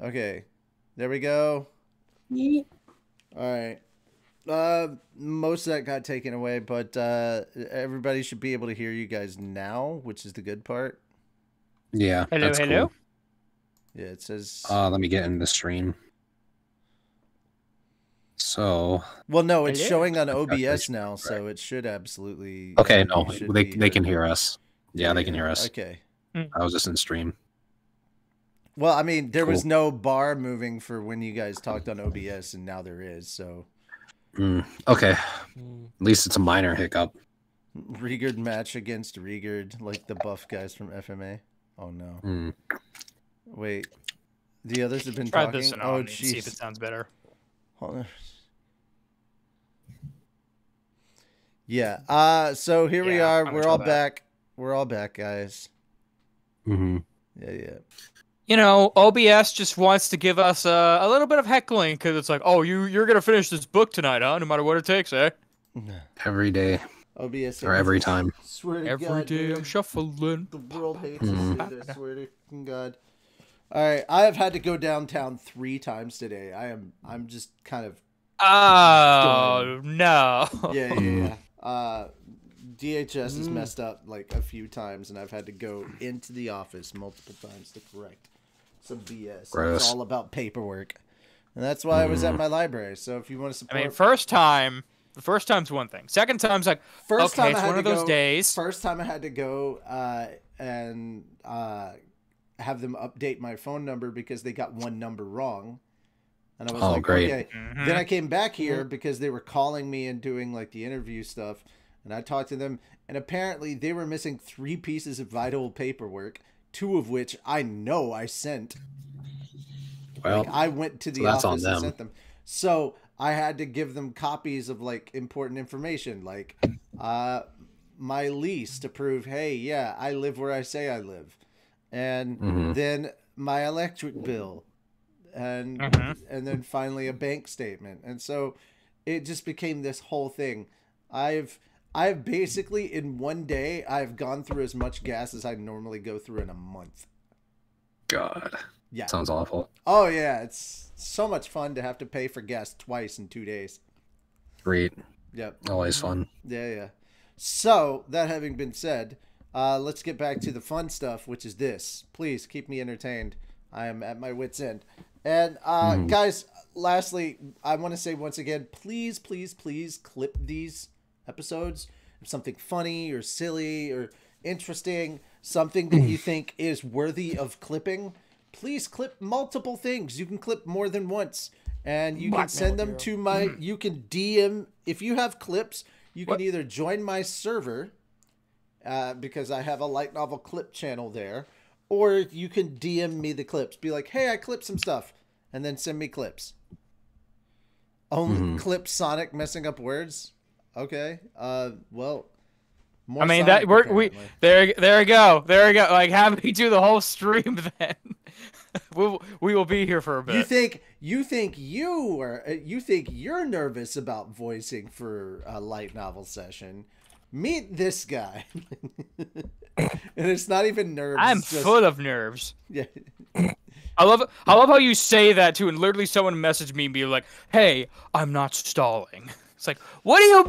Okay. There we go. Yeet. All right. Most of that got taken away, but everybody should be able to hear you guys now, which is the good part. Yeah, Hello, that's hello. cool. Yeah, it says. Let me get in the stream. So. Well, no, it's Hello. showing on Okay, OBS now, so it should absolutely. Okay, you no, should they be can heard. hear us. Yeah, they can hear us. Okay. I was just in stream. Well, I mean, there was Cool. no bar moving for when you guys talked on OBS, and now there is. So. Okay. At least it's a minor hiccup. Rigard match against Rigard, like the buff guys from FMA. Oh no. Wait. The others have been Try talking. this one Oh on and see if it jeez. sounds better. Hold on. Yeah. So here we Yeah, are. I'm gonna We're try all that. back. We're all back, guys. Mm-hmm. Yeah. You know, OBS just wants to give us a little bit of heckling because it's like, oh, you're gonna finish this book tonight, huh? No matter what it takes, eh? Every day. OBS Or every time. Swear to Every God, day dude. I'm shuffling. The world hates us, dude. I swear to God. All right, I have had to go downtown 3 times today. I'm just kind of. Oh no. Yeah. DHS has messed up like a few times, and I've had to go into the office multiple times to correct some BS. Gross. It's all about paperwork, and that's why I was at my library. So if you want to support, I mean, the first time's one thing. Second time's like, first okay, time I it's had one to of those go, days. First time I had to go and have them update my phone number because they got one number wrong. And I was like, great. okay. Then I came back here because they were calling me and doing like the interview stuff. And I talked to them. And apparently they were missing 3 pieces of vital paperwork, 2 of which I know I sent. Well, Like, I went to the that's on office and them. sent them. So I had to give them copies of like important information, like my lease to prove, hey, yeah, I live where I say I live. And then my electric bill. And then finally a bank statement. And so it just became this whole thing. I've basically in one day I've gone through as much gas as I normally go through in a month. God. Yeah. Sounds awful. Oh yeah, it's so much fun to have to pay for gas twice in 2 days. Great. Yep. Always fun. Yeah. So, that having been said, let's get back to the fun stuff, which is this. Please keep me entertained. I am at my wit's end. And guys, lastly, I want to say once again, please clip these episodes. If something funny or silly or interesting, something that you think is worthy of clipping, please clip multiple things. You can clip more than once. And you can send them to my, you can DM, if you have clips, you can either join my server, because I have a light novel clip channel there, or you can DM me the clips. Be like, hey, I clipped some stuff. And then send me clips. Only clip Sonic messing up words? Okay. Well, more I mean, Sonic, we apparently. there we go. Like, have me do the whole stream then. we will be here for a bit. You think you're nervous about voicing for a light novel session? Meet this guy. And it's not even nerves. I'm it's just, full of nerves. Yeah. I love how you say that too, and literally someone messaged me and be like, "Hey, I'm not stalling." It's like, what do you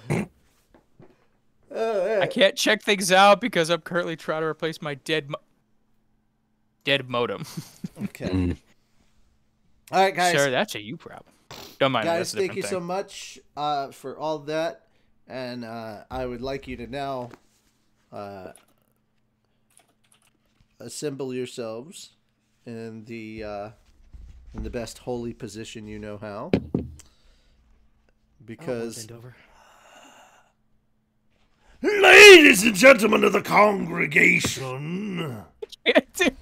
mean? I can't check things out because I'm currently trying to replace my dead modem. Okay. All right, guys. Sure, that's a you problem. Don't mind. Guys, That's a thank you different so much for all that, and I would like you to now assemble yourselves in the best holy position you know how, because ladies and gentlemen of the congregation,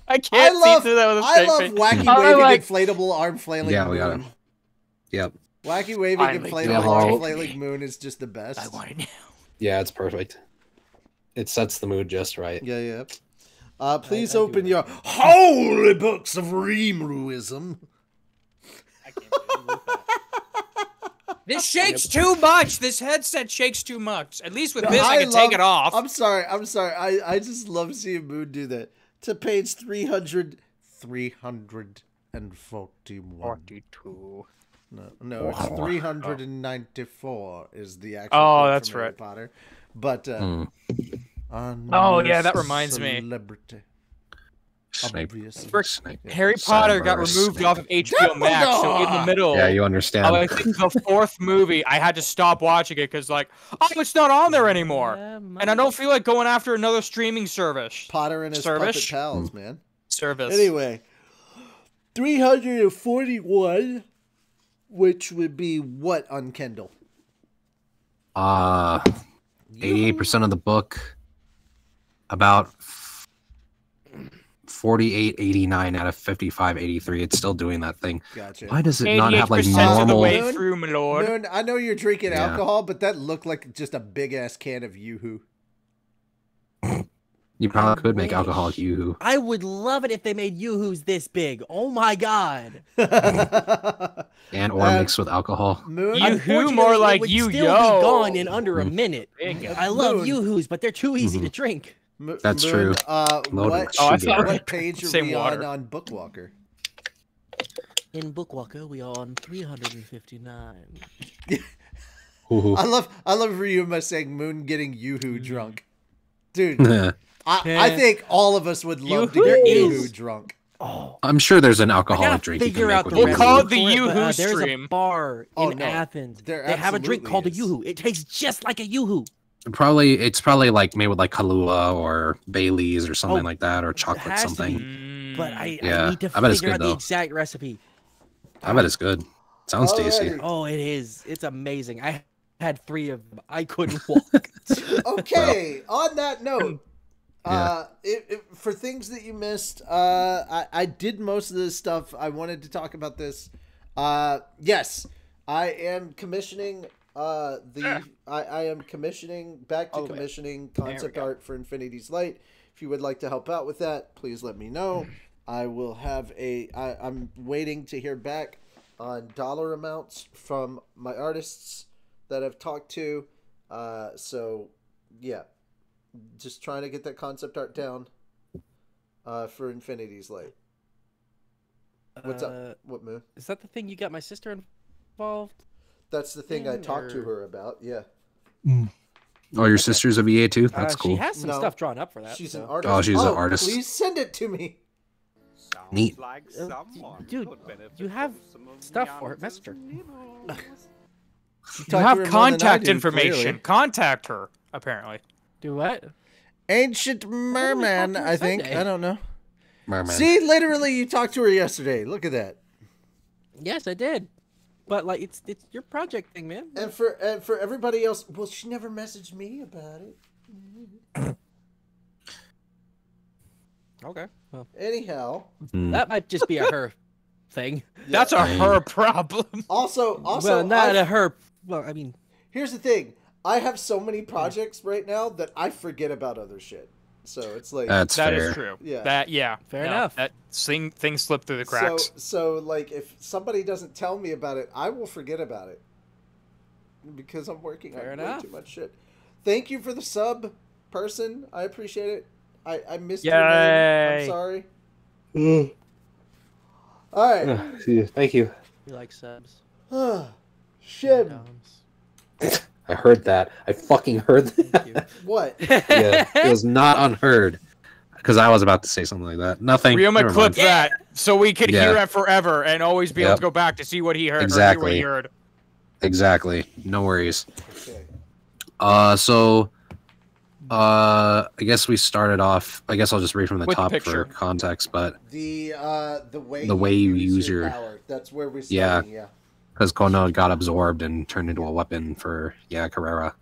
I can't see through that with a straight love face. wacky I waving like- inflatable arm flailing Yeah, we got moon. him. Yep. Wacky waving Finally, inflatable hello. arm flailing moon is just the best. I want it now. Yeah, it's perfect. It sets the mood just right. Yeah. Please open your holy books of Rimruism. This shakes too much. This headset shakes too much. At least with this, I can take it off. I'm sorry. I just love seeing Moon do that. To page 300 341. 42. No, it's 394 is the actual. Oh, quote that's from Harry right. Potter. But Oh yeah, that reminds me. Celebrity. Snape. Obviously. Snape. Harry Potter got Severus removed Snape. off of HBO Max, so in the middle. Yeah, you understand. I think the 4th movie, I had to stop watching it because, like, oh, it's not on there anymore, and I don't feel like going after another streaming service. Potter and his puppet pals, man. Service. Anyway, 341, which would be what on Kindle? 88% of the book, about 48.89 out of 55.83. It's still doing that thing. Gotcha. Why does it not have like 88% of the normal? way through, my lord. Moon, I know you're drinking Yeah. alcohol, but that looked like just a big ass can of Yoo-hoo. You probably could make alcoholic yoo-hoo. I would love it if they made Yoo-Hoos this big. Oh my god. And or mixed with alcohol. Moon, Yoo-hoo, more like it would you-yo. still be gone in under a minute. Big. I love Moon. Yoo-Hoos, but they're too easy to drink. That's Moon, true. What, with sugar. what page are Same we water. on Bookwalker? In Bookwalker, we are on 359. Ooh. I love Ryuma saying Moon getting Yoo-hoo drunk. Dude, I think all of us would love to get Yoo-hoo. Yoo-hoo drunk. Oh, I'm sure there's an I alcoholic gotta drink you can figure make out with the We'll yoo-hoo. call it recipe the for it, Yoo-hoo There's stream. a bar Oh, in no. Athens. There They have a drink absolutely called a is. Yoo-Hoo. It tastes just like a Yoo-Hoo. It's probably like made with like Kahlua or Bailey's or something like that, or chocolate has to something. be. But I Yeah, need to I bet it's figure good, out the though. exact recipe. I bet it's good. Sounds tasty. Alrighty. Oh, it is. It's amazing. I had 3 of them. I couldn't walk. Okay, on that note, Yeah. for things that you missed, I did most of this stuff. I wanted to talk about this. Yes, I am commissioning I am commissioning concept art for Infinity's Light. If you would like to help out with that, please let me know. I will have I'm waiting to hear back on dollar amounts from my artists that I've talked to. So yeah, just trying to get that concept art down for Infinity's Light. What's up? What, Moon? Is that the thing you got my sister involved? That's the thing I talked to Or- her about. Yeah. Oh, your sister's a VA too? That's She cool. has some No. stuff drawn up for that. She's so. an artist. Oh, she's an artist. Please send it to me. Neat. Dude, you have stuff for her. Message her. You Talk to her have more than I contact do, information. clearly. Contact her, apparently. Do what? Ancient Merman, talked to her I think. Sunday. I don't know. Merman. See, literally, you talked to her yesterday. Look at that. Yes, I did. But like, it's your project thing, man. And for everybody else, well, she never messaged me about it. Okay. Well, Anyhow, that might just be a her thing. That's a her problem. also, Well, not I've- a her. Well, I mean, here's the thing. I have so many projects right now that I forget about other shit. So it's like That's That fair. is true. Yeah. Fair enough. That things slip through the cracks. So like if somebody doesn't tell me about it, I will forget about it because I'm working Fair on way enough. too much shit. Thank you for the sub, person. I appreciate it. I missed Yay. your name. I'm sorry. All right. Thank you. you like subs. Shit. Doms. I heard that. I fucking heard that. Thank you. What? Yeah. It was not unheard. Because I was about to say something like that. Nothing. Ryoma never clip mind. that so we could Yeah. hear it forever and always be able Yep. to go back to see what he heard or hear what Exactly. he heard. Exactly. No worries. Okay. I guess we started off. I guess I'll just read from the With the top picture. for context, but The way The way you use your- power. That's where we're Yeah. starting. Yeah. because Kono got absorbed and turned into a weapon for Carrera.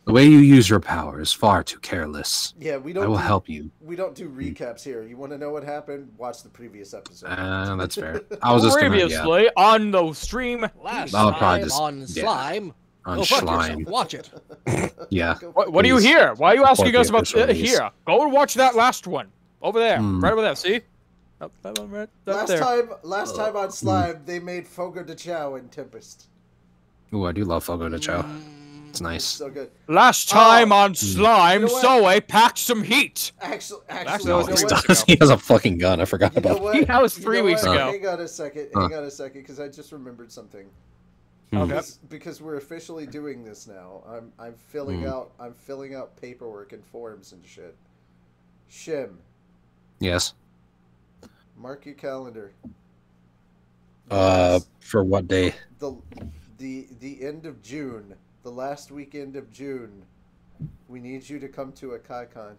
The way you use your power is far too careless. Yeah. We I don't. will do, help you. We don't do recaps here. You want to know what happened? Watch the previous episode. That's fair. I was just gonna, Previously on the stream. Last I'll probably time just- on yeah. Slime. on Go fuck yourself. Slime. Watch it. Yeah. Go What do you Please. hear? Why are you asking Support us the about official release. here? Go and watch that last one over there, Hmm. right over there. See? Up right there. Last time on Slime, they made Fogo de Chao in Tempest. Ooh, I do love Fogo de Chao. It's nice. So good. Last time on Slime, You know what? Zoe packed some heat. Actually, That No, was you know he three what? weeks ago. he has a fucking gun. I forgot You know about what? That was You 3 know weeks what? ago. Hang on a second. Hang on a second, because I just remembered something. Okay. Because we're officially doing this now. I'm filling out paperwork and forms and shit. Shim, Yes. mark your calendar. For what day? The end of June, the last weekend of June. We need you to come to a KaiCon.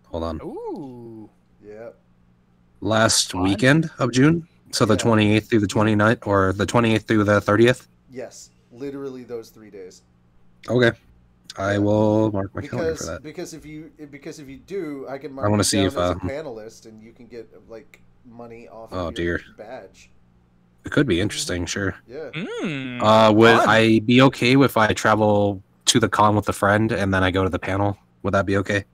Hold on. Ooh. Yep. Last Fun. weekend of June? So the Yeah. 28th through the 29th, or the 28th through the 30th? Yes, literally those 3 days. Okay. I Yeah. will mark my calendar for that. Because if you do, I can mark wanna you see down if, as a panelist, and you can get like money off Oh, of your dear. badge. It could be interesting, sure. Yeah. Would Fun. I be okay if I travel to the con with a friend and then I go to the panel? Would that be okay?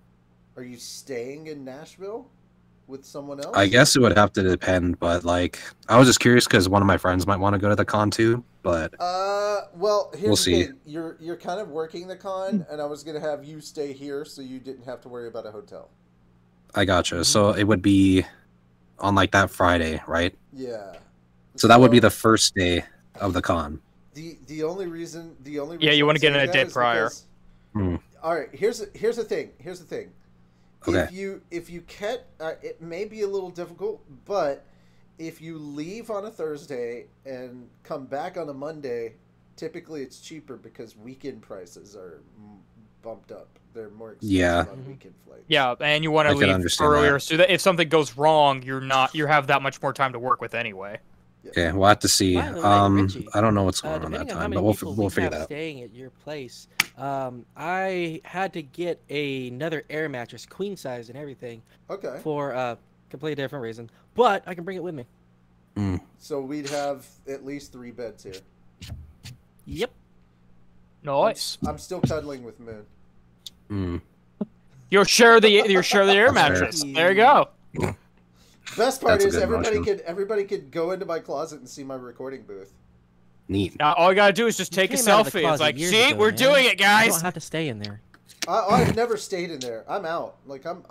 Are you staying in Nashville with someone else? I guess it would have to depend, but like, I was just curious because one of my friends might want to go to the con too, but Well, here's We'll the see. thing. You're kind of working the con, and I was gonna have you stay here so you didn't have to worry about a hotel. I gotcha. So it would be on like that Friday, right? Yeah. So that would be the first day of the con. the only reason Yeah, you I'm wanna get in saying a that day is prior. because- Hmm. All right, here's the thing. Okay. If you can't, it may be a little difficult, but if you leave on a Thursday and come back on a Monday, typically it's cheaper because weekend prices are bumped up. They're more expensive Yeah. on weekend flights. Yeah, and you want I to can leave understand earlier that. so that if something goes wrong, you have that much more time to work with anyway. Okay, we'll have to see. By the way, Richie, I don't know what's going on depending that on how time, many but people we'll we figure have that out. staying at your place, I had to get another air mattress, queen size and everything, Okay. for a completely different reason. But I can bring it with me. So we'd have at least 3 beds here. Yep. Nice. I'm still cuddling with Moon. Hmm. You'll share the air That's fair. mattress. There you go. Best part That's a is good everybody could go into my closet and see my recording booth. Neat. Now all you gotta do is just take a Came out of the selfie. It's closet like, years see, ago, we're man. doing it, I guys. don't have to stay in there. I've never stayed in there. I'm out. Like I'm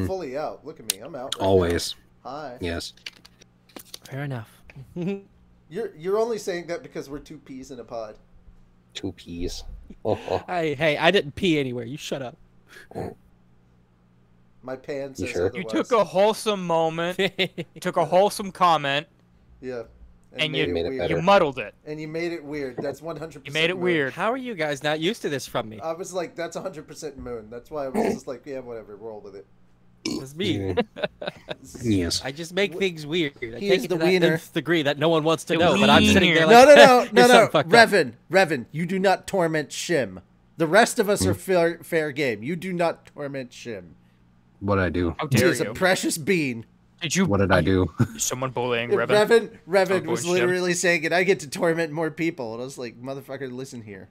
fully out. Look at me. I'm out. Right Always. now. Hi. Yes. Fair enough. You're only saying that because we're 2 peas in a pod. 2 peas. Oh. Hey, I didn't pee anywhere. You shut up. My pan says sure? You otherwise. took a wholesome moment, took a wholesome comment, Yeah. and Made it weird. better. you muddled it. And you made it weird. That's 100%. You made it Moon. weird. How are you guys not used to this from me? I was like, that's 100% Moon. That's why I was just like, yeah, whatever, roll with it. It's me. Yes. I just make things weird. I He take is it the to that wiener. nth degree that no one wants to The know, but I'm sitting there like, No, there's no, something fucked up. Revan, you do not torment Shim. The rest of us are fair game. You do not torment Shim. What did I do? How He dare is a you? precious bean. Did you? What did I do? Is someone bullying Revan? Revan Oh, was boy, Shim. literally saying it. I get to torment more people. And I was like, motherfucker, listen here.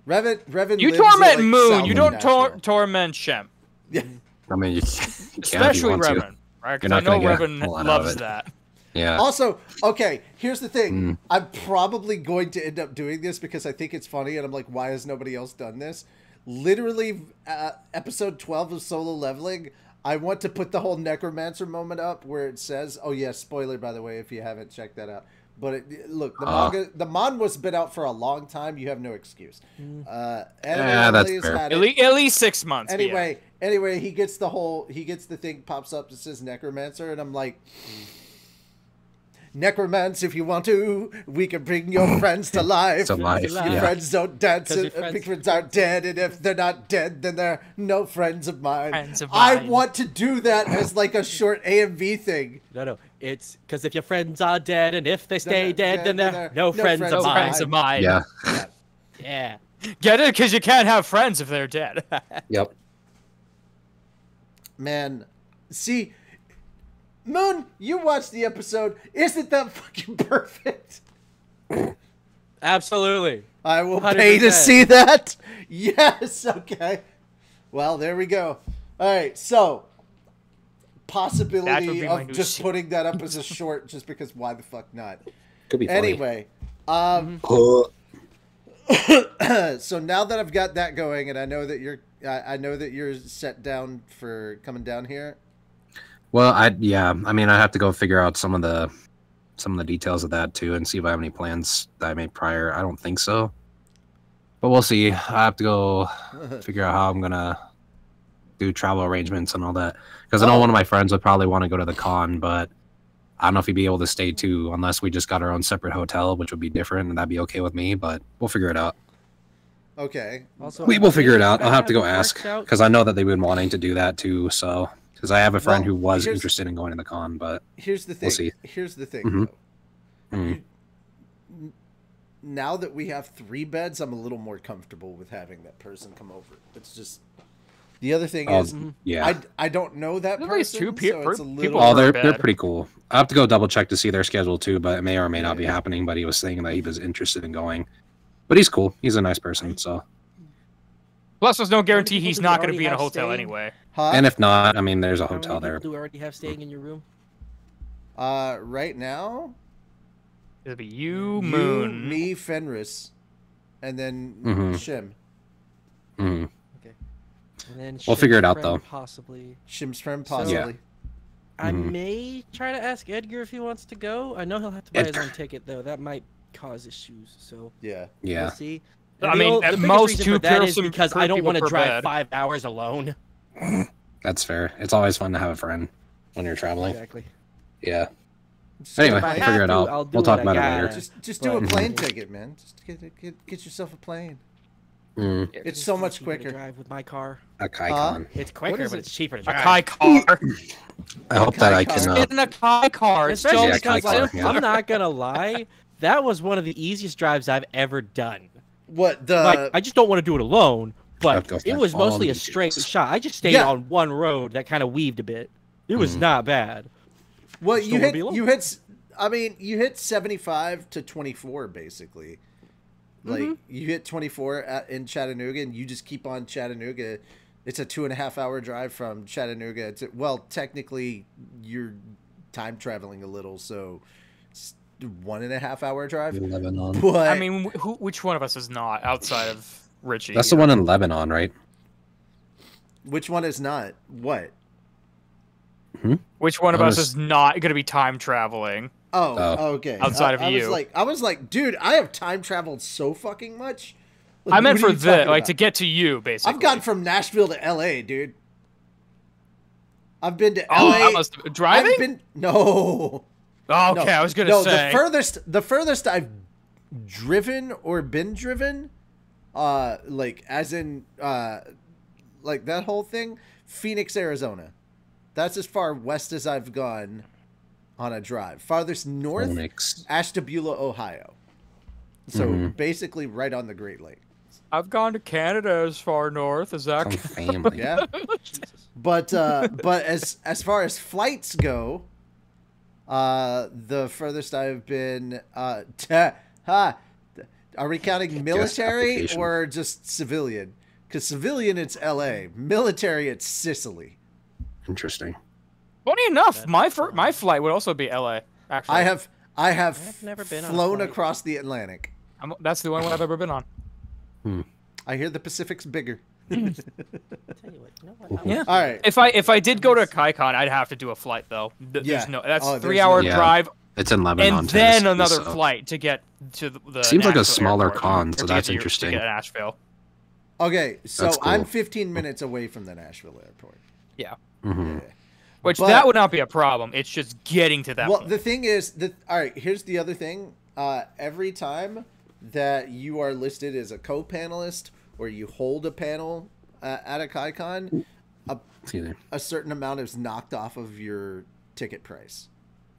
Revan You lives torment at, like, Moon. south You of don't Nashville. torment Shem. Yeah. I mean, you can if you Especially want to. Revan. Right? Because You're I not know gonna get a Revan whole lot out of loves it. that. Yeah. Also, okay, here's the thing. I'm probably going to end up doing this because I think it's funny, and I'm like, why has nobody else done this? Literally, episode 12 of Solo Leveling, I want to put the whole Necromancer moment up where it says, oh yeah, spoiler by the way, if you haven't checked that out. But look, the manga's been out for a long time. You have no excuse. that's Emily's fair. had At it. least 6 months. but yeah. Anyway, he gets the thing pops up that says Necromancer, and I'm like, Necromance, if you want to, we can bring your friends to life. To life, Your yeah. friends don't dance, 'Cause your and friends- friends aren't dead, and if they're not dead, then they're no friends of mine. Friends of I mine. want to do that as like a short AMV thing. No, it's because if your friends are dead and if they stay they're dead, then dead, they're no friends friends of of mine. Friends of mine. Yeah. Yeah. Get it? Because you can't have friends if they're dead. Yep. Man, see, Moon, you watched the episode. Isn't that fucking perfect? Absolutely. I will pay to 100%. see that. Yes. Okay. Well, there we go. All right. So, That would possibility be my of new just se- putting that up as a short, just because why the fuck not? Could be funny. Anyway, Uh, So now that I've got that going, and I know that you're set down for coming down here. Well, I mean, I have to go figure out some of the details of that too, and see if I have any plans that I made prior. I don't think so, but we'll see. I have to go figure out how I'm gonna do travel arrangements and all that, because I know one of my friends would probably want to go to the con, but I don't know if he'd be able to stay too, unless we just got our own separate hotel, which would be different, and that'd be okay with me. But we'll figure it out. Okay. Also, We will figure it out. I'll have to go it ask, works out- because I know that they've been wanting to do that too. So, because I have a friend Well, who was here's- interested in going to the con, but Here's the thing. We'll see. Here's the thing. Mhm. Though. mm, Now that we have 3 beds, I'm a little more comfortable with having that person come over. It's just the other thing is yeah. I don't know that At least person, 2 so it's a people little. Oh, per they're bed. pretty cool. I have to go double check to see their schedule too, but it may or may not be Yeah. happening. But he was saying that he was interested in going. But he's cool. He's a nice person. So, Plus, there's no guarantee people he's do we not going to already be in a have hotel staying? anyway. Huh? and if not, I mean, there's a How many hotel people there. do we already have staying in your room? Right now, It'll be you, you, Moon. me, Fenris, and then Mhm. Shim. Mhm. And then We'll figure it Shim's out, friend, though. Possibly. Shim's friend, So- possibly. I Mhm. may try to ask Edgar if he wants to go. I know he'll have to buy his Edgar. own ticket though. That might cause issues. So Yeah. Yeah. we'll see. I And mean, the at biggest most, reason 2 for that is person- because per I don't people want to per drive bed. 5 hours alone. That's fair. It's always fun to have a friend when you're traveling. Exactly. Yeah. Just Anyway, get a If I we'll plane- have figure it to, out. I'll do We'll talk what I about it later. gotta. just do a But- plane ticket, man. Just get yourself a plane. Mm, It's Just so gonna much keep it to quicker. drive with my car. a Kaikon. It's quicker, is but it? it's cheaper to A drive. Kai car. I hope that I Kaikon. can. Get in a Kai car. It's Especially Yeah, just because Kai car, like, yeah. I'm not gonna lie, that was one of the easiest drives I've ever done. What the? Like, I just don't want to do it alone, but Go it find was all mostly a the straight details. shot. I just stayed Yeah. on one road that kind of weaved a bit. It was not bad. Well, Just you don't wanna hit be alone. you hit. I mean, you hit 75 to 24 basically. Like you hit 24 in Chattanooga, and you just keep on Chattanooga. It's a 2.5-hour drive from Chattanooga. Well, technically, you're time traveling a little, so it's 1.5-hour drive. Lebanon. But I mean, which one of us is not outside of Richie? That's the one in Lebanon, right? which one is not? What? Which one of I us was- is not going to be time traveling? Oh, Oh. okay. Outside of I you. I was like, dude, I have time traveled so fucking much. Like, I meant what are for you the talking like about? to get to you, basically. I've gone from Nashville to LA, dude. I've been to Oh, LA. that must driving. I've been no. Oh, okay, no. I was gonna no, say. the furthest I've driven or been driven, like as in like that whole thing, Phoenix, Arizona. That's as far west as I've gone on a drive. Farthest north, Phoenix. Ashtabula, Ohio. So Mhm. basically right on the Great Lake. I've gone to Canada as far north as that. Some family. Yeah. but as far as flights go, the furthest I've been are we counting military application. or just civilian? Because civilian it's LA, military it's Sicily. Interesting. Funny enough, my flight would also be LA. Actually, I have I've never been on a flown flight. across the Atlantic. That's the only one I've ever been on. I hear the Pacific's bigger. Tell you what, you know what? Yeah. All right. If I did go to KaiCon, I'd have to do a flight though. There's Yeah. no that's Oh, there's 3-hour no- Yeah. drive It's in Lebanon. and then Tennessee, another so- flight to get to the Seems like a Nashville smaller airport, con, or so to get that's to interesting. To get to Nashville. Okay, so That's cool. I'm 15 minutes away from the Nashville airport. Yeah. Mhm. Which But- that would not be a problem. It's just getting to that Well, point. the thing is that all right. Here's the other thing. Every time that you are listed as a co-panelist or you hold a panel at a KaiCon, Excuse me. a certain amount is knocked off of your ticket price.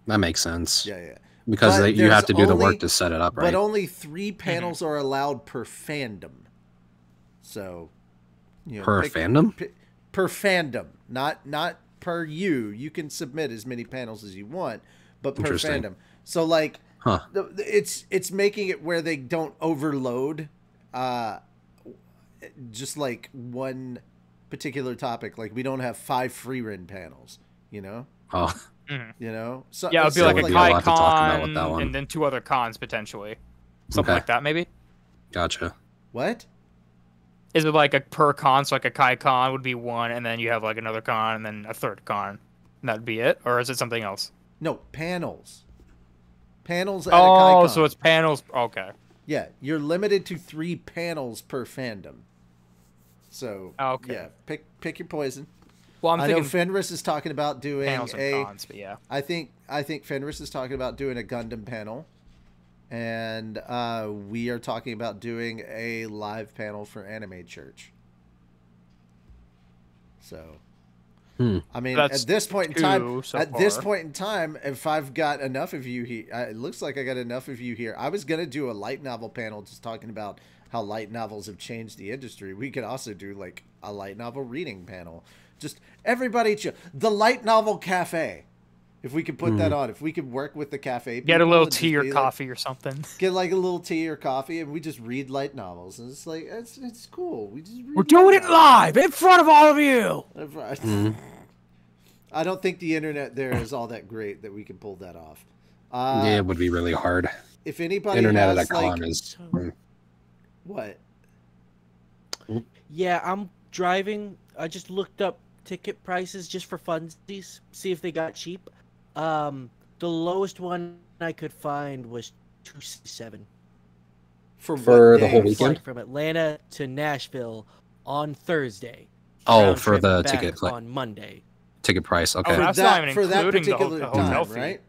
That makes sense. Yeah. Because But you have there's to do the only- work to set it up, right? But only 3 panels are allowed per fandom. So, Per fandom? per fandom, not per you. You can submit as many panels as you want, but per Interesting. fandom. So like, Huh. it's making it where they don't overload, just like one particular topic. Like we don't have 5 free run panels. You know. Oh, So yeah, it'd be so like a would be a lot to talk about with KaiCon that one. and then 2 other cons potentially. Something Okay. like that, maybe. Gotcha. What? Is it like a per con? So like a Kai con would be one, and then you have like another con, and then a third con. And that'd be it, or is it something else? No, panels. Panels at a Kai Oh, Con. so it's panels. Okay. Yeah, you're limited to 3 panels per fandom. So Okay. yeah, pick your poison. Well, I'm I know thinking Fenris is talking about doing panels and cons, but yeah. I think Fenris is talking about doing a Gundam panel, and we are talking about doing a live panel for Anime Church. So, I mean, That's at this point in 2 time, so this far. point in time, if I've got enough of you here, it looks like I got enough of you here. I was gonna do a light novel panel, just talking about how light novels have changed the industry. We could also do like a light novel reading panel. Just everybody, the light novel cafe. If we could put that on, if we could work with the cafe, Get a people little and just tea or be like- coffee or something. get like a little tea or coffee, and we just read light novels, and it's like it's cool. We just read We're doing light it live in front of all of you. novels. I don't think the internet there is all that great that we can pull that off. Yeah, it would be really hard. If anybody Internet has at a con like is. what? Yeah, I'm driving. I just looked up ticket prices just for funsies, see if they got cheap. The lowest one I could find was $267 For For what the whole days? weekend? from Atlanta to Nashville on Thursday. Oh, Round for trip the back ticket, like, on Monday. ticket price. Okay. Oh, that's not even for that including the particular hotel time, fee. right?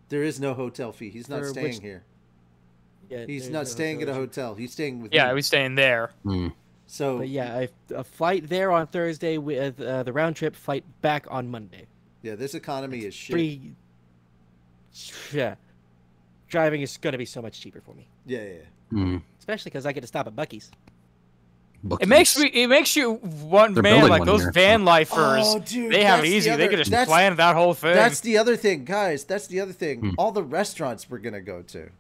There is no hotel fee. He's not For staying which- here. Yeah, He's there's not no staying at a hotel. hotel. He's staying with Yeah, me. we staying there. So But yeah, a flight there on Thursday with the round trip flight back on Monday. yeah, this economy is shit. Free. Yeah, driving is gonna be so much cheaper for me, Yeah. especially because I get to stop at Bucky's. It makes you one They're man building like one those here. van lifers. Oh, dude, they have it that's the easy. They other- could just that's- plan that whole thing. That's the other thing, guys. That's the other thing. All the restaurants we're gonna go to.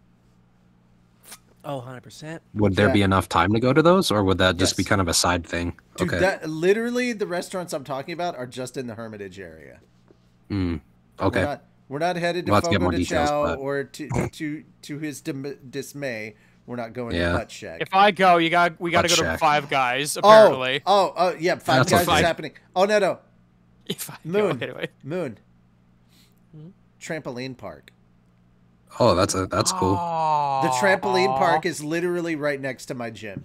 Oh, 100%. Would there Yeah. be enough time to go to those, or would that just be Yes. kind of a side thing? Dude, Okay. that literally the restaurants I'm talking about are just in the Hermitage area. Okay. We're not headed to We'll have to get Fogo more de details, Chao but- or to his dismay. We're not going Yeah. to Butt Shack. If I go, we got to go Butt to Shack. Five Guys. Apparently. Oh, yeah, Five That's Guys is okay. happening. Oh no, If I Moon, go, anyway. Moon, trampoline park. Oh, that's cool. The trampoline park is literally right next to my gym.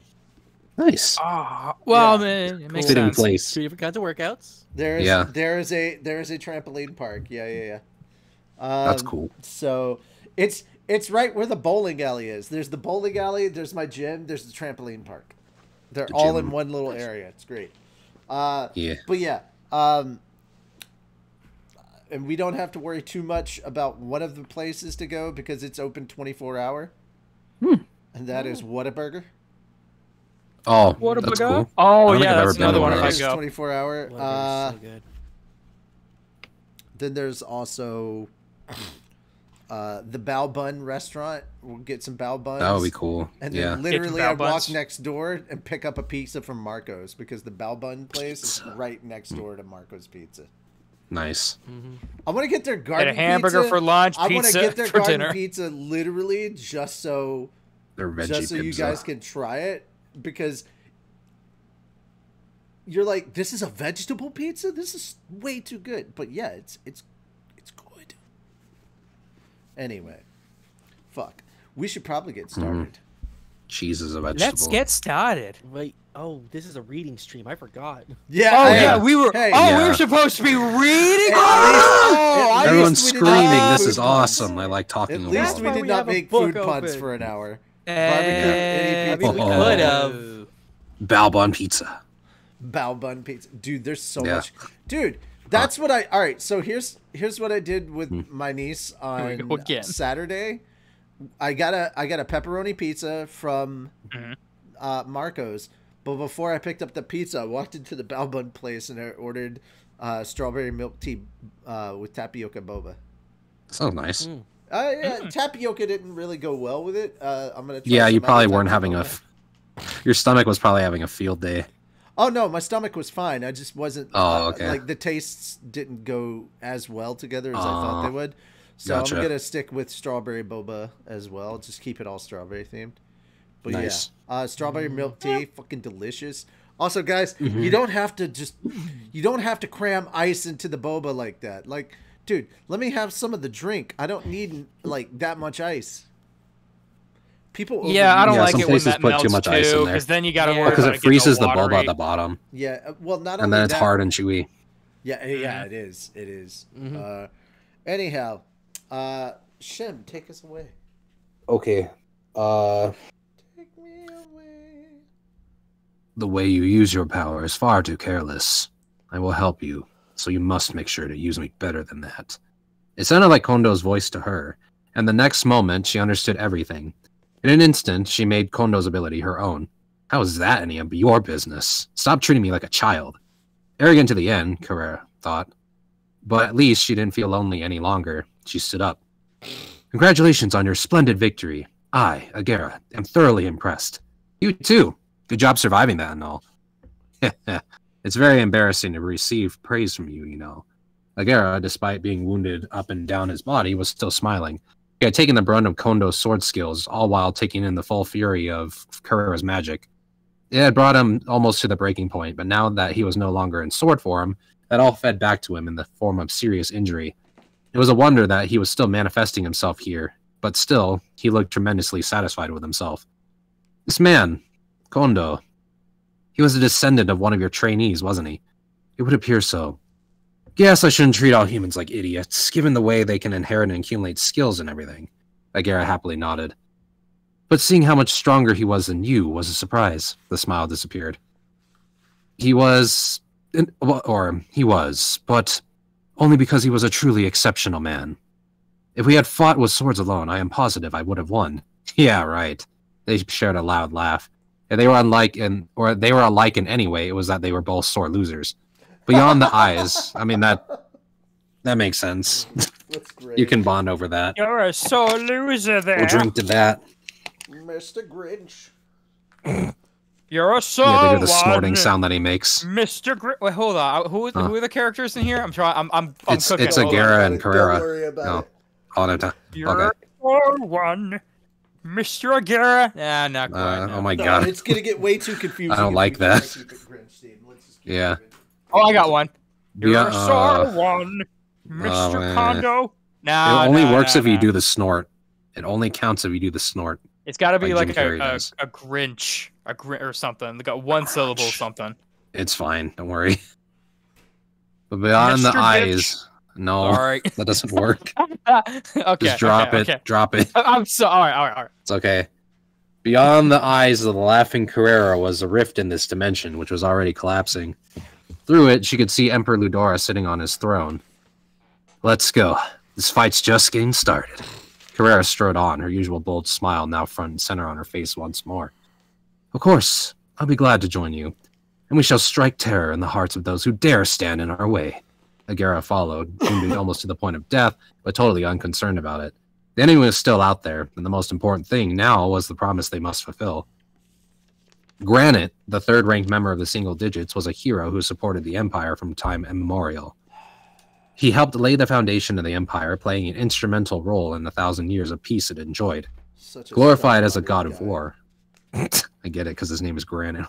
Nice. Well, Yeah. man, it makes Fitting sense. place. 2 different kinds of workouts. There is Yeah. there is a trampoline park. Yeah. That's cool. So it's right where the bowling alley is. There's the bowling alley. There's my gym. There's the trampoline park. They're The all in gym. one little area. It's great. Yeah. But yeah, and we don't have to worry too much about one of the places to go because it's open 24-hour. And that is Whataburger. Oh, What that's a cool. Oh I don't think yeah, I've that's ever been another to one. one If of I those. go, 24-hour. Whataburger's so good. Then there's also the Bao Bun restaurant. We'll get some Bao Buns. That would be cool. And Yeah. then literally Bao I'd walk Buns. next door and pick up a pizza from Marco's because the Bao Bun place is right next door to Marco's Pizza. Nice. I want to get their garden Get a hamburger pizza. for lunch, I want to pizza get their for garden dinner. pizza literally just so They're veggie you pizza. guys can try it because you're like, this is a vegetable pizza? This is way too good. But yeah, it's good. Anyway, fuck. We should probably get started. Cheese is a vegetable. let's get started. Wait, oh, this is a reading stream. I forgot. Yeah. Oh hey, yeah, we were. Hey, we Yeah. were supposed to be reading. At Everyone's least we did not screaming. make This food is puns. awesome. I like talking At about least it. we why did we not have a make book food puns open. for an hour. I Barbecue, any we pizza. could have. Bao bun pizza. Bao Bun pizza. Dude, there's so Yeah. much. Dude, that's what I. All right, so here's what I did with my niece we on go again. Saturday. I got a pepperoni pizza from Marco's, but before I picked up the pizza, I walked into the Bao Bun place and I ordered strawberry milk tea with tapioca boba. Sounds nice. Yeah, tapioca didn't really go well with it. I'm gonna. Try Yeah, some you other probably types weren't of having boba. your stomach was probably having a field day. Oh no, my stomach was fine. I just wasn't. Oh, okay. Like the tastes didn't go as well together as I thought they would. So Gotcha. I'm gonna stick with strawberry boba as well. Just keep it all strawberry themed. But Nice. yeah, strawberry milk tea, fucking delicious. Also, guys, Mm-hmm. you don't have to cram ice into the boba like that. Like, dude, let me have some of the drink. I don't need like that much ice. People. Yeah, I don't Yeah, like some it when places that put melts too much ice in there. because then you got to Yeah. worry Because about it freezes the watery. bulb at the bottom, Yeah, well, not and only then it's that, hard and chewy. Yeah, yeah, it is. It is. Anyhow, Shem, take us away. Okay. Take me away. The way you use your power is far too careless. I will help you, so you must make sure to use me better than that. It sounded like Kondo's voice to her, and the next moment she understood everything. In an instant, she made Kondo's ability her own. How is that any of your business? Stop treating me like a child. Arrogant to the end, Carrera thought. But at least she didn't feel lonely any longer. She stood up. Congratulations on your splendid victory. I, Agera, am thoroughly impressed. You too. Good job surviving that and all. It's very embarrassing to receive praise from you, you know. Agera, despite being wounded up and down his body, was still smiling. He had taken the brunt of Kondo's sword skills, all while taking in the full fury of Carrera's magic. It had brought him almost to the breaking point, but now that he was no longer in sword form, that all fed back to him in the form of serious injury. It was a wonder that he was still manifesting himself here, but still, he looked tremendously satisfied with himself. This man, Kondo, he was a descendant of one of your trainees, wasn't he? It would appear so. Guess I shouldn't treat all humans like idiots, given the way they can inherit and accumulate skills and everything. Agera happily nodded. But seeing how much stronger he was than you was a surprise. The smile disappeared. He was, but only because he was a truly exceptional man. If we had fought with swords alone, I am positive I would have won. Yeah, right. They shared a loud laugh. If they were alike in any way, it was that they were both sore losers. Beyond the eyes, I mean that makes sense. That's great. You can bond over that. You're a sore loser there. We'll drink to that. Mr. Grinch. You're a sore Yeah, they do the one. snorting sound that he makes. Mr. Wait, hold on. Who are the characters in here? I'm trying. I'm It's cooking. Hold on. Agera and Carrera. Don't worry about No, it. all the time. You're Okay. a sore one, Mr. Agera. Nah, not quite. no. Oh my No, god. it's gonna get way too confusing. I don't if like we try to that. keep it Grinch themed. Let's just keep Yeah. it moving. Oh, I got one. You're Yeah, a sore one, Mr. man. Kondo. It Nah, only nah, works nah, if you nah. do the snort. It only counts if you do the snort. It's got to be like like Jim Carrey a does. Grinch, or something. They got one syllable or something. It's fine. Don't worry. But beyond the Mr. eyes, no, All right. that doesn't work. Okay. Just drop okay, it. Okay. Drop it. I'm so. All right. It's okay. Beyond the eyes of the laughing Carrera was a rift in this dimension, which was already collapsing. Through it, she could see Emperor Ludora sitting on his throne. Let's go. This fight's just getting started. Carrera strode on, her usual bold smile now front and center on her face once more. Of course, I'll be glad to join you, and we shall strike terror in the hearts of those who dare stand in our way. Agera followed, wounded almost to the point of death, but totally unconcerned about it. The enemy was still out there, and the most important thing now was the promise they must fulfill. Granite, the third-ranked member of the Single Digits, was a hero who supported the Empire from time immemorial. He helped lay the foundation of the Empire, playing an instrumental role in the 1,000 years of peace it enjoyed. Such a Glorified as a god strong of guy. war. I get it, because his name is Granite.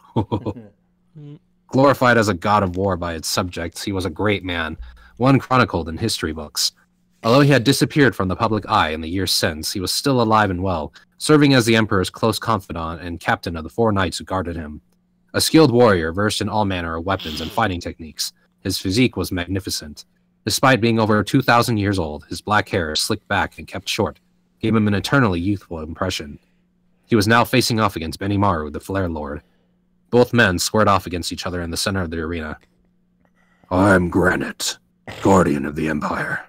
Glorified as a god of war by its subjects, he was a great man, one chronicled in history books. Although he had disappeared from the public eye in the years since, he was still alive and well, serving as the Emperor's close confidant and captain of the 4 knights who guarded him. A skilled warrior, versed in all manner of weapons and fighting techniques, his physique was magnificent. Despite being over 2,000 years old, his black hair, slicked back and kept short, gave him an eternally youthful impression. He was now facing off against Benimaru, the Flare Lord. Both men squared off against each other in the center of the arena. I'm Granite, guardian of the Empire.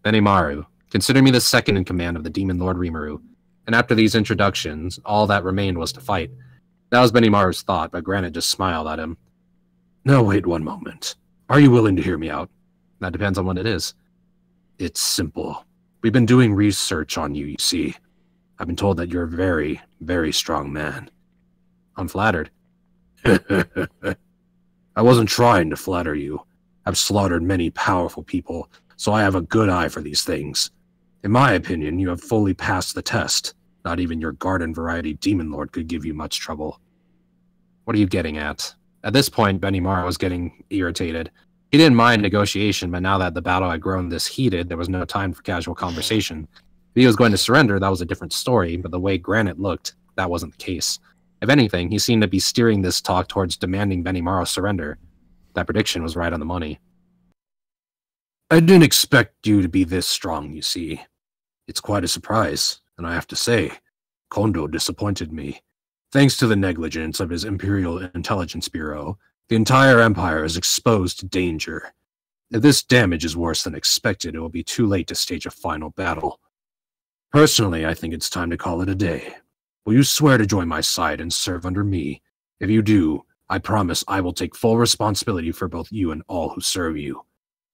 Benimaru, consider me the second in command of the Demon Lord Rimuru. And after these introductions, all that remained was to fight. That was Benimaru's thought, but Granite just smiled at him. Now wait one moment. Are you willing to hear me out? That depends on what it is. It's simple. We've been doing research on you, you see. I've been told that you're a very, very strong man. I'm flattered. I wasn't trying to flatter you. I've slaughtered many powerful people, so I have a good eye for these things. In my opinion, you have fully passed the test. Not even your garden variety demon lord could give you much trouble. What are you getting at? At this point, Benimaru was getting irritated. He didn't mind negotiation, but now that the battle had grown this heated, there was no time for casual conversation. If he was going to surrender, that was a different story, but the way Granite looked, that wasn't the case. If anything, he seemed to be steering this talk towards demanding Benimaru's surrender. That prediction was right on the money. I didn't expect you to be this strong, you see. It's quite a surprise, and I have to say, Kondo disappointed me. Thanks to the negligence of his Imperial Intelligence Bureau, the entire Empire is exposed to danger. If this damage is worse than expected, it will be too late to stage a final battle. Personally, I think it's time to call it a day. Will you swear to join my side and serve under me? If you do, I promise I will take full responsibility for both you and all who serve you.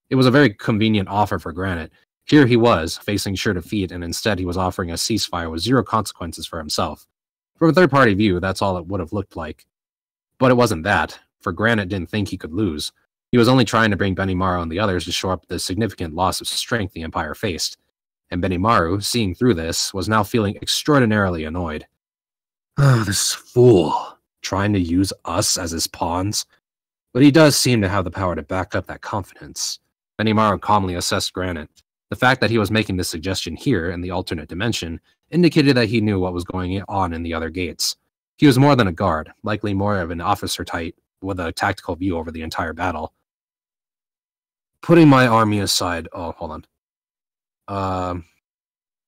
It was a very convenient offer for Granite. Here he was, facing sure defeat, and instead he was offering a ceasefire with zero consequences for himself. From a third-party view, that's all it would have looked like. But it wasn't that, for Granite didn't think he could lose. He was only trying to bring Benimaru and the others to shore up the significant loss of strength the Empire faced. And Benimaru, seeing through this, was now feeling extraordinarily annoyed. This fool, trying to use us as his pawns. But he does seem to have the power to back up that confidence. Benimaru calmly assessed Granite. The fact that he was making this suggestion here, in the alternate dimension, indicated that he knew what was going on in the other gates. He was more than a guard, likely more of an officer type, with a tactical view over the entire battle. Putting my army aside... Oh, hold on.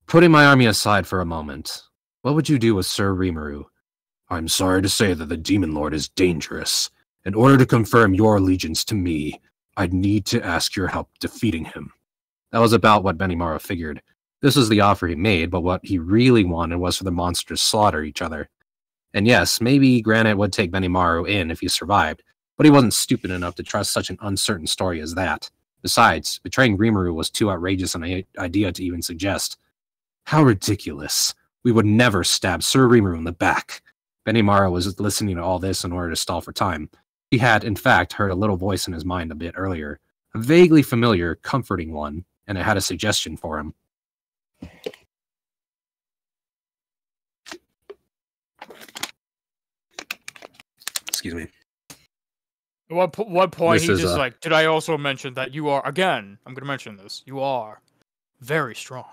Putting my army aside for a moment, what would you do with Sir Rimuru? I'm sorry to say that the Demon Lord is dangerous. In order to confirm your allegiance to me, I'd need to ask your help defeating him. That was about what Benimaru figured. This was the offer he made, but what he really wanted was for the monsters to slaughter each other. And yes, maybe Granite would take Benimaru in if he survived, but he wasn't stupid enough to trust such an uncertain story as that. Besides, betraying Rimuru was too outrageous an idea to even suggest. How ridiculous. We would never stab Sir Rimuru in the back. Benimaru was listening to all this in order to stall for time. He had, in fact, heard a little voice in his mind a bit earlier, a vaguely familiar, comforting one, and it had a suggestion for him. Excuse me. At what point This he is, just like, did I also mention that you are, again, I'm going to mention this, you are very strong.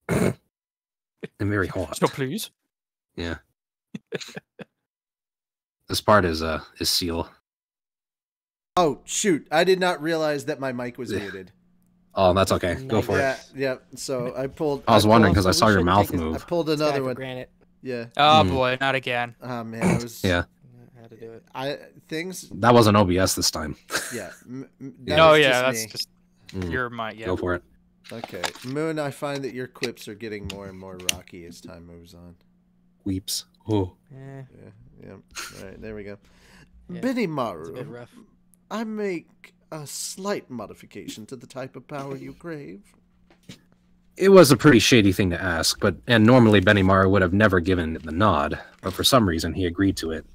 And very hot. So please. Yeah. This part is Seal. Oh, shoot. I did not realize that my mic was muted. Oh, that's okay. Go for Yeah, it. yeah. So I pulled... I was wondering because I we saw your shouldn't mouth take his- I move. pulled another one. Granite. Yeah. Oh boy, not again. Oh, man. I was... Yeah. How to do it. Things... That wasn't OBS this time. Yeah. No, was yeah, just that's me. just Mm. your mic. Yeah. Go for it. Okay. Moon, I find that your quips are getting more and more rocky as time moves on. Weeps. Oh. Eh, Yeah. All right, there we go. Yeah, it's a bit Benimaru, rough. I make a slight modification to the type of power you crave. It was a pretty shady thing to ask, and normally Benimaru would have never given it the nod, but for some reason he agreed to it.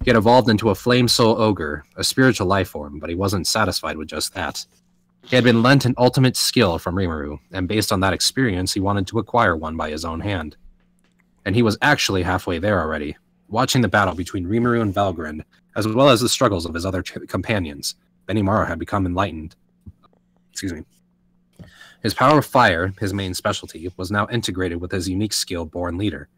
He had evolved into a flame soul ogre, a spiritual life form, but he wasn't satisfied with just that. He had been lent an ultimate skill from Rimuru, and based on that experience, he wanted to acquire one by his own hand. And he was actually halfway there already, watching the battle between Rimuru and Valgrind, as well as the struggles of his other companions. Benimaru had become enlightened. Excuse me. His power of fire, his main specialty, was now integrated with his unique skill, Born Leader.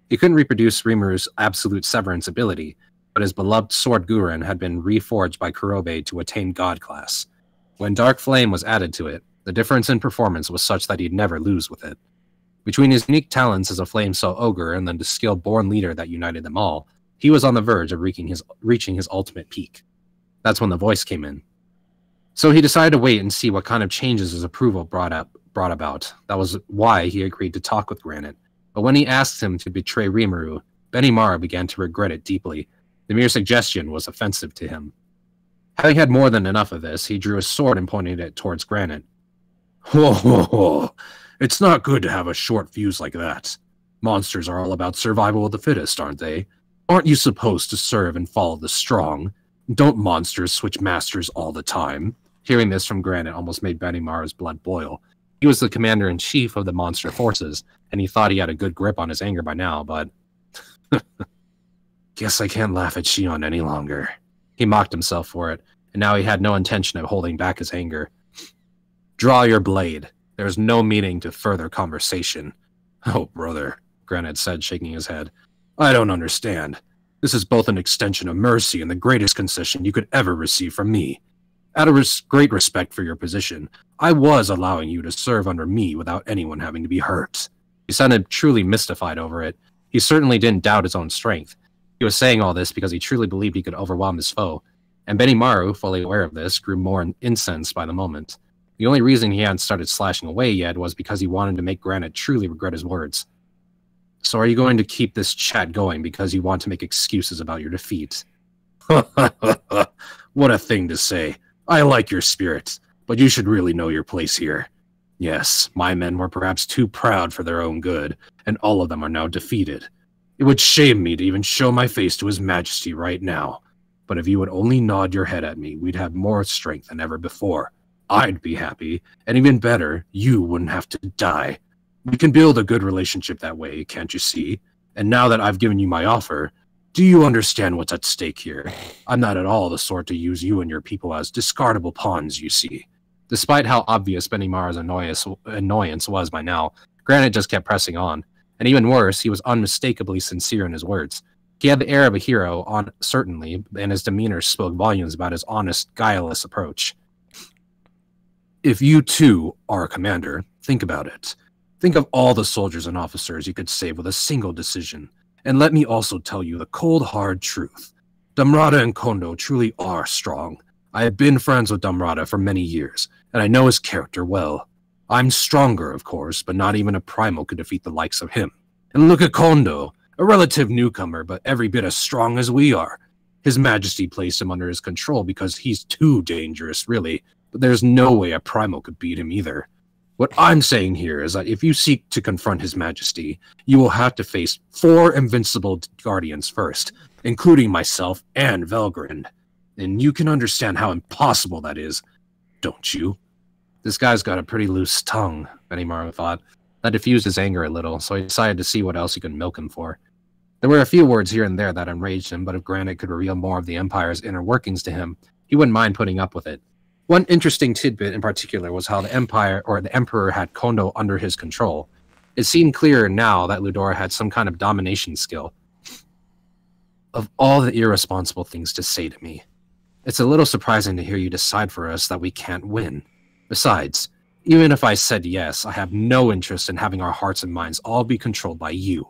He couldn't reproduce Rimuru's absolute severance ability, but his beloved sword Guren had been reforged by Kurobe to attain God class. When Dark Flame was added to it, the difference in performance was such that he'd never lose with it. Between his unique talents as a Flame Soul Ogre and the skilled Born Leader that united them all, he was on the verge of reaching his ultimate peak. That's when the voice came in. So he decided to wait and see what kind of changes his approval brought about. That was why he agreed to talk with Granite. But when he asked him to betray Rimuru, Benimaru began to regret it deeply. The mere suggestion was offensive to him. Having had more than enough of this, he drew his sword and pointed it towards Granite. Ho ho ho! It's not good to have a short fuse like that. Monsters are all about survival of the fittest, aren't they? Aren't you supposed to serve and follow the strong? Don't monsters switch masters all the time? Hearing this from Granite almost made Benimaru's blood boil. He was the commander-in-chief of the monster forces, and he thought he had a good grip on his anger by now, but... Guess I can't laugh at Shion any longer. He mocked himself for it, and now he had no intention of holding back his anger. Draw your blade. There is no meaning to further conversation. Oh, brother, Granite said, shaking his head. I don't understand. This is both an extension of mercy and the greatest concession you could ever receive from me. Out of great respect for your position, I was allowing you to serve under me without anyone having to be hurt. He sounded truly mystified over it. He certainly didn't doubt his own strength. He was saying all this because he truly believed he could overwhelm his foe. And Benimaru, fully aware of this, grew more incensed by the moment. The only reason he hadn't started slashing away yet was because he wanted to make Granite truly regret his words. So are you going to keep this chat going because you want to make excuses about your defeat? What a thing to say. I like your spirit, but you should really know your place here. Yes, my men were perhaps too proud for their own good, and all of them are now defeated. It would shame me to even show my face to His Majesty right now. But if you would only nod your head at me, we'd have more strength than ever before. I'd be happy, and even better, you wouldn't have to die. We can build a good relationship that way, can't you see? And now that I've given you my offer, do you understand what's at stake here? I'm not at all the sort to use you and your people as discardable pawns, you see. Despite how obvious Benimaru's annoyance was by now, Granite just kept pressing on. And even worse, he was unmistakably sincere in his words. He had the air of a hero, certainly, and his demeanor spoke volumes about his honest, guileless approach. If you, too, are a commander, think about it. Think of all the soldiers and officers you could save with a single decision. And let me also tell you the cold, hard truth. Damrata and Kondo truly are strong. I have been friends with Damrata for many years, and I know his character well. I'm stronger, of course, but not even a primal could defeat the likes of him. And look at Kondo, a relative newcomer, but every bit as strong as we are. His Majesty placed him under his control because he's too dangerous, really, but there's no way a primal could beat him either. What I'm saying here is that if you seek to confront His Majesty, you will have to face 4 invincible guardians first, including myself and Velgrind. And you can understand how impossible that is, don't you? This guy's got a pretty loose tongue, Benimaru thought. That diffused his anger a little, so he decided to see what else he could milk him for. There were a few words here and there that enraged him, but if Granite could reveal more of the Empire's inner workings to him, he wouldn't mind putting up with it. One interesting tidbit in particular was how the Emperor had Kondo under his control. It seemed clearer now that Ludora had some kind of domination skill. Of all the irresponsible things to say to me, it's a little surprising to hear you decide for us that we can't win. Besides, even if I said yes, I have no interest in having our hearts and minds all be controlled by you.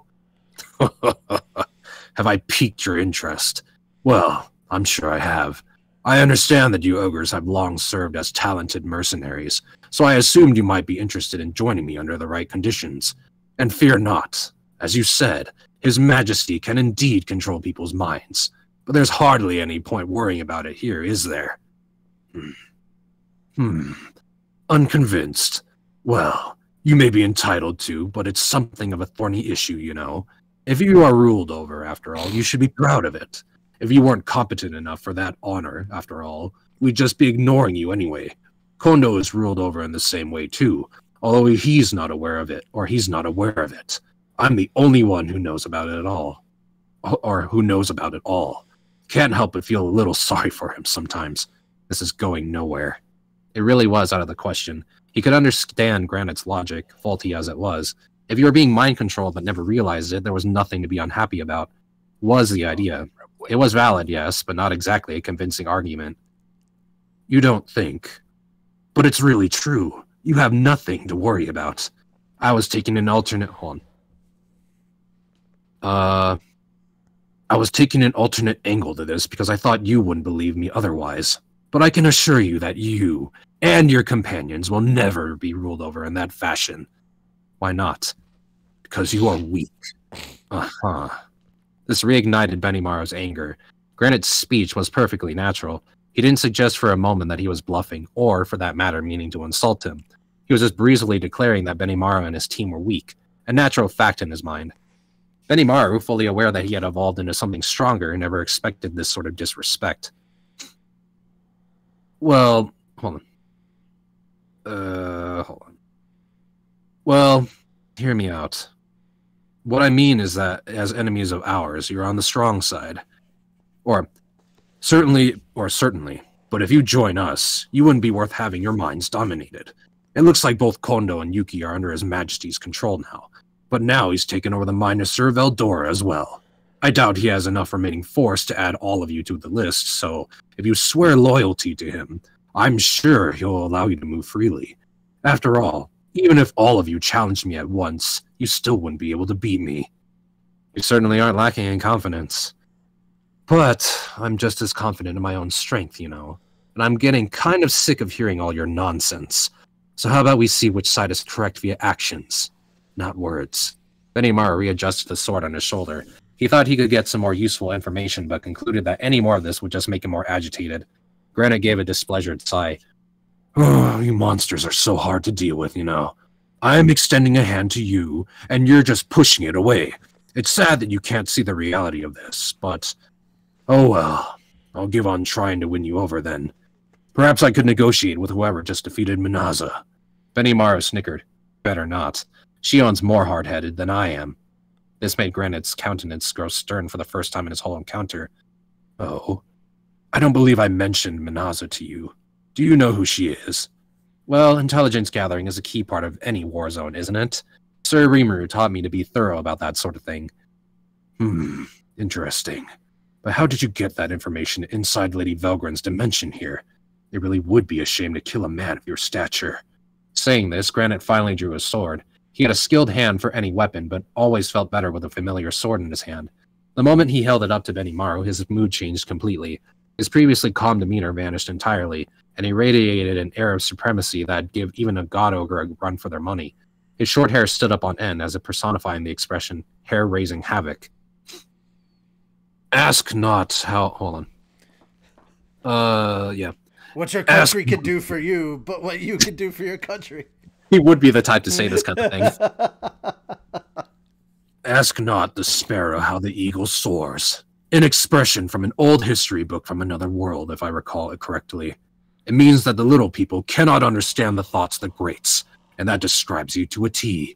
Have I piqued your interest? Well, I'm sure I have. I understand that you ogres have long served as talented mercenaries, so I assumed you might be interested in joining me under the right conditions. And fear not. As you said, His Majesty can indeed control people's minds. But there's hardly any point worrying about it here, is there? Unconvinced. Well, you may be entitled to, but it's something of a thorny issue, you know. If you are ruled over, after all, you should be proud of it. If you weren't competent enough for that honor, after all, we'd just be ignoring you anyway. Kondo is ruled over in the same way, too, although he's not aware of it, or he's not aware of it. I'm the only one who knows about it at all. Or who knows about it all. Can't help but feel a little sorry for him sometimes. This is going nowhere. It really was out of the question. He could understand Granite's logic, faulty as it was. If you were being mind-controlled but never realized it, there was nothing to be unhappy about. Was the idea. It was valid, yes, but not exactly a convincing argument. You don't think. But it's really true. You have nothing to worry about. I was taking an alternate... Hold on. I was taking an alternate angle to this because I thought you wouldn't believe me otherwise. But I can assure you that you and your companions will never be ruled over in that fashion. Why not? Because you are weak. This reignited Benimaru's anger. Granite's speech was perfectly natural. He didn't suggest for a moment that he was bluffing, or, for that matter, meaning to insult him. He was just breezily declaring that Benimaru and his team were weak, a natural fact in his mind. Benimaru, fully aware that he had evolved into something stronger, never expected this sort of disrespect. Well, hold on. Well, hear me out. What I mean is that, as enemies of ours, you're on the strong side. Certainly, but if you join us, you wouldn't be worth having your minds dominated. It looks like both Kondo and Yuki are under His Majesty's control now, but now he's taken over the Minister of Eldora as well. I doubt he has enough remaining force to add all of you to the list, so if you swear loyalty to him, I'm sure he'll allow you to move freely. After all, even if all of you challenged me at once, you still wouldn't be able to beat me. You certainly aren't lacking in confidence. But I'm just as confident in my own strength, and I'm getting kind of sick of hearing all your nonsense. So how about we see which side is correct via actions, not words? Benimaru readjusted the sword on his shoulder. He thought he could get some more useful information, but concluded that any more of this would just make him more agitated. Granite gave a displeasured sigh. Oh, you monsters are so hard to deal with, I'm extending a hand to you, and you're just pushing it away. It's sad that you can't see the reality of this, but... oh well, I'll give on trying to win you over then. Perhaps I could negotiate with whoever just defeated Minaza. Benimaru snickered. Better not. Shion's more hard-headed than I am. This made Granite's countenance grow stern for the first time in his whole encounter. Oh, I don't believe I mentioned Minaza to you. Do you know who she is? Well, intelligence gathering is a key part of any war zone, isn't it? Sir Rimuru taught me to be thorough about that sort of thing. Interesting. But how did you get that information inside Lady Velgren's dimension here? It really would be a shame to kill a man of your stature. Saying this, Granite finally drew his sword. He had a skilled hand for any weapon, but always felt better with a familiar sword in his hand. The moment he held it up to Benimaru, his mood changed completely. His previously calm demeanor vanished entirely, and he radiated an air of supremacy that'd give even a god ogre a run for their money. His short hair stood up on end as if personifying the expression, hair-raising havoc. Ask not how... hold on. Yeah. What your country can do for you, but what you can do for your country. He would be the type to say this kind of thing. Ask not the sparrow how the eagle soars. An expression from an old history book from another world, if I recall it correctly. It means that the little people cannot understand the thoughts of the greats, and that describes you to a T.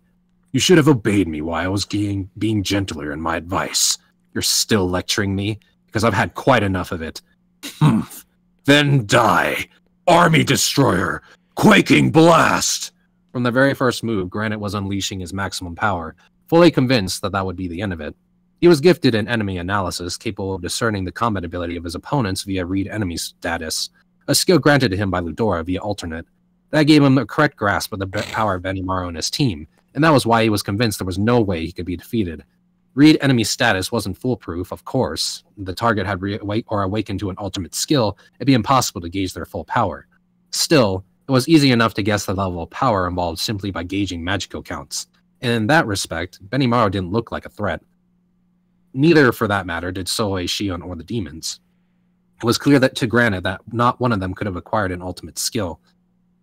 You should have obeyed me while I was being gentler in my advice. You're still lecturing me? Because I've had quite enough of it. Then die. Army Destroyer. Quaking Blast. From the very first move, Granite was unleashing his maximum power, fully convinced that that would be the end of it. He was gifted in enemy analysis, capable of discerning the combat ability of his opponents via read enemy status, a skill granted to him by Ludora via alternate. That gave him a correct grasp of the power of Benimaru and his team, and that was why he was convinced there was no way he could be defeated. Read enemy status wasn't foolproof, of course. The target had awakened to an ultimate skill, it'd be impossible to gauge their full power. Still, it was easy enough to guess the level of power involved simply by gauging magical counts. And in that respect, Benimaru didn't look like a threat. Neither, for that matter, did Sohei, Shion, or the demons. It was clear that to Granite that not one of them could have acquired an ultimate skill.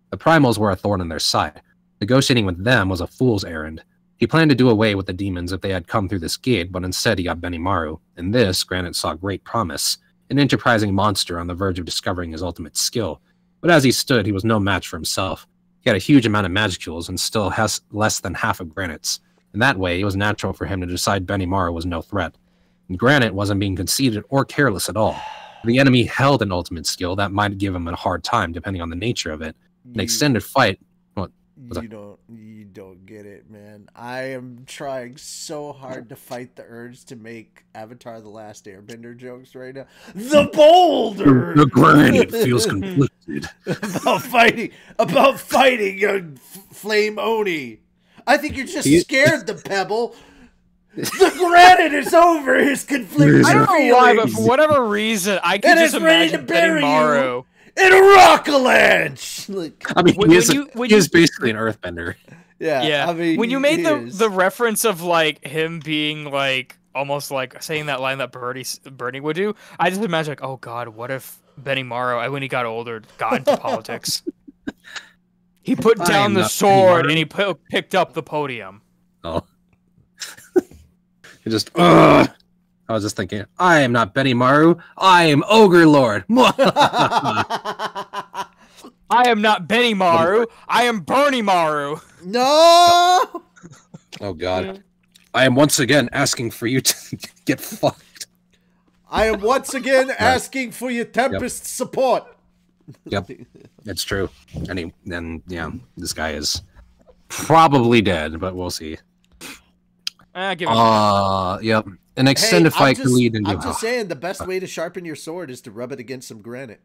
The primals were a thorn in their side. Negotiating with them was a fool's errand. He planned to do away with the demons if they had come through this gate, but instead he got Benimaru. In this, Granite saw great promise, an enterprising monster on the verge of discovering his ultimate skill. But as he stood, he was no match for himself. He had a huge amount of magicals and still has less than half of Granite's. In that way, it was natural for him to decide Benimaru was no threat. And Granite wasn't being conceited or careless at all. The enemy held an ultimate skill that might give him a hard time depending on the nature of it. An extended fight... You don't get it, man. I am trying so hard to fight the urge to make Avatar The Last Airbender jokes right now. The boulder! The Granite feels conflicted. about fighting young Flame Oni. I think you're just scared, the Pebble. The Granite is over his conflicted I don't know why, but feelings. for whatever reason, I can just imagine Benimaru in a rock avalanche. I mean, he is basically an earthbender. Yeah. I mean, when you made the reference of like him being like almost like saying that line that Bernie would do, I just imagine like, oh god, what if Benimaru, when he got older, got into politics? He put down the sword and he picked up the podium. Oh. I was just thinking, I am not Benimaru, I am Ogre Lord. I am not Benny Maru. I am Bernie Maru. No. Oh God. I am once again asking for you to get fucked. I am once again asking for your Tempest support. Yep, it's true. And yeah, this guy is probably dead, but we'll see. Give him Yep. An extended fight could lead into. I'm just saying, the best way to sharpen your sword is to rub it against some granite.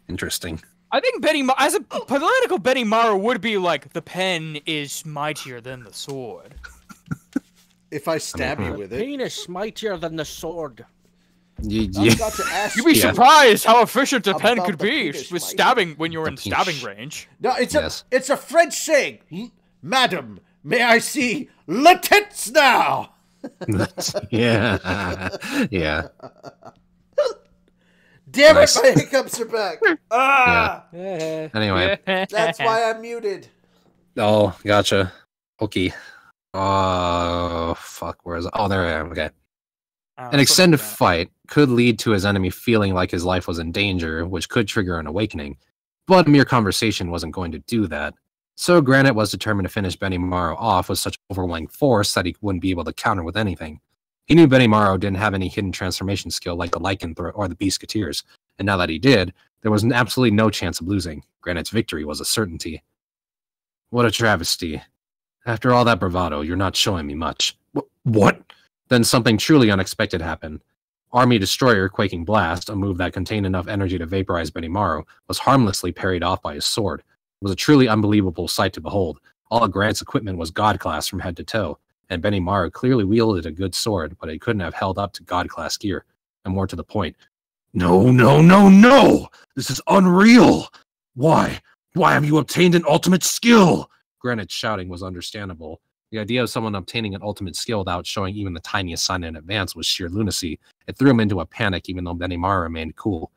Interesting. I think as a political Benny Maru would be like, the pen is mightier than the sword. If I stab you with it. Penis mightier than the sword. You'd be surprised how efficient a pen could be with stabbing when you're in stabbing range. No, it's a French saying. Madam, may I see le tits now? Yeah. Damn it, my hiccups are back. Yeah. Anyway. That's why I'm muted. Oh, gotcha. Okay. Fuck, where is it? Oh, there I am. Okay. An extended fight could lead to his enemy feeling like his life was in danger, which could trigger an awakening. But a mere conversation wasn't going to do that. So Granite was determined to finish Benny Maru off with such overwhelming force that he wouldn't be able to counter with anything. He knew Benny Maru didn't have any hidden transformation skill like the Lycanthrope or the Beastketeers, and now that he did, there was absolutely no chance of losing. Granite's victory was a certainty. What a travesty. After all that bravado, you're not showing me much. What? Then something truly unexpected happened. Army Destroyer Quaking Blast, a move that contained enough energy to vaporize Benny Maru, was harmlessly parried off by his sword. It was a truly unbelievable sight to behold. All of Grant's equipment was God-class from head to toe, and Benny Maru clearly wielded a good sword, but he couldn't have held up to God-class gear. And more to the point, No! This is unreal! Why? Why have you obtained an ultimate skill? Granite's shouting was understandable. The idea of someone obtaining an ultimate skill without showing even the tiniest sign in advance was sheer lunacy. It threw him into a panic even though Benny Maru remained cool.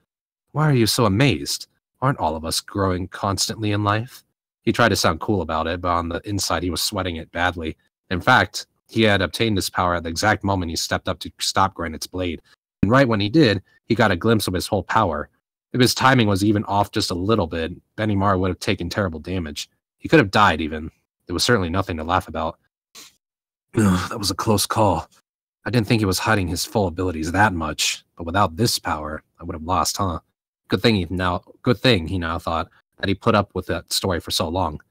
Why are you so amazed? Aren't all of us growing constantly in life? He tried to sound cool about it, but on the inside he was sweating it badly. In fact, he had obtained this power at the exact moment he stepped up to stop Granite's blade. And right when he did, he got a glimpse of his whole power. If his timing was even off just a little bit, Benny Maru would have taken terrible damage. He could have died even. There was certainly nothing to laugh about. That was a close call. I didn't think he was hiding his full abilities that much, but without this power, I would have lost, huh? Good thing he now thought, that he put up with that story for so long.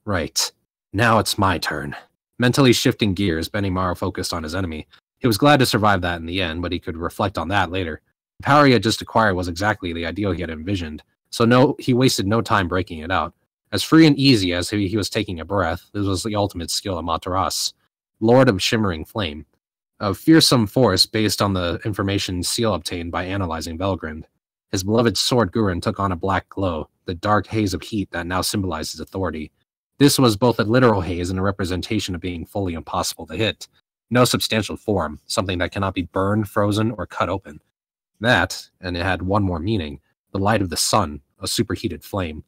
Right. Now it's my turn. Mentally shifting gears, Benny Maru focused on his enemy. He was glad to survive that in the end, but he could reflect on that later. The power he had just acquired was exactly the ideal he had envisioned, so he wasted no time breaking it out. As free and easy as he was taking a breath, this was the ultimate skill of Amaterasu, Lord of Shimmering Flame, a fearsome force based on the information Seal obtained by analyzing Belgrind. His beloved sword Gurren took on a black glow, the dark haze of heat that now symbolized his authority. This was both a literal haze and a representation of being fully impossible to hit. No substantial form, something that cannot be burned, frozen, or cut open. That, and it had one more meaning, the light of the sun, a superheated flame.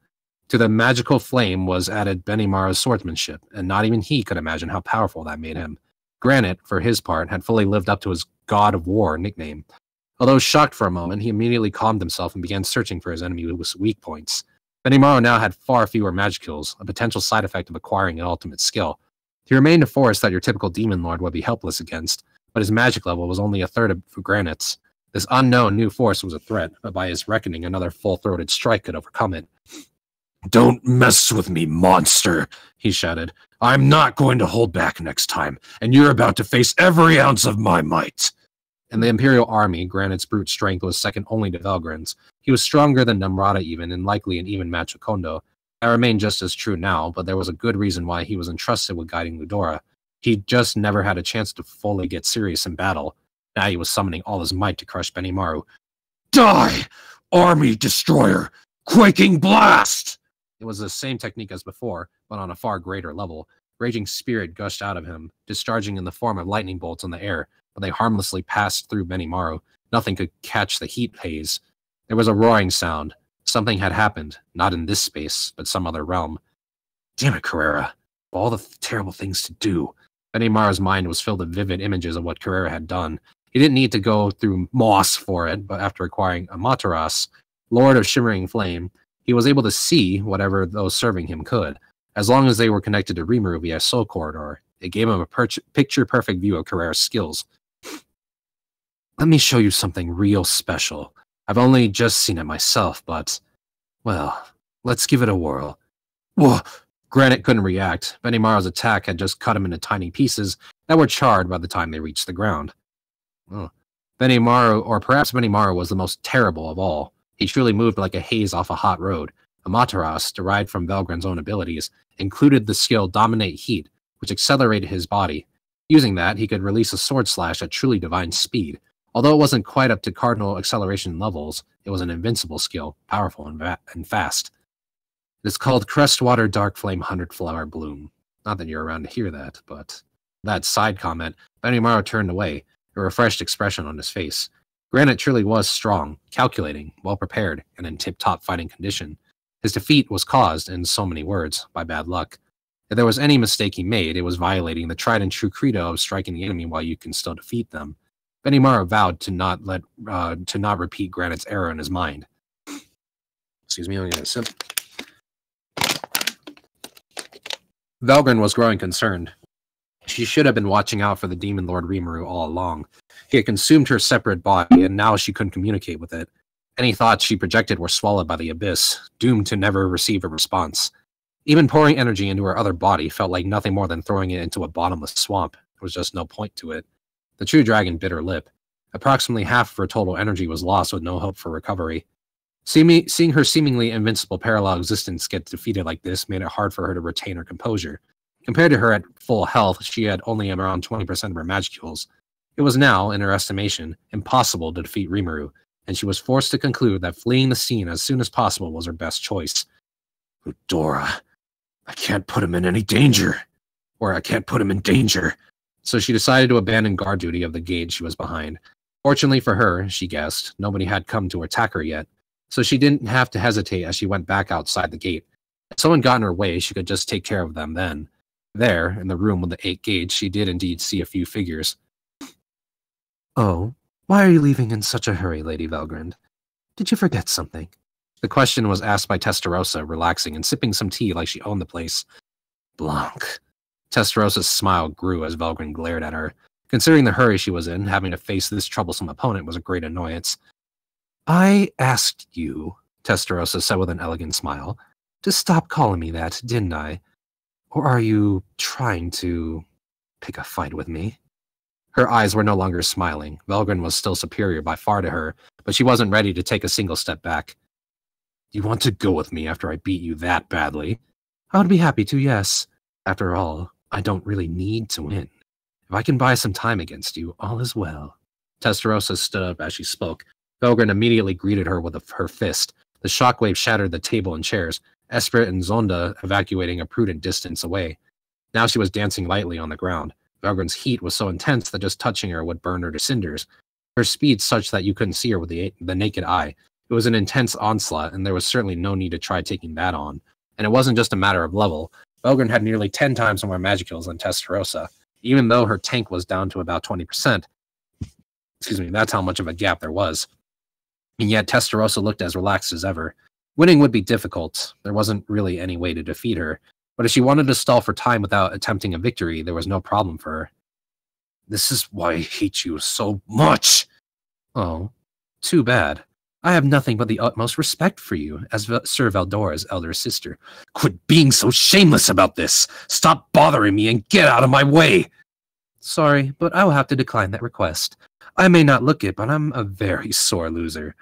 To the magical flame was added Benny Maru's swordsmanship, and not even he could imagine how powerful that made him. Granite, for his part, had fully lived up to his God of War nickname. Although shocked for a moment, he immediately calmed himself and began searching for his enemy's weak points. Benny Maru now had far fewer magic kills, a potential side effect of acquiring an ultimate skill. He remained a force that your typical demon lord would be helpless against, but his magic level was only a third of Granite's. This unknown new force was a threat, but by his reckoning, another full-throated strike could overcome it. "Don't mess with me, monster," he shouted. "I'm not going to hold back next time, and you're about to face every ounce of my might." In the Imperial Army, Granite's brute strength was second only to Valgrin's. He was stronger than Namrata even, and likely an even match with Kondo. That remained just as true now, but there was a good reason why he was entrusted with guiding Ludora. He just never had a chance to fully get serious in battle. Now he was summoning all his might to crush Benny Maru. "Die! Army Destroyer! Quaking Blast!" It was the same technique as before, but on a far greater level. Raging spirit gushed out of him, discharging in the form of lightning bolts in the air, but they harmlessly passed through Benny Maru. Nothing could catch the heat haze. There was a roaring sound. Something had happened, not in this space, but some other realm. Damn it, Carrera. All the terrible things to do. Benny Maru's mind was filled with vivid images of what Carrera had done. He didn't need to go through moss for it, but after acquiring Amaterasu, Lord of Shimmering Flame, He was able to see whatever those serving him could, as long as they were connected to Rimuru via Soul Corridor. It gave him a picture-perfect view of Carrera's skills. Let me show you something real special. I've only just seen it myself, but, well, let's give it a whirl. Whoa! Granite couldn't react. Benimaru's attack had just cut him into tiny pieces that were charred by the time they reached the ground. Oh. Benimaru, or perhaps Benimaru, was the most terrible of all. He truly moved like a haze off a hot road. Amaterasu, derived from Valgren's own abilities, included the skill Dominate Heat, which accelerated his body. Using that, he could release a sword slash at truly divine speed. Although it wasn't quite up to cardinal acceleration levels, it was an invincible skill, powerful and fast. It is called Crestwater Dark Flame 100 Flower Bloom. Not that you're around to hear that, but... That side comment, Benimaru turned away, a refreshed expression on his face. Granite truly was strong, calculating, well-prepared, and in tip-top fighting condition. His defeat was caused, in so many words, by bad luck. If there was any mistake he made, it was violating the tried-and-true credo of striking the enemy while you can still defeat them. Benimaru vowed to not repeat Granite's error in his mind. Excuse me, I'm gonna sip. Valgren was growing concerned. She should have been watching out for the Demon Lord Rimuru all along. He had consumed her separate body, and now she couldn't communicate with it. Any thoughts she projected were swallowed by the abyss, doomed to never receive a response. Even pouring energy into her other body felt like nothing more than throwing it into a bottomless swamp. There was just no point to it. The true dragon bit her lip. Approximately half of her total energy was lost with no hope for recovery. Seeing her seemingly invincible parallel existence get defeated like this made it hard for her to retain her composure. Compared to her at full health, she had only around 20% of her magicules. It was now, in her estimation, impossible to defeat Rimuru, and she was forced to conclude that fleeing the scene as soon as possible was her best choice. Udora, I can't put him in any danger. Or I can't put him in danger. So she decided to abandon guard duty of the gate she was behind. Fortunately for her, she guessed, nobody had come to attack her yet, so she didn't have to hesitate as she went back outside the gate. If someone got in her way, she could just take care of them then. There, in the room with the 8 gauge, she did indeed see a few figures. Oh, why are you leaving in such a hurry, Lady Valgrind? Did you forget something? The question was asked by Testarossa, relaxing and sipping some tea like she owned the place. Blanc. Testarosa's smile grew as Valgrind glared at her. Considering the hurry she was in, having to face this troublesome opponent was a great annoyance. I asked you, Testarossa said with an elegant smile, to stop calling me that, didn't I? Or are you trying to pick a fight with me? Her eyes were no longer smiling. Valgrind was still superior by far to her, but she wasn't ready to take a single step back. You want to go with me after I beat you that badly? I would be happy to, yes. After all, I don't really need to win. If I can buy some time against you, all is well. Testarossa stood up as she spoke. Valgrind immediately greeted her with her fist. The shockwave shattered the table and chairs, Esprit and Zonda evacuating a prudent distance away. Now she was dancing lightly on the ground. Valgrind's heat was so intense that just touching her would burn her to cinders. Her speed such that you couldn't see her with the naked eye. It was an intense onslaught, and there was certainly no need to try taking that on. And it wasn't just a matter of level. Valgrind had nearly 10 times more magicules than Testarossa. Even though her tank was down to about 20%. Excuse me, that's how much of a gap there was. And yet Testarossa looked as relaxed as ever. Winning would be difficult. There wasn't really any way to defeat her. But if she wanted to stall for time without attempting a victory, there was no problem for her. This is why I hate you so much. Oh, too bad. I have nothing but the utmost respect for you, as Sir Valdora's elder sister. Quit being so shameless about this! Stop bothering me and get out of my way! Sorry, but I will have to decline that request. I may not look it, but I'm a very sore loser.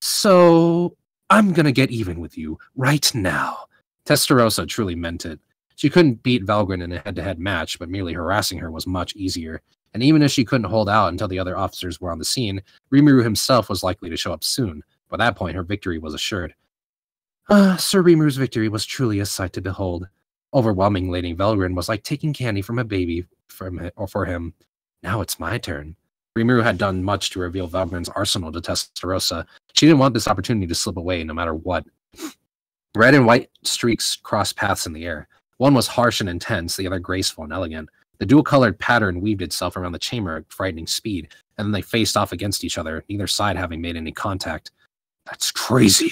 So, I'm gonna get even with you, right now. Testarossa truly meant it. She couldn't beat Valgrind in a head-to-head match, but merely harassing her was much easier. And even if she couldn't hold out until the other officers were on the scene, Rimuru himself was likely to show up soon. By that point, her victory was assured. Sir Rimuru's victory was truly a sight to behold. Overwhelming Lady Valgrind was like taking candy from a baby for him. Now it's my turn. Rimuru had done much to reveal Valgrind's arsenal to Testarossa. She didn't want this opportunity to slip away no matter what. Red and white streaks crossed paths in the air. One was harsh and intense, the other graceful and elegant. The dual-colored pattern weaved itself around the chamber at frightening speed, and then they faced off against each other, neither side having made any contact. That's crazy.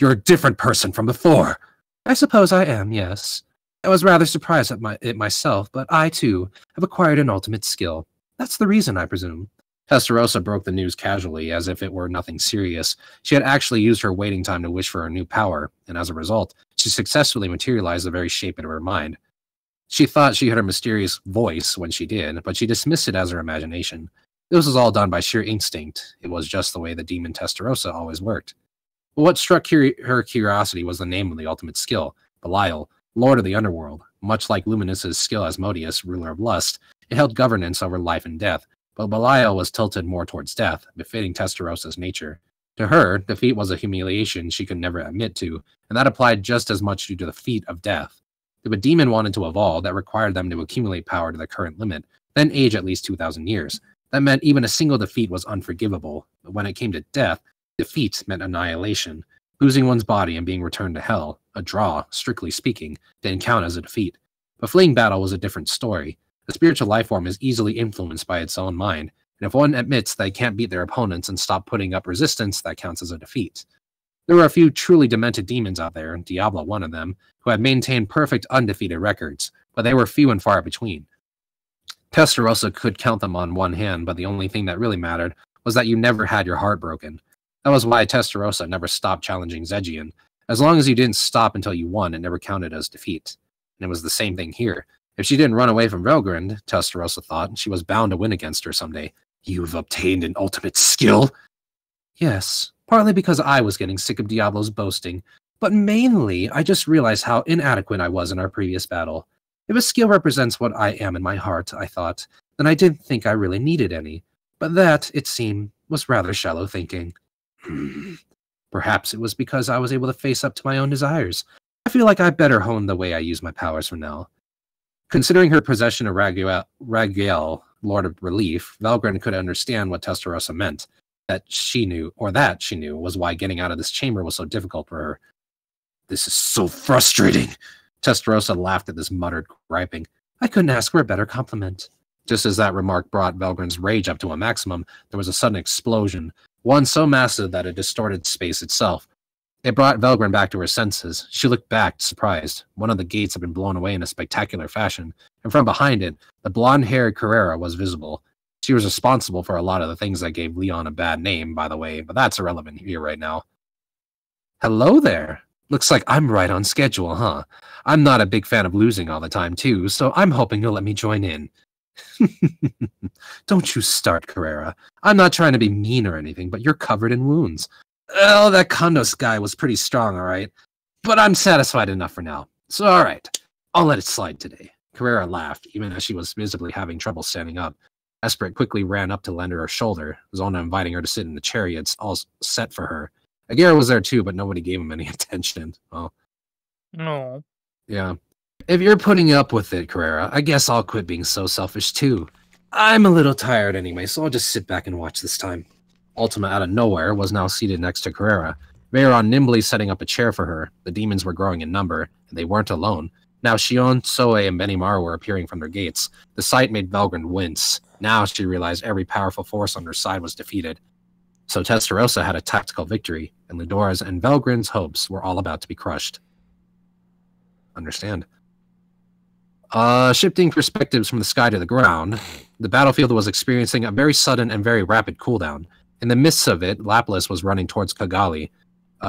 You're a different person from before. I suppose I am, yes. I was rather surprised at it myself, but I, too, have acquired an ultimate skill. That's the reason, I presume. Testarossa broke the news casually, as if it were nothing serious. She had actually used her waiting time to wish for a new power, and as a result, she successfully materialized the very shape of her mind. She thought she heard a mysterious voice when she did, but she dismissed it as her imagination. This was all done by sheer instinct. It was just the way the demon Testarossa always worked. But what struck her curiosity was the name of the ultimate skill, Belial, Lord of the Underworld. Much like Luminous's skill as Modius, ruler of lust, it held governance over life and death, but Belial was tilted more towards death, befitting Testarossa's nature. To her, defeat was a humiliation she could never admit to, and that applied just as much to the feat of death. If a demon wanted to evolve, that required them to accumulate power to the current limit, then age at least 2,000 years. That meant even a single defeat was unforgivable, but when it came to death, defeat meant annihilation. Losing one's body and being returned to hell, a draw, strictly speaking, didn't count as a defeat. But fleeing battle was a different story. The spiritual life form is easily influenced by its own mind, and if one admits they can't beat their opponents and stop putting up resistance, that counts as a defeat. There were a few truly demented demons out there, Diablo one of them, who had maintained perfect undefeated records, but they were few and far between. Testarossa could count them on one hand, but the only thing that really mattered was that you never had your heart broken. That was why Testarossa never stopped challenging Zegian. As long as you didn't stop until you won, it never counted as defeat. And it was the same thing here. If she didn't run away from Velgrind, Testarossa thought, she was bound to win against her someday. You've obtained an ultimate skill? Yes, partly because I was getting sick of Diablo's boasting, but mainly I just realized how inadequate I was in our previous battle. If a skill represents what I am in my heart, I thought, then I didn't think I really needed any. But that, it seemed, was rather shallow thinking. Perhaps it was because I was able to face up to my own desires. I feel like I better hone the way I use my powers from now. Considering her possession of Raguel, Lord of Relief, Velgrind could understand what Testarossa meant. That she knew was why getting out of this chamber was so difficult for her. This is so frustrating. Testarossa laughed at this muttered griping. I couldn't ask for a better compliment. Just as that remark brought Velgrind's rage up to a maximum, there was a sudden explosion, one so massive that it distorted space itself. It brought Velgrind back to her senses. She looked back, surprised. One of the gates had been blown away in a spectacular fashion, and from behind it, the blonde-haired Carrera was visible. She was responsible for a lot of the things that gave Leon a bad name, by the way, but that's irrelevant here right now. Hello there. Looks like I'm right on schedule, huh? I'm not a big fan of losing all the time, too, so I'm hoping you'll let me join in. Don't you start, Carrera. I'm not trying to be mean or anything, but you're covered in wounds. Oh, that Kondos guy was pretty strong, all right? But I'm satisfied enough for now. So, all right. I'll let it slide today. Carrera laughed, even as she was visibly having trouble standing up. Esprit quickly ran up to lend her a shoulder, Zona inviting her to sit in the chariots, all set for her. Aguirre was there too, but nobody gave him any attention. Well, No. Yeah. If you're putting up with it, Carrera, I guess I'll quit being so selfish too. I'm a little tired anyway, so I'll just sit back and watch this time. Ultima, out of nowhere, was now seated next to Carrera. Veyron nimbly setting up a chair for her. The demons were growing in number, and they weren't alone. Now Shion, Soe, and Benimar were appearing from their gates. The sight made Velgrind wince. Now she realized every powerful force on her side was defeated. So Testarossa had a tactical victory, and Ludora's and Velgrind's hopes were all about to be crushed. Understand. Shifting perspectives from the sky to the ground, the battlefield was experiencing a very sudden and very rapid cooldown. In the midst of it, Lapis was running towards Kigali,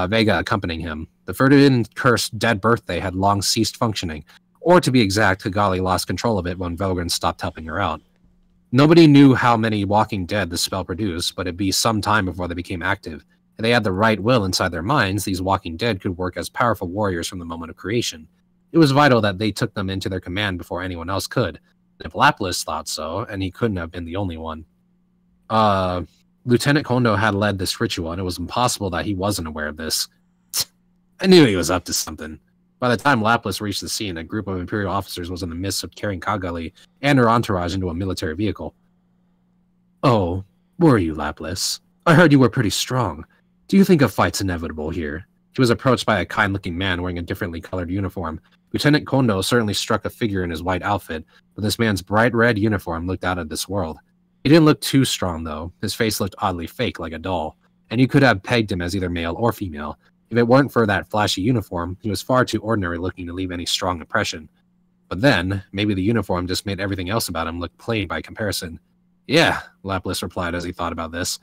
Vega accompanying him. The Ferdinand cursed dead birthday had long ceased functioning, or to be exact, Kigali lost control of it when Velgrind stopped helping her out. Nobody knew how many walking dead the spell produced, but it'd be some time before they became active. If they had the right will inside their minds, these walking dead could work as powerful warriors from the moment of creation. It was vital that they took them into their command before anyone else could. If Lapis thought so, and he couldn't have been the only one. Lieutenant Kondo had led this ritual, and it was impossible that he wasn't aware of this. I knew he was up to something. By the time Lapis reached the scene, a group of Imperial officers was in the midst of carrying Kigali and her entourage into a military vehicle. Oh, were you, Lapis? I heard you were pretty strong. Do you think a fight's inevitable here? He was approached by a kind-looking man wearing a differently colored uniform. Lieutenant Kondo certainly struck a figure in his white outfit, but this man's bright red uniform looked out of this world. He didn't look too strong, though. His face looked oddly fake, like a doll, and you could have pegged him as either male or female. If it weren't for that flashy uniform, he was far too ordinary looking to leave any strong impression. But then, maybe the uniform just made everything else about him look plain by comparison. Yeah, Lapis replied as he thought about this.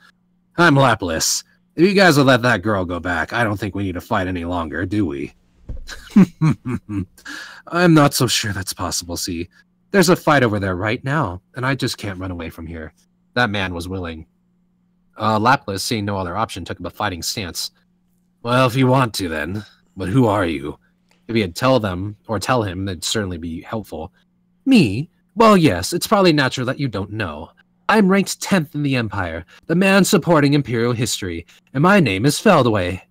I'm Lapis. If you guys will let that girl go back, I don't think we need to fight any longer, do we? I'm not so sure that's possible, see. There's a fight over there right now, and I just can't run away from here. That man was willing. Lapis, seeing no other option, took up a fighting stance. Well, if you want to, then. But who are you? If he had tell him, that'd certainly be helpful. Me? Well, yes, it's probably natural that you don't know. I'm ranked 10th in the Empire, the man supporting Imperial history, and my name is Feldway.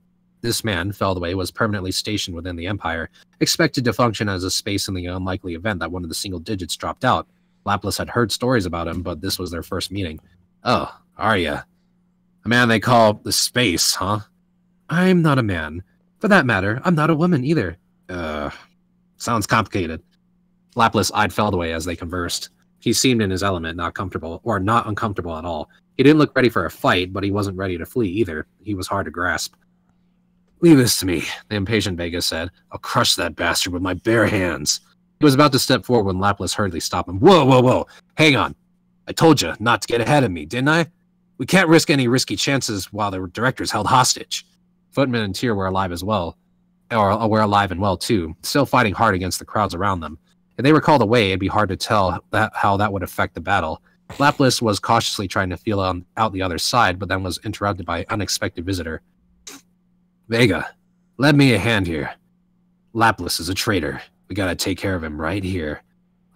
This man, Feldway, was permanently stationed within the Empire, expected to function as a space in the unlikely event that one of the single digits dropped out. Lapis had heard stories about him, but this was their first meeting. Oh, are ya? A man they call the Space, huh? I'm not a man. For that matter, I'm not a woman either. Sounds complicated. Lapis eyed Feldway as they conversed. He seemed in his element, not uncomfortable at all. He didn't look ready for a fight, but he wasn't ready to flee either. He was hard to grasp. Leave this to me, the impatient Vega said. I'll crush that bastard with my bare hands. He was about to step forward when Lapis hurriedly stopped him. Whoa, whoa, whoa. Hang on. I told you not to get ahead of me, didn't I? We can't risk any risky chances while the director's held hostage. Footman and Tyr were alive as well. Or were alive and well, too, still fighting hard against the crowds around them. If they were called away, it'd be hard to tell how that would affect the battle. Lapis was cautiously trying to feel out the other side, but then was interrupted by an unexpected visitor. Vega, lend me a hand here. Lapis is a traitor. We gotta take care of him right here.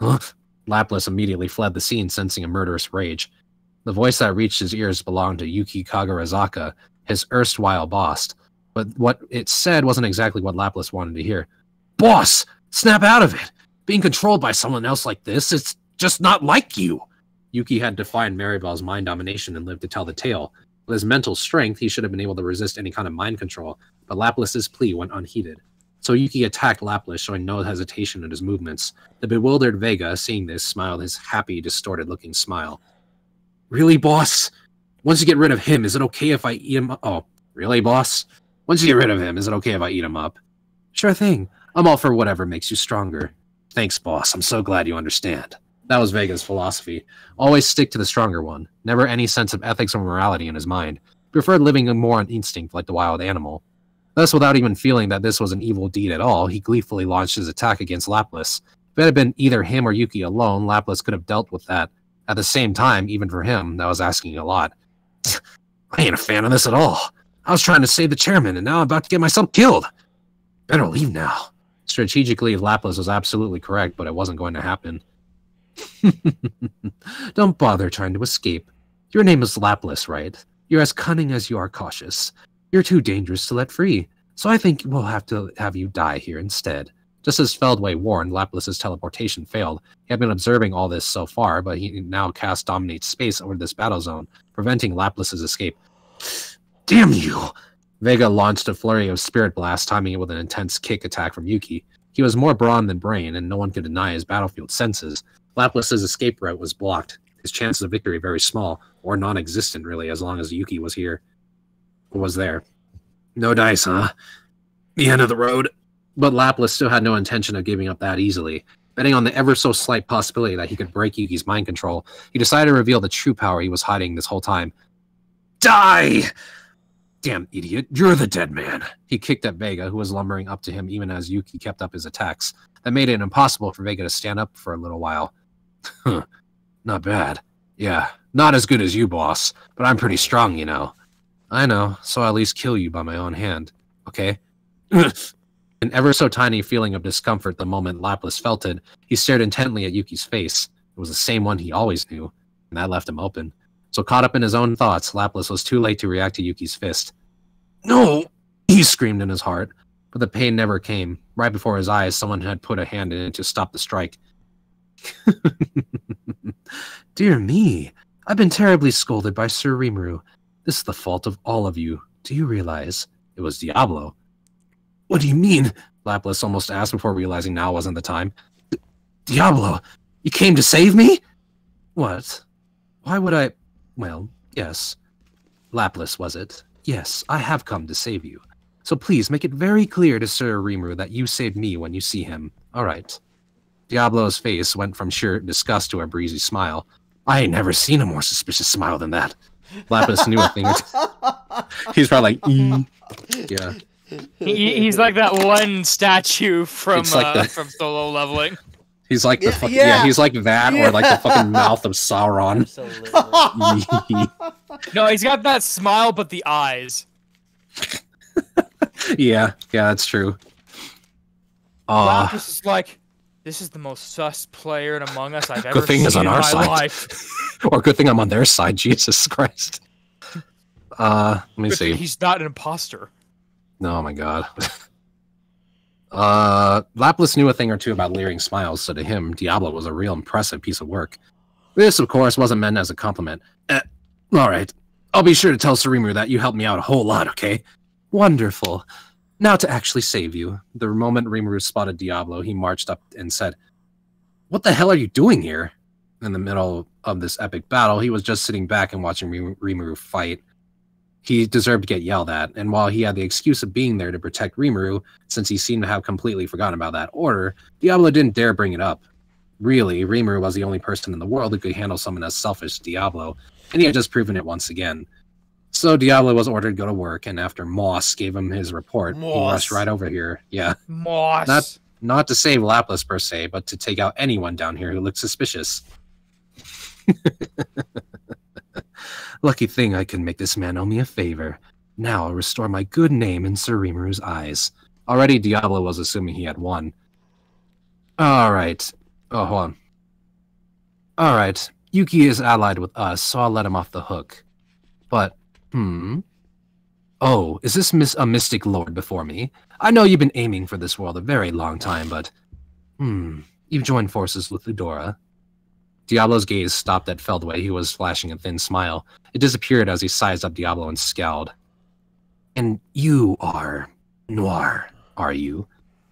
Huh? Lapis immediately fled the scene, sensing a murderous rage. The voice that reached his ears belonged to Yuki Kagarazaka, his erstwhile boss. But what it said wasn't exactly what Lapis wanted to hear. Boss! Snap out of it! Being controlled by someone else like this, it's just not like you! Yuki had defied Maribel's mind domination and lived to tell the tale. With his mental strength, he should have been able to resist any kind of mind control, but Lapis's plea went unheeded. So Yuki attacked Lapis, showing no hesitation in his movements. The bewildered Vega, seeing this, smiled his happy, distorted-looking smile. Really, boss? Once you get rid of him, is it okay if I eat him up? Oh, really, boss? Once you get rid of him, is it okay if I eat him up? Sure thing. I'm all for whatever makes you stronger. Thanks, boss. I'm so glad you understand. That was Vega's philosophy. Always stick to the stronger one. Never any sense of ethics or morality in his mind. Preferred living more on instinct like the wild animal. Thus, without even feeling that this was an evil deed at all, he gleefully launched his attack against Lapis. If it had been either him or Yuki alone, Lapis could have dealt with that. At the same time, even for him, that was asking a lot. I ain't a fan of this at all. I was trying to save the chairman, and now I'm about to get myself killed. Better leave now. Strategically, Lapis was absolutely correct, but it wasn't going to happen. Don't bother trying to escape. Your name is Lapis, right? You're as cunning as you are cautious. You're too dangerous to let free, so I think we'll have to have you die here instead. Just as Feldway warned, Lapis's teleportation failed. He had been observing all this so far, but he now cast dominate space over this battle zone, preventing Lapis's escape. Damn you! Vega launched a flurry of spirit blasts, timing it with an intense kick attack from Yuki. He was more brawn than brain, and no one could deny his battlefield senses. Lapis's escape route was blocked. His chances of victory very small, or non-existent really, as long as Yuki was there. No dice, huh? The end of the road. But Lapis still had no intention of giving up that easily. Betting on the ever so slight possibility that he could break Yuki's mind control, he decided to reveal the true power he was hiding this whole time. Die! Damn idiot, you're the dead man. He kicked at Vega, who was lumbering up to him even as Yuki kept up his attacks. That made it impossible for Vega to stand up for a little while. Huh. Not bad. Yeah, not as good as you, boss, but I'm pretty strong, you know. I know, so I'll at least kill you by my own hand. Okay? An ever so tiny feeling of discomfort the moment Lapis felt it, he stared intently at Yuki's face. It was the same one he always knew, and that left him open. So caught up in his own thoughts, Lapis was too late to react to Yuki's fist. No! He screamed in his heart, but the pain never came. Right before his eyes, someone had put a hand in it to stop the strike. Dear me, I've been terribly scolded by Sir Rimuru. This is the fault of all of you. Do you realize? It was Diablo. What do you mean? Lapis almost asked before realizing now wasn't the time. Diablo, you came to save me? What? Why would I? Well, yes. Lapis, was it? Yes, I have come to save you. So please make it very clear to Sir Rimuru that you saved me when you see him. All right. Diablo's face went from sheer disgust to a breezy smile. I ain't never seen a more suspicious smile than that. Lapis knew a thing or two. He's probably like, yeah. He's like that one statue from like from Solo Leveling. He's like the fucking he's like that or like the fucking mouth of Sauron. No, he's got that smile, but the eyes. yeah, that's true. Lapis is like, this is the most sus player in Among Us I've ever good thing seen is on in our my side. life. Or good thing I'm on their side. Jesus Christ. Let me Good see. thing he's not an imposter. Oh my god. Lapis knew a thing or two about leering smiles, so to him, Diablo was a real impressive piece of work. This, of course, wasn't meant as a compliment. Alright. I'll be sure to tell Sir Rimuru that you helped me out a whole lot, okay? Wonderful. Now to actually save you. The moment Rimuru spotted Diablo, he marched up and said, What the hell are you doing here? In the middle of this epic battle, he was just sitting back and watching Rimuru fight. He deserved to get yelled at, and while he had the excuse of being there to protect Rimuru, since he seemed to have completely forgotten about that order, Diablo didn't dare bring it up. Really, Rimuru was the only person in the world who could handle someone as selfish as Diablo, and he had just proven it once again. So Diablo was ordered to go to work, and after Moss gave him his report, he rushed right over here. Yeah. Moss. Not to save Lapis per se, but to take out anyone down here who looked suspicious. Lucky thing I can make this man owe me a favor. Now I'll restore my good name in Sir Rimuru's eyes. Already Diablo was assuming he had won. Alright. Oh, hold on. Alright. Yuki is allied with us, so I'll let him off the hook. But, Oh, is this a mystic lord before me? I know you've been aiming for this world a very long time, but... You've joined forces with Eudora. Diablo's gaze stopped at Feldway, who was flashing a thin smile. It disappeared as he sized up Diablo and scowled. And you are Noir, are you?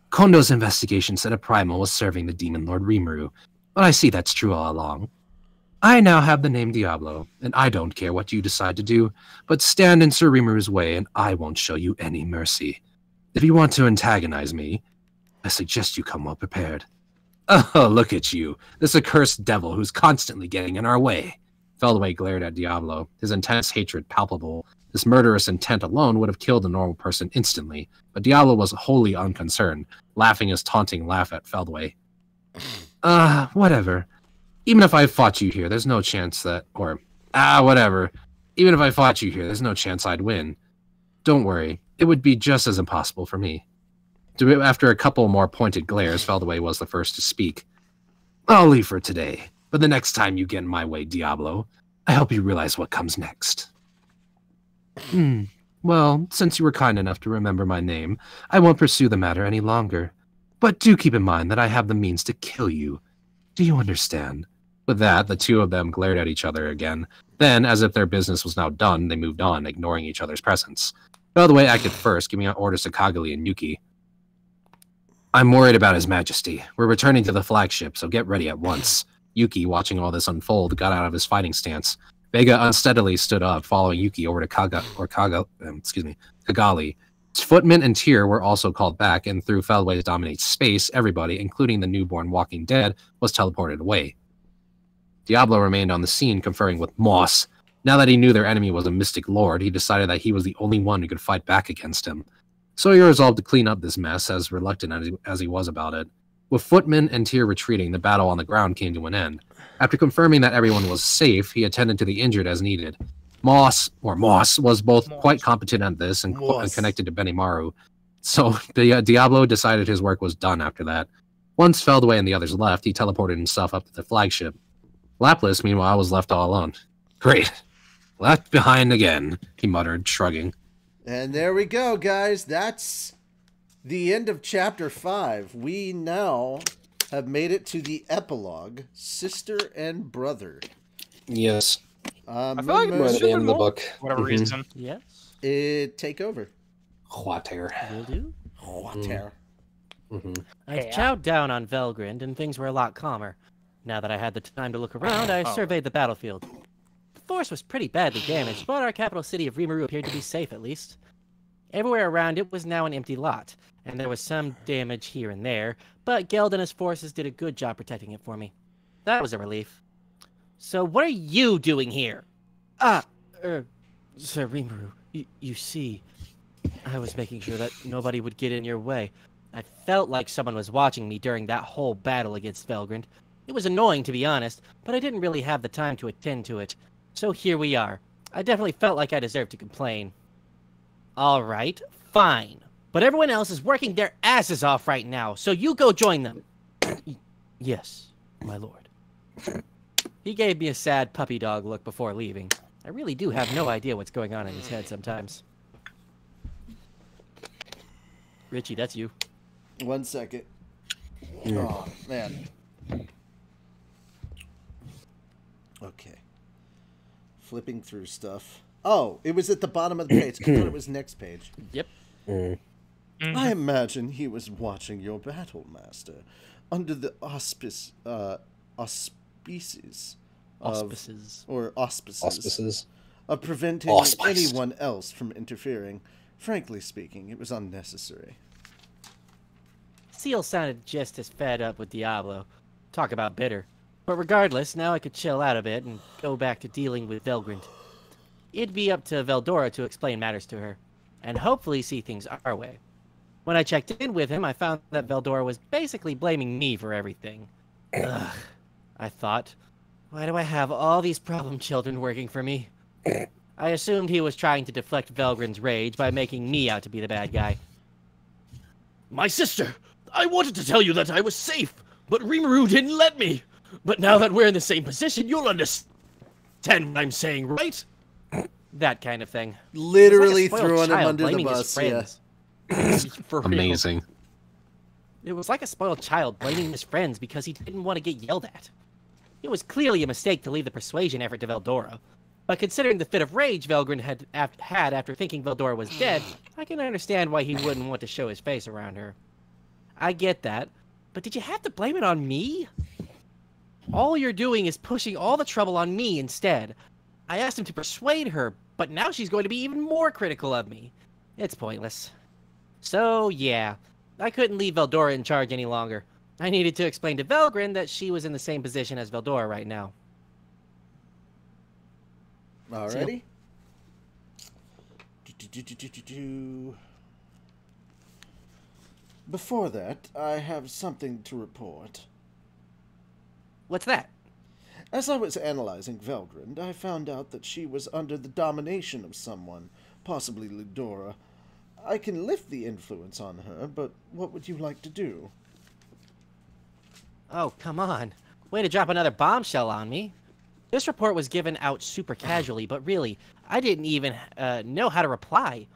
Kondo's investigation said a primal was serving the demon lord Rimuru, but I see that's true all along. I now have the name Diablo, and I don't care what you decide to do, but stand in Sir Rimuru's way and I won't show you any mercy. If you want to antagonize me, I suggest you come well prepared. Oh, look at you, this accursed devil who's constantly getting in our way. Feldway glared at Diablo, his intense hatred palpable. This murderous intent alone would have killed a normal person instantly, but Diablo was wholly unconcerned, laughing his taunting laugh at Feldway. Whatever. Even if I fought you here, there's no chance that... whatever. Even if I fought you here, there's no chance I'd win. Don't worry, it would be just as impossible for me. After a couple more pointed glares, Feldway was the first to speak. I'll leave for today, but the next time you get in my way, Diablo, I hope you realize what comes next. Well, since you were kind enough to remember my name, I won't pursue the matter any longer. But do keep in mind that I have the means to kill you. Do you understand? With that, the two of them glared at each other again. Then, as if their business was now done, they moved on, ignoring each other's presence. Feldway acted first, giving out orders to Kagami and Yuki. I'm worried about His Majesty. We're returning to the flagship, so get ready at once. Yuki, watching all this unfold, got out of his fighting stance. Vega unsteadily stood up, following Yuki over to Kagali. Footman and Tyr were also called back, and through Feldway's dominate space, everybody, including the newborn Walking Dead, was teleported away. Diablo remained on the scene, conferring with Moss. Now that he knew their enemy was a mystic lord, he decided that he was the only one who could fight back against him. So he resolved to clean up this mess, as reluctant as he was about it. With Footman and Tyr retreating, the battle on the ground came to an end. After confirming that everyone was safe, he attended to the injured as needed. Moss was both quite competent at this and connected to Benimaru. So Diablo decided his work was done after that. Once Feldway and the others left, he teleported himself up to the flagship. Lapis, meanwhile, was left all alone. Great. Left behind again, he muttered, shrugging. And there we go, guys. That's the end of Chapter 5. We now have made it to the epilogue, Sister and Brother. Yes. I feel like Right at the end of the book. For whatever reason. Yes. Take over. Water. Will do. Water. I chowed down on Velgrind, and things were a lot calmer. Now that I had the time to look around, I surveyed the battlefield. The force was pretty badly damaged, but our capital city of Rimuru appeared to be safe at least. Everywhere around it was now an empty lot, and there was some damage here and there, but Geld and his forces did a good job protecting it for me. That was a relief. So what are you doing here? Sir Rimuru, you see, I was making sure that nobody would get in your way. I felt like someone was watching me during that whole battle against Velgrund. It was annoying, to be honest, but I didn't really have the time to attend to it. So here we are. I definitely felt like I deserved to complain. All right, fine. But everyone else is working their asses off right now, so you go join them. Yes, my lord. He gave me a sad puppy dog look before leaving. I really do have no idea what's going on in his head sometimes. Richie, that's you. 1 second. Oh, man. Okay. Flipping through stuff. Oh, it was at the bottom of the page. I thought it was next page. Yep. I imagine he was watching your battle, Master, under the auspices. Auspices. Of preventing anyone else from interfering. Frankly speaking, it was unnecessary. Seal sounded just as fed up with Diablo. Talk about bitter. But regardless, now I could chill out a bit and go back to dealing with Velgrund. It'd be up to Veldora to explain matters to her, and hopefully see things our way. When I checked in with him, I found that Veldora was basically blaming me for everything. Ugh, I thought, why do I have all these problem children working for me? I assumed he was trying to deflect Velgrund's rage by making me out to be the bad guy. My sister! I wanted to tell you that I was safe, but Rimuru didn't let me. But now that we're in the same position, you'll understand what I'm saying, right? That kind of thing. Literally like throwing him under the blaming bus, his yeah. friends. For real. Amazing. It was like a spoiled child blaming his friends because he didn't want to get yelled at. It was clearly a mistake to leave the persuasion effort to Veldora. But considering the fit of rage Velgrund had after thinking Veldora was dead, I can understand why he wouldn't want to show his face around her. I get that, but did you have to blame it on me? All you're doing is pushing all the trouble on me instead. I asked him to persuade her, but now she's going to be even more critical of me. It's pointless. So, yeah, I couldn't leave Veldora in charge any longer. I needed to explain to Velgrund that she was in the same position as Veldora right now. Alrighty. Before that, I have something to report. What's that? As I was analyzing Velgrund, I found out that she was under the domination of someone, possibly Ludora. I can lift the influence on her, but what would you like to do? Oh, come on. Way to drop another bombshell on me. This report was given out super casually, but really, I didn't even know how to reply.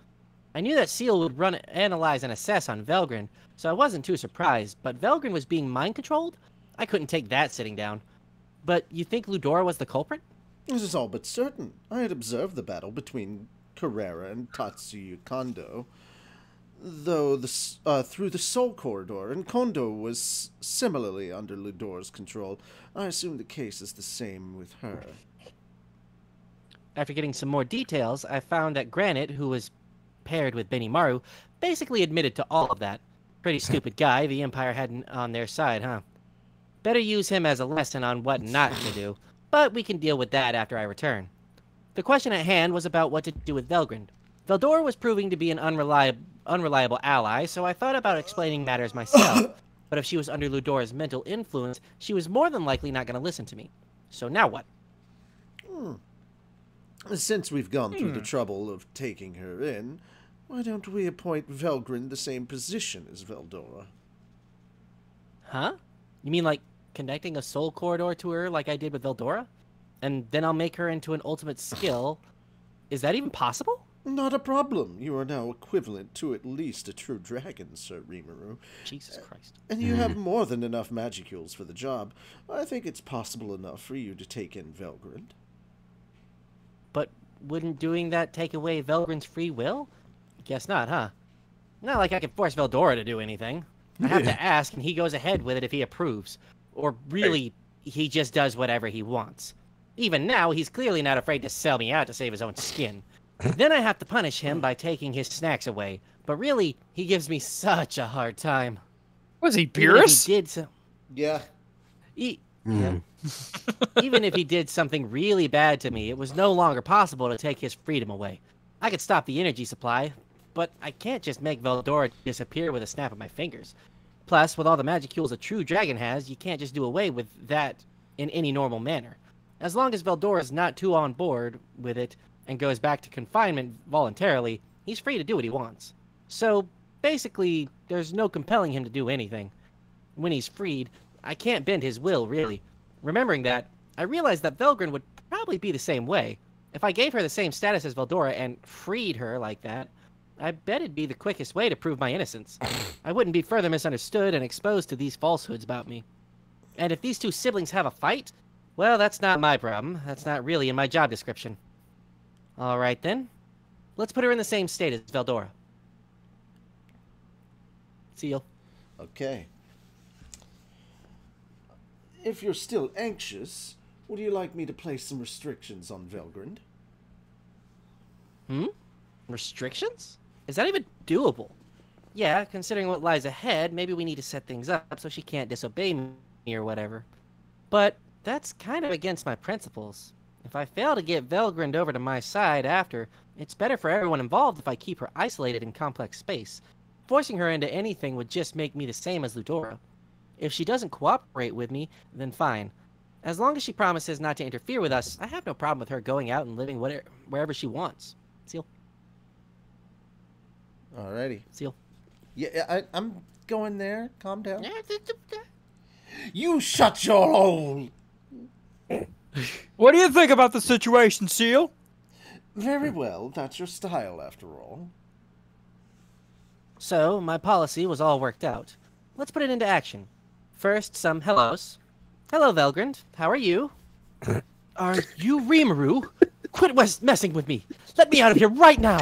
I knew that Seal would analyze, and assess on Velgrund, so I wasn't too surprised, but Velgrund was being mind-controlled? I couldn't take that sitting down. But you think Ludora was the culprit? This is all but certain. I had observed the battle between Carrera and Tatsuya Kondo, though through the Soul Corridor, and Kondo was similarly under Ludora's control. I assume the case is the same with her. After getting some more details, I found that Granite, who was paired with Benimaru, basically admitted to all of that. Pretty stupid guy the Empire had on their side, huh? Better use him as a lesson on what not to do, but we can deal with that after I return. The question at hand was about what to do with Velgrund. Veldora was proving to be an unreliable ally, so I thought about explaining matters myself. But if she was under Ludora's mental influence, she was more than likely not going to listen to me. So now what? Since we've gone through the trouble of taking her in, why don't we appoint Velgrund the same position as Veldora? Huh? You mean like connecting a soul corridor to her like I did with Veldora? And then I'll make her into an ultimate skill? Is that even possible? Not a problem. You are now equivalent to at least a true dragon, Sir Rimuru. Jesus Christ. And you have more than enough magicules for the job. I think it's possible enough for you to take in Velgrund. But wouldn't doing that take away Velgrund's free will? Guess not, huh? Not like I can force Veldora to do anything. I have to ask, and he goes ahead with it if he approves. Or really, he just does whatever he wants. Even now, he's clearly not afraid to sell me out to save his own skin. Then I have to punish him by taking his snacks away. But really, he gives me such a hard time. Was he Even if Beerus? he did so. Yeah. Yeah. Even if he did something really bad to me, it was no longer possible to take his freedom away. I could stop the energy supply, but I can't just make Veldora disappear with a snap of my fingers. Plus, with all the magicules a true dragon has, you can't just do away with that in any normal manner. As long as Veldora is not too on board with it and goes back to confinement voluntarily, he's free to do what he wants. So, basically, there's no compelling him to do anything. When he's freed, I can't bend his will, really. Remembering that, I realized that Velgrin would probably be the same way. If I gave her the same status as Veldora and freed her like that, I bet it'd be the quickest way to prove my innocence. I wouldn't be further misunderstood and exposed to these falsehoods about me. And if these two siblings have a fight, well, that's not my problem. That's not really in my job description. Alright then. Let's put her in the same state as Veldora. Seal. Okay. If you're still anxious, would you like me to place some restrictions on Velgrind? Restrictions? Is that even doable? Yeah, considering what lies ahead, maybe we need to set things up so she can't disobey me or whatever. But that's kind of against my principles. If I fail to get Velgrind over to my side after, it's better for everyone involved if I keep her isolated in complex space. Forcing her into anything would just make me the same as Ludora. If she doesn't cooperate with me, then fine. As long as she promises not to interfere with us, I have no problem with her going out and living wherever she wants. Seal. Alrighty. Seal. Yeah, I'm going there. Calm down. You shut your hole! What do you think about the situation, Seal? Very well. That's your style, after all. So, my policy was all worked out. Let's put it into action. First, some hellos. Hello, Velgrind. How are you? Are you Rimuru? Quit messing with me. Let me out of here right now.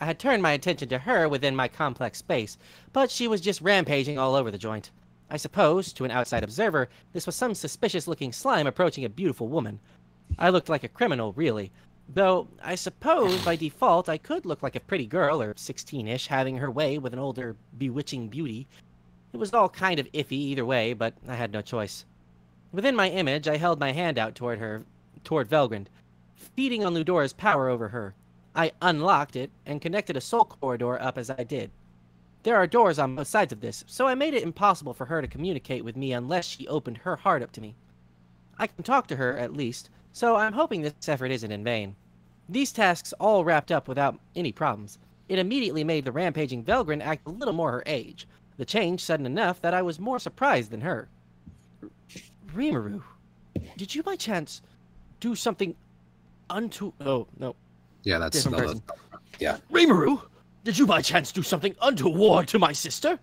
I had turned my attention to her within my complex space, but she was just rampaging all over the joint. I suppose, to an outside observer, this was some suspicious-looking slime approaching a beautiful woman. I looked like a criminal, really. Though, I suppose, by default, I could look like a pretty girl, or 16-ish, having her way with an older, bewitching beauty. It was all kind of iffy either way, but I had no choice. Within my image, I held my hand out toward Velgrind, feeding on Ludora's power over her. I unlocked it, and connected a soul corridor up as I did. There are doors on both sides of this, so I made it impossible for her to communicate with me unless she opened her heart up to me. I can talk to her, at least, so I'm hoping this effort isn't in vain. These tasks all wrapped up without any problems. It immediately made the rampaging Velgrind act a little more her age. The change sudden enough that I was more surprised than her. Rimuru, did you by chance do something Oh, no. Yeah, that's Different person. yeah. Rimuru, did you by chance do something untoward to my sister?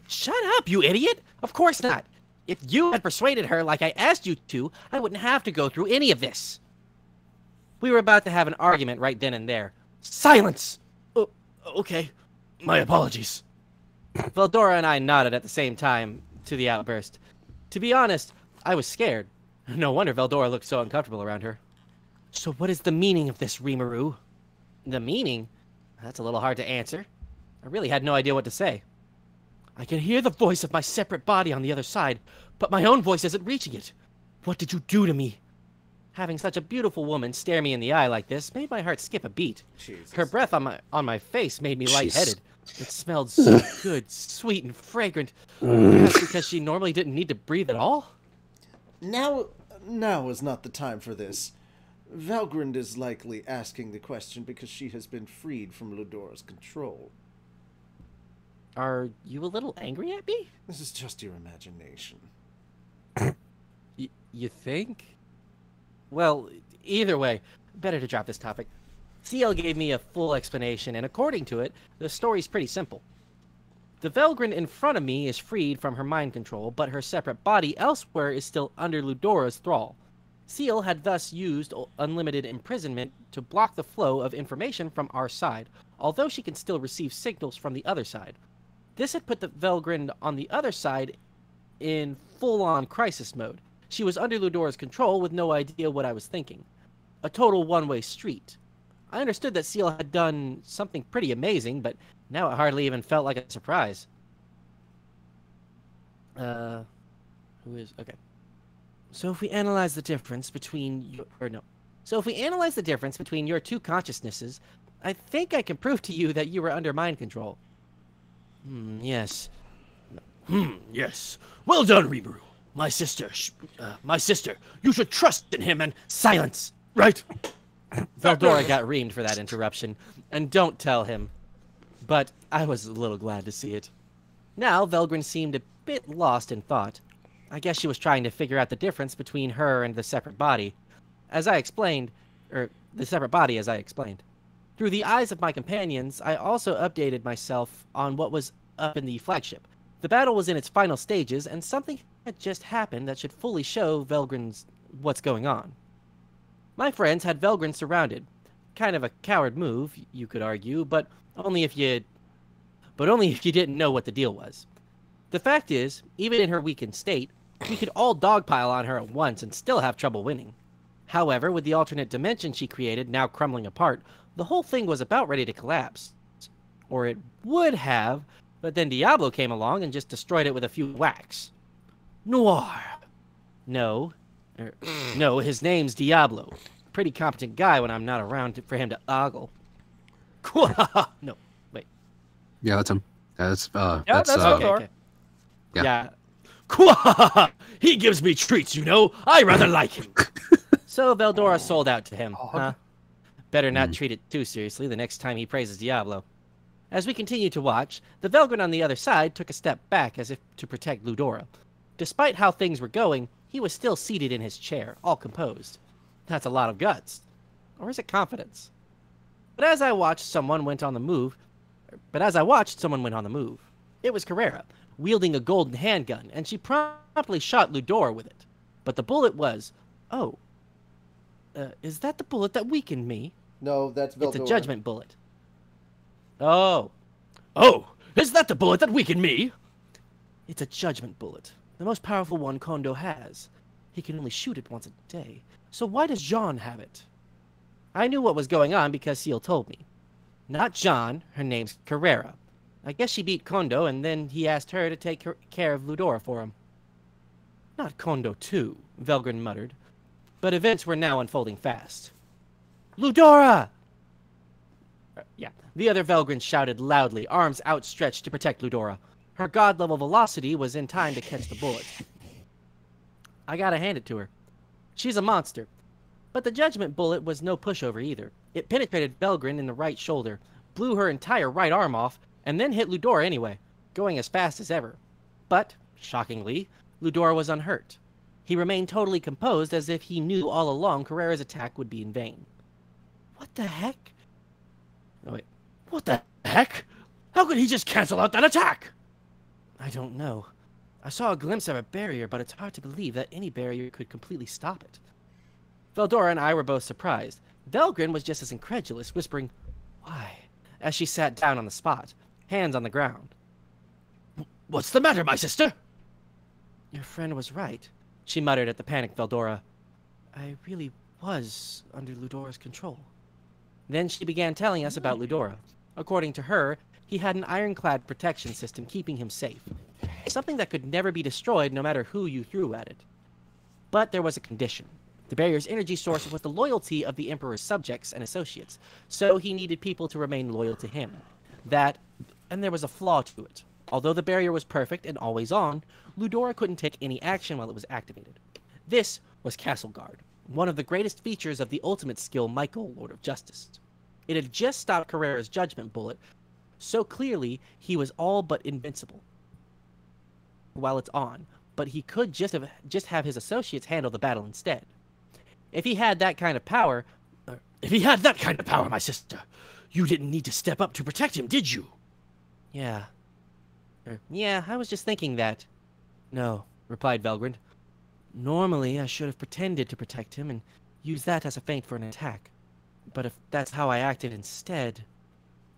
Shut up, you idiot! Of course not. If you had persuaded her like I asked you to, I wouldn't have to go through any of this. We were about to have an argument right then and there. Silence! Oh, okay. My apologies. Veldora and I nodded at the same time to the outburst. To be honest, I was scared. No wonder Veldora looked so uncomfortable around her. So what is the meaning of this, Rimuru? The meaning? That's a little hard to answer. I really had no idea what to say. I can hear the voice of my separate body on the other side, but my own voice isn't reaching it. What did you do to me? Having such a beautiful woman stare me in the eye like this made my heart skip a beat. Jesus. Her breath on my face made me lightheaded. It smelled so good, sweet, and fragrant. Perhaps because she normally didn't need to breathe at all? Now is not the time for this. Valgrind is likely asking the question because she has been freed from Ludora's control. Are you a little angry at me? This is just your imagination. You think? Well, either way, better to drop this topic. CL gave me a full explanation, and according to it, the story's pretty simple. The Velgrind in front of me is freed from her mind control, but her separate body elsewhere is still under Ludora's thrall. Seal had thus used unlimited imprisonment to block the flow of information from our side, although she can still receive signals from the other side. This had put the Velgrind on the other side in full-on crisis mode. She was under Ludora's control with no idea what I was thinking. A total one-way street. I understood that Seal had done something pretty amazing, but now it hardly even felt like a surprise. Who is... Okay. So if we analyze the difference between... So if we analyze the difference between your two consciousnesses, I think I can prove to you that you were under mind control. Yes. Yes. Well done, Rimuru. My sister, you should trust in him and silence, right? Veldora got reamed for that interruption, and don't tell him. But I was a little glad to see it. Now, Velgrin seemed a bit lost in thought. I guess she was trying to figure out the difference between her and the separate body. As I explained. Through the eyes of my companions, I also updated myself on what was up in the flagship. The battle was in its final stages, and something had just happened that should fully show Velgrin's what's going on. My friends had Velgrin surrounded. Kind of a coward move, you could argue, but only if you didn't know what the deal was. The fact is, even in her weakened state, we could all dogpile on her at once and still have trouble winning. However, with the alternate dimension she created now crumbling apart, the whole thing was about ready to collapse. Or it would have, but then Diablo came along and just destroyed it with a few whacks. Noir. No, his name's Diablo. Pretty competent guy when I'm not around for him to ogle. No, wait. Yeah, that's him. That's that's Okay. Yeah. He gives me treats, you know. I rather like him. So Veldora sold out to him, huh? Better not treat it too seriously the next time he praises Diablo. As we continued to watch, the Velgrin on the other side took a step back as if to protect Ludora. Despite how things were going, he was still seated in his chair, all composed. That's a lot of guts. Or is it confidence? But as I watched, someone went on the move. It was Carrera, wielding a golden handgun, and she promptly shot Ludora with it. But the bullet was... is that the bullet that weakened me? No, that's Veldora. It's a judgment bullet. Oh, is that the bullet that weakened me? it's a judgment bullet. The most powerful one Kondo has. He can only shoot it once a day. So why does Jean have it? I knew what was going on because Seal told me. Not Jean, her name's Carrera. I guess she beat Kondo, and then he asked her to take care of Ludora for him. Not Kondo too, Velgrin muttered. But events were now unfolding fast. Ludora! The other Velgrin shouted loudly, arms outstretched to protect Ludora. Her god-level velocity was in time to catch the bullet. I gotta hand it to her. She's a monster. But the judgment bullet was no pushover either. It penetrated Velgrin in the right shoulder, blew her entire right arm off, and then hit Ludora anyway, going as fast as ever. But, shockingly, Ludora was unhurt. He remained totally composed as if he knew all along Carrera's attack would be in vain. What the heck? Oh, wait. What the heck? How could he just cancel out that attack? I don't know. I saw a glimpse of a barrier, but it's hard to believe that any barrier could completely stop it. Veldora and I were both surprised. Velgrin was just as incredulous, whispering, "Why?" as she sat down on the spot, hands on the ground. What's the matter, my sister? Your friend was right, she muttered at the panicked Veldora. I really was under Ludora's control. Then she began telling us about Ludora. According to her, he had an ironclad protection system keeping him safe. Something that could never be destroyed no matter who you threw at it. But there was a condition. The barrier's energy source was the loyalty of the Emperor's subjects and associates, so he needed people to remain loyal to him. And there was a flaw to it. Although the barrier was perfect and always on, Ludora couldn't take any action while it was activated. This was Castle Guard, one of the greatest features of the ultimate skill Michael, Lord of Justice. It had just stopped Carrera's judgment bullet, so clearly he was all but invincible while it's on, but he could just have his associates handle the battle instead. If he had that kind of power... my sister, you didn't need to step up to protect him, did you? Yeah, I was just thinking that. No, replied Velgrin. Normally, I should have pretended to protect him and used that as a feint for an attack. But if that's how I acted instead...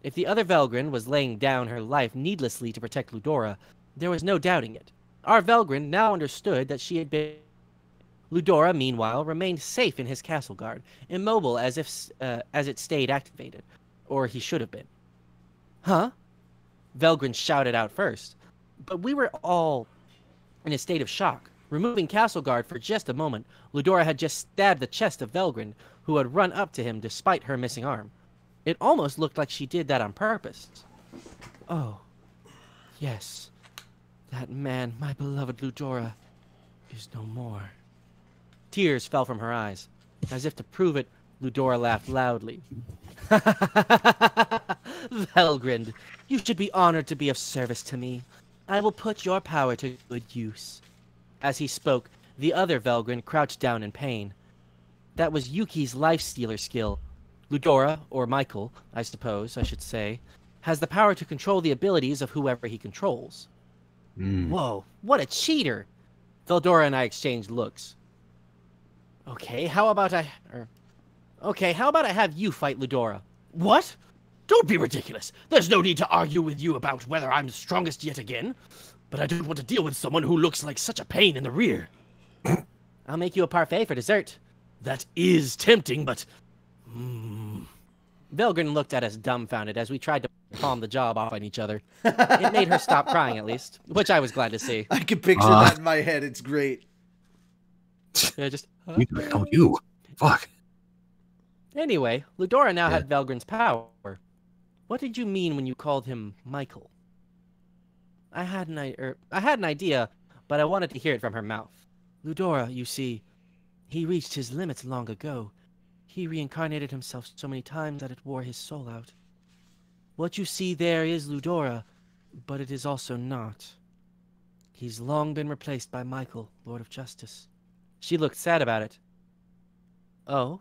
If the other Velgrin was laying down her life needlessly to protect Ludora, there was no doubting it. Our Velgrin now understood that she had been... Ludora, meanwhile, remained safe in his castle guard, immobile as it stayed activated. Or he should have been. Huh? Velgrin shouted out first. But we were all in a state of shock. Removing castle guard for just a moment, Ludora had just stabbed the chest of Velgrin, who had run up to him despite her missing arm. It almost looked like she did that on purpose. Oh, yes. That man, my beloved Ludora, is no more. Tears fell from her eyes. As if to prove it, Ludora laughed loudly. Velgrind, you should be honored to be of service to me. I will put your power to good use. As he spoke, the other Velgrind crouched down in pain. That was Yuki's life-stealer skill. Ludora, or Michael, I suppose I should say, has the power to control the abilities of whoever he controls. Whoa, what a cheater! Veldora and I exchanged looks. Okay, how about I have you fight Ludora? What? Don't be ridiculous. There's no need to argue with you about whether I'm the strongest yet again. But I don't want to deal with someone who looks like such a pain in the rear. I'll make you a parfait for dessert. That is tempting, but... Velgrin looked at us dumbfounded as we tried to palm the job off on each other. It made her stop crying, at least, which I was glad to see. I can picture that in my head. It's great. Yeah, just... You. Fuck. Anyway, Ludora now had Velgrin's power. What did you mean when you called him Michael? I had an idea, but I wanted to hear it from her mouth. Ludora, you see, he reached his limits long ago. He reincarnated himself so many times that it wore his soul out. What you see there is Ludora, but it is also not. He's long been replaced by Michael, Lord of Justice. She looked sad about it. Oh?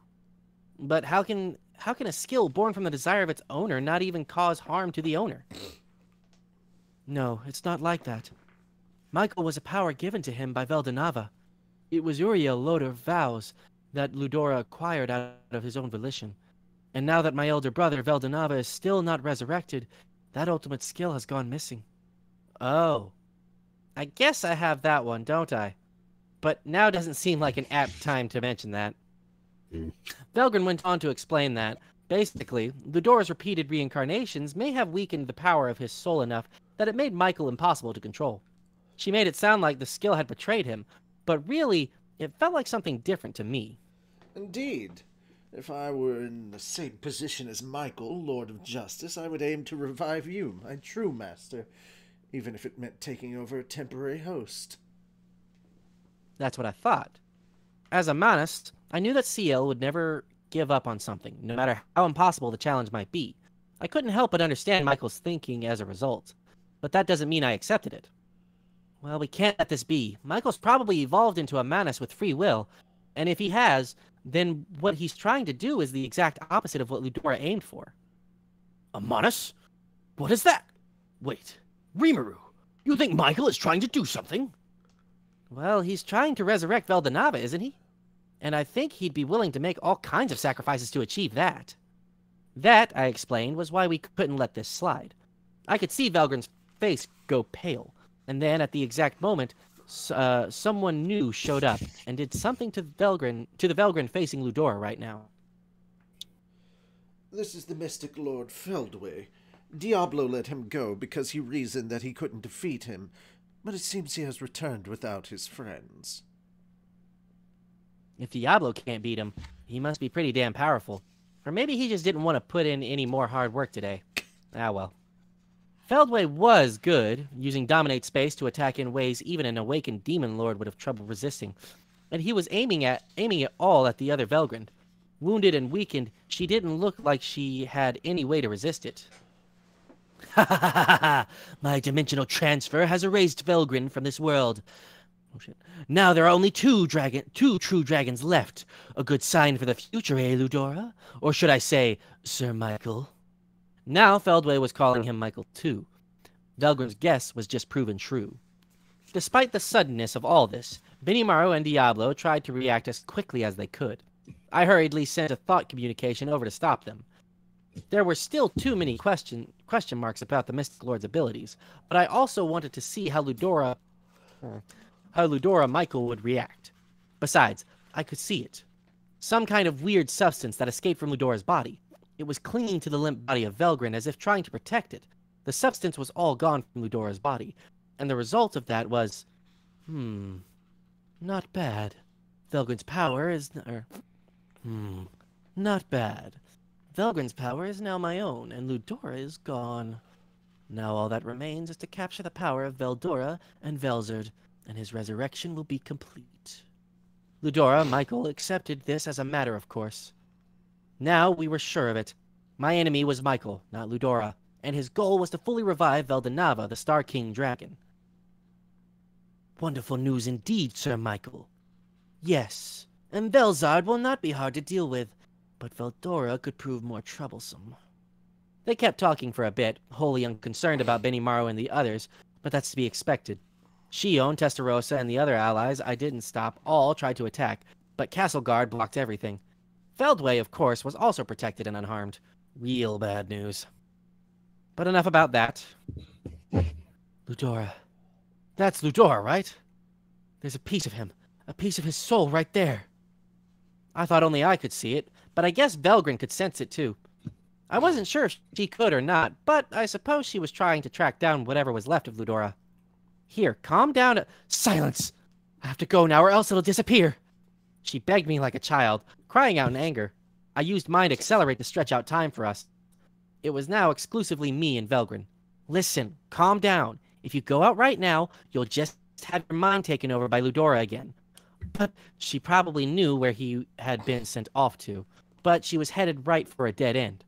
But how can a skill born from the desire of its owner not even cause harm to the owner? No, it's not like that. Michael was a power given to him by Veldanava. It was Uriel Loder vows that Ludora acquired out of his own volition. And now that my elder brother Veldanava is still not resurrected, that ultimate skill has gone missing. Oh. I guess I have that one, don't I? But now doesn't seem like an apt time to mention that. Velgrin went on to explain that, basically, Ludora's repeated reincarnations may have weakened the power of his soul enough that it made Michael impossible to control. She made it sound like the skill had betrayed him, but really, it felt like something different to me. Indeed. If I were in the same position as Michael, Lord of Justice, I would aim to revive you, my true master, even if it meant taking over a temporary host. That's what I thought. As a monist, I knew that CL would never give up on something, no matter how impossible the challenge might be. I couldn't help but understand Michael's thinking as a result, but that doesn't mean I accepted it. Well, we can't let this be. Michael's probably evolved into a Manus with free will, and if he has, then what he's trying to do is the exact opposite of what Ludora aimed for. A Manus? What is that? Wait, Rimuru, you think Michael is trying to do something? Well, he's trying to resurrect Veldanava, isn't he? And I think he'd be willing to make all kinds of sacrifices to achieve that. That, I explained, was why we couldn't let this slide. I could see Velgrin's face go pale, and then at the exact moment, someone new showed up and did something to the Velgrin facing Ludora right now. This is the mystic Lord Feldway. Diablo let him go because he reasoned that he couldn't defeat him, but it seems he has returned without his friends. If Diablo can't beat him, he must be pretty damn powerful. Or maybe he just didn't want to put in any more hard work today. Ah well. Feldway was good, using Dominate Space to attack in ways even an awakened Demon Lord would have trouble resisting. And he was aiming it all at the other Velgrind. Wounded and weakened, she didn't look like she had any way to resist it. Ha ha ha ha ha! My dimensional transfer has erased Velgrind from this world. Oh shit. Now there are only two true dragons left. A good sign for the future, eh, Ludora? Or should I say, Sir Michael? Now Feldway was calling him Michael too. Velgrin's guess was just proven true. Despite the suddenness of all this, Benimaru and Diablo tried to react as quickly as they could. I hurriedly sent a thought communication over to stop them. There were still too many question marks about the Mystic Lord's abilities, but I also wanted to see how Ludora Michael would react. Besides, I could see it. Some kind of weird substance that escaped from Ludora's body. It was clinging to the limp body of Velgrin as if trying to protect it. The substance was all gone from Ludora's body, and the result of that was... not bad. Velgrin's power is... not bad. Velgrin's power is now my own, and Ludora is gone. Now all that remains is to capture the power of Veldora and Velzard, and his resurrection will be complete. Ludora, Michael, accepted this as a matter of course. Now we were sure of it. My enemy was Michael, not Ludora, and his goal was to fully revive Veldanava, the Star King Dragon. Wonderful news indeed, Sir Michael. Yes, and Velzard will not be hard to deal with, but Veldora could prove more troublesome. They kept talking for a bit, wholly unconcerned about Benimaru and the others, but that's to be expected. Shion, Testarossa, and the other allies I didn't stop all tried to attack, but Castle Guard blocked everything. Feldway, of course, was also protected and unharmed. Real bad news. But enough about that. Ludora. That's Ludora, right? There's a piece of him, a piece of his soul right there. I thought only I could see it, but I guess Velgrin could sense it too. I wasn't sure if she could or not, but I suppose she was trying to track down whatever was left of Ludora. Here, calm down. Silence! I have to go now or else it'll disappear. She begged me like a child, crying out in anger. I used Mind Accelerate to stretch out time for us. It was now exclusively me and Velgrin. Listen, calm down. If you go out right now, you'll just have your mind taken over by Ludora again. But she probably knew where he had been sent off to, but she was headed right for a dead end.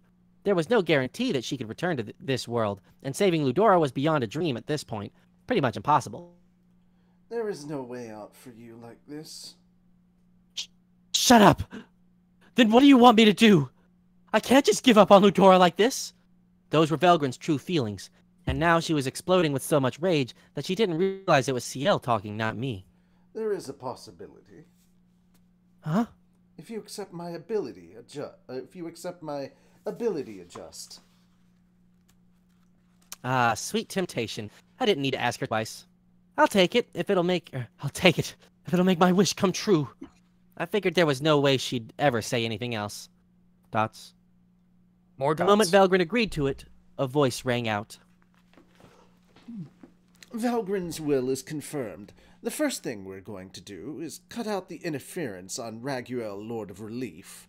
There was no guarantee that she could return to this world, and saving Ludora was beyond a dream at this point. Pretty much impossible. There is no way out for you like this. Shut up! Then what do you want me to do? I can't just give up on Ludora like this. Those were Velgrin's true feelings, and now she was exploding with so much rage that she didn't realize it was CL talking, not me. There is a possibility. Huh? If you accept my ability, adjust. Ah, sweet temptation. I didn't need to ask her twice. I'll take it if it'll make my wish come true. I figured there was no way she'd ever say anything else. Dots. More dots. The moment Velgrin agreed to it, a voice rang out. Velgrin's will is confirmed. The first thing we're going to do is cut out the interference on Raguel, Lord of Relief.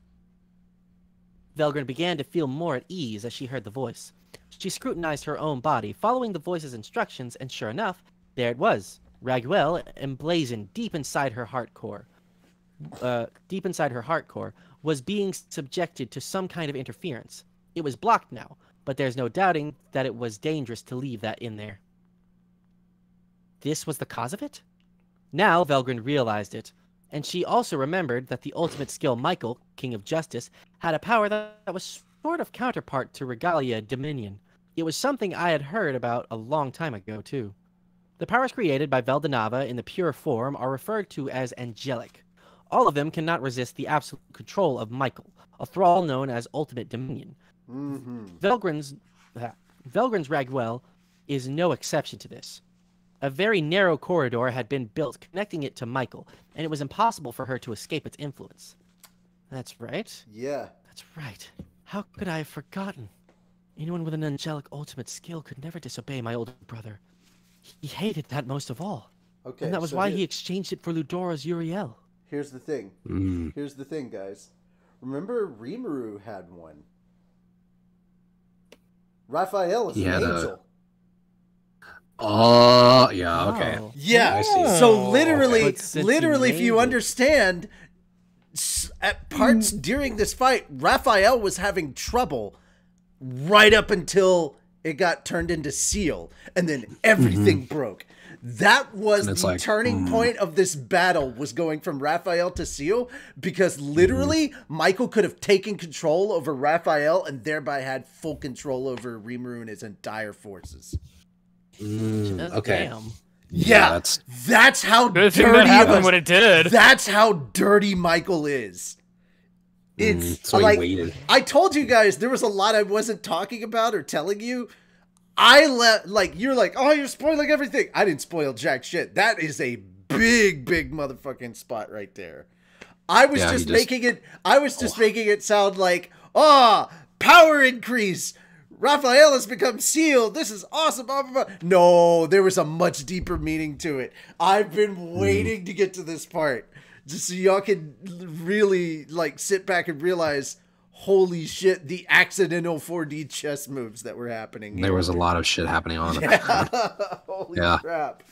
Velgrin began to feel more at ease as she heard the voice. She scrutinized her own body, following the voice's instructions, and sure enough, there it was. Raguel, emblazoned deep inside her heart core, was being subjected to some kind of interference. It was blocked now, but there's no doubting that it was dangerous to leave that in there. This was the cause of it? Now Velgrin realized it, and she also remembered that the ultimate skill Michael, King of Justice, had a power that was sort of counterpart to Regalia Dominion. It was something I had heard about a long time ago, too. The powers created by Veldanava in the pure form are referred to as angelic. All of them cannot resist the absolute control of Michael, a thrall known as Ultimate Dominion. Velgrin's Raguel is no exception to this. A very narrow corridor had been built connecting it to Michael, and it was impossible for her to escape its influence. That's right. Yeah. That's right. How could I have forgotten? Anyone with an angelic ultimate skill could never disobey my older brother. He hated that most of all. Okay. And that was why he exchanged it for Ludora's Uriel. Here's the thing. Here's the thing, guys. Remember Rimuru had one. Raphael is an angel. Oh, yeah, okay. Oh. Yeah. I see. So literally, But if you understand, at parts during this fight, Raphael was having trouble right up until it got turned into Seal, and then everything broke. That was the turning point of this battle, was going from Raphael to Seal, because literally Michael could have taken control over Raphael and thereby had full control over Rimuru and his entire forces. Okay. Damn. Yeah, that's how Good thing dirty that happened when it did. That's how dirty Michael is. It's so like, he waited. I told you guys there was a lot I wasn't talking about or telling you. You're like, oh, you're spoiling everything. I didn't spoil jack shit. That is a big motherfucking spot right there. I was just making it sound like, power increase. Raphael has become sealed. This is awesome. Blah, blah, blah. No, there was a much deeper meaning to it. I've been waiting to get to this part just so y'all can really like sit back and realize, holy shit, the accidental 4D chess moves that were happening. There was a lot of shit happening on it. Holy crap.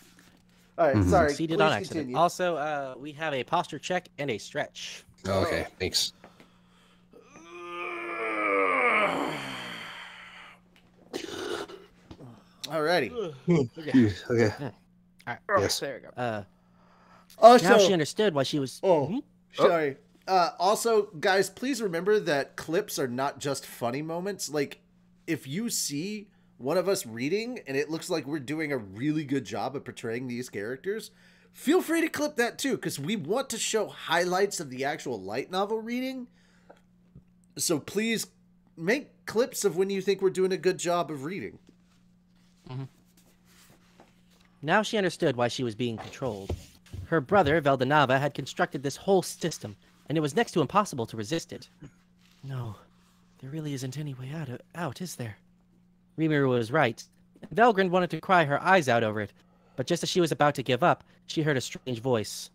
All right, sorry. Succeeded on accident. Continue. Also, we have a posture check and a stretch. Oh, okay, thanks. Alrighty. Okay. All right. Yes. There we go. Also, now she understood why she was. Sorry. Also, guys, please remember that clips are not just funny moments. Like, if you see one of us reading and it looks like we're doing a really good job of portraying these characters, feel free to clip that too, because we want to show highlights of the actual light novel reading. So please make clips of when you think we're doing a good job of reading. Now she understood why she was being controlled. Her brother, Valdenava, had constructed this whole system, and it was next to impossible to resist it. No, there really isn't any way out, is there? Rimuru was right. Velgrin wanted to cry her eyes out over it, but just as she was about to give up, she heard a strange voice.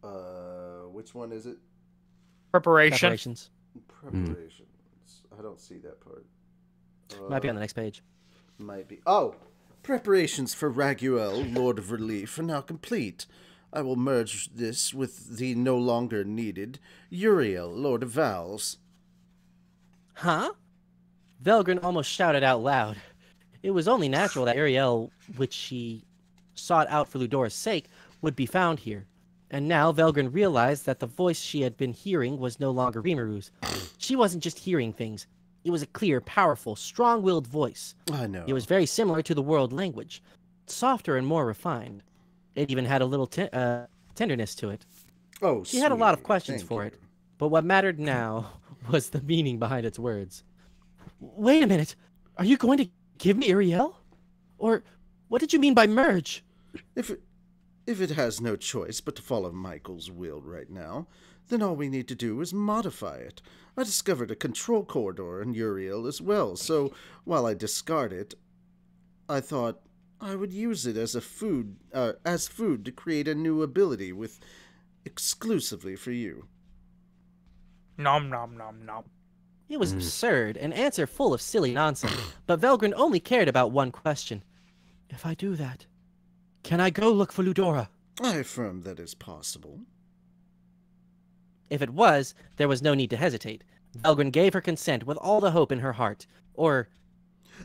Which one is it? Preparations. Preparations. I don't see that part. Might be on the next page. Might be. Oh! Preparations for Raguel, Lord of Relief, are now complete. I will merge this with the no longer needed Uriel, Lord of Vowels. Huh? Velgrin almost shouted out loud. It was only natural that Uriel, which she sought out for Ludora's sake, would be found here. And now Velgrin realized that the voice she had been hearing was no longer Rimuru's. She wasn't just hearing things. It was a clear, powerful, strong-willed voice. I know. It was very similar to the world language, softer and more refined. It even had a little tenderness to it. Oh, She had a lot of sweetie. questions Thank for you. it, but what mattered now was the meaning behind its words. Wait a minute. Are you going to give me Uriel? Or what did you mean by merge? If it has no choice but to follow Michael's will right now, then all we need to do is modify it. I discovered a control corridor in Uriel as well, so while I discard it, I thought I would use it as food to create a new ability exclusively for you. Nom nom nom nom. It was absurd, an answer full of silly nonsense, but Velgrin only cared about one question. If I do that, can I go look for Ludora? I affirm that is possible. If it was, there was no need to hesitate. Velgrin gave her consent with all the hope in her heart. Or,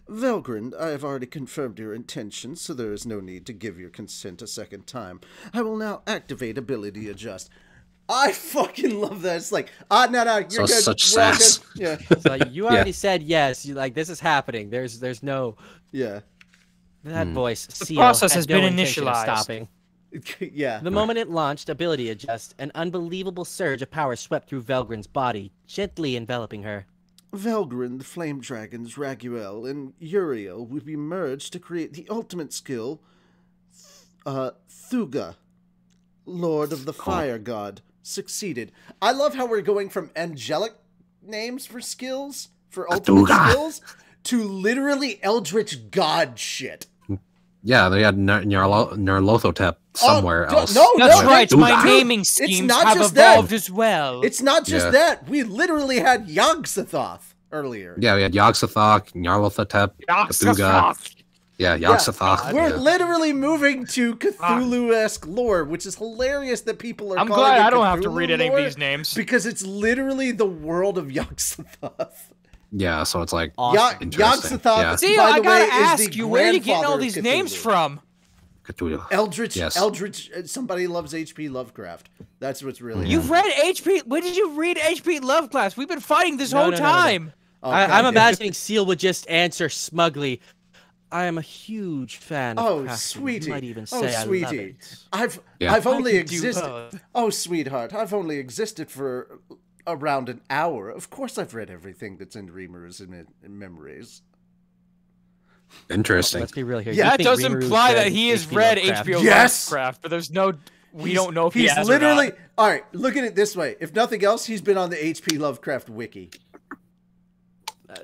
Velgrin, I have already confirmed your intentions, so there is no need to give your consent a second time. I will now activate ability adjust. I fucking love that. It's like, no, you're So good. such We're all sass. good. Yeah. it's like, you already said yes. You like, this is happening. There's no... Yeah. That voice, Seal, process had has no been intention of initialized. stopping. Yeah. The moment it launched ability adjust, an unbelievable surge of power swept through Velgrin's body, gently enveloping her. Velgrin, the Flame Dragons, Raguel, and Uriel will be merged to create the ultimate skill, Thuga, Lord of the Fire God. Succeeded. I love how we're going from angelic names for skills, for ultimate Thuga. skills, to literally eldritch god shit. Yeah, they had Nerlothotep somewhere else. No, That's no, right. dude, My dude, naming it's schemes not have just evolved that. as well. It's not just Yeah. that. We literally had Yog-Sothoth earlier. Yeah, we had Yog-Sothoth, Nyarlathotep, Cthulhu. Yeah, Yog-Sothoth. We're yeah. literally moving to Cthulhu-esque lore, which is hilarious that people are I'm calling glad it I don't have to Cthulhu read any of lore, these names. because it's literally the world of Yog-Sothoth. Yeah, so it's like Awesome. interesting. Yog-Sothoth, Yeah. See, by I the gotta way, is ask the you, where are you getting all grandfather these of names Cthulhu. from? Cthulhu. Eldritch, Yes. somebody loves H.P. Lovecraft. That's what's really You've read H.P. When did you read H.P. Lovecraft? We've been fighting this whole No. time. I'm imagining Seal would just answer smugly, I am a huge fan of Oh, Craftsman. sweetie. You might even Oh, say I love sweetie. it. I've only I could do existed. both. Oh, sweetheart, I've only existed for around an hour. Of course, I've read everything that's in Reamer's memories. Interesting. Let's be real here. Yeah, You That think does Rimuru's imply read that he has H.P. read Lovecraft? HBO Yes! Lovecraft, but there's no. We don't know if he He's has literally. or not. All right, look at it this way. If nothing else, he's been on the HP Lovecraft wiki.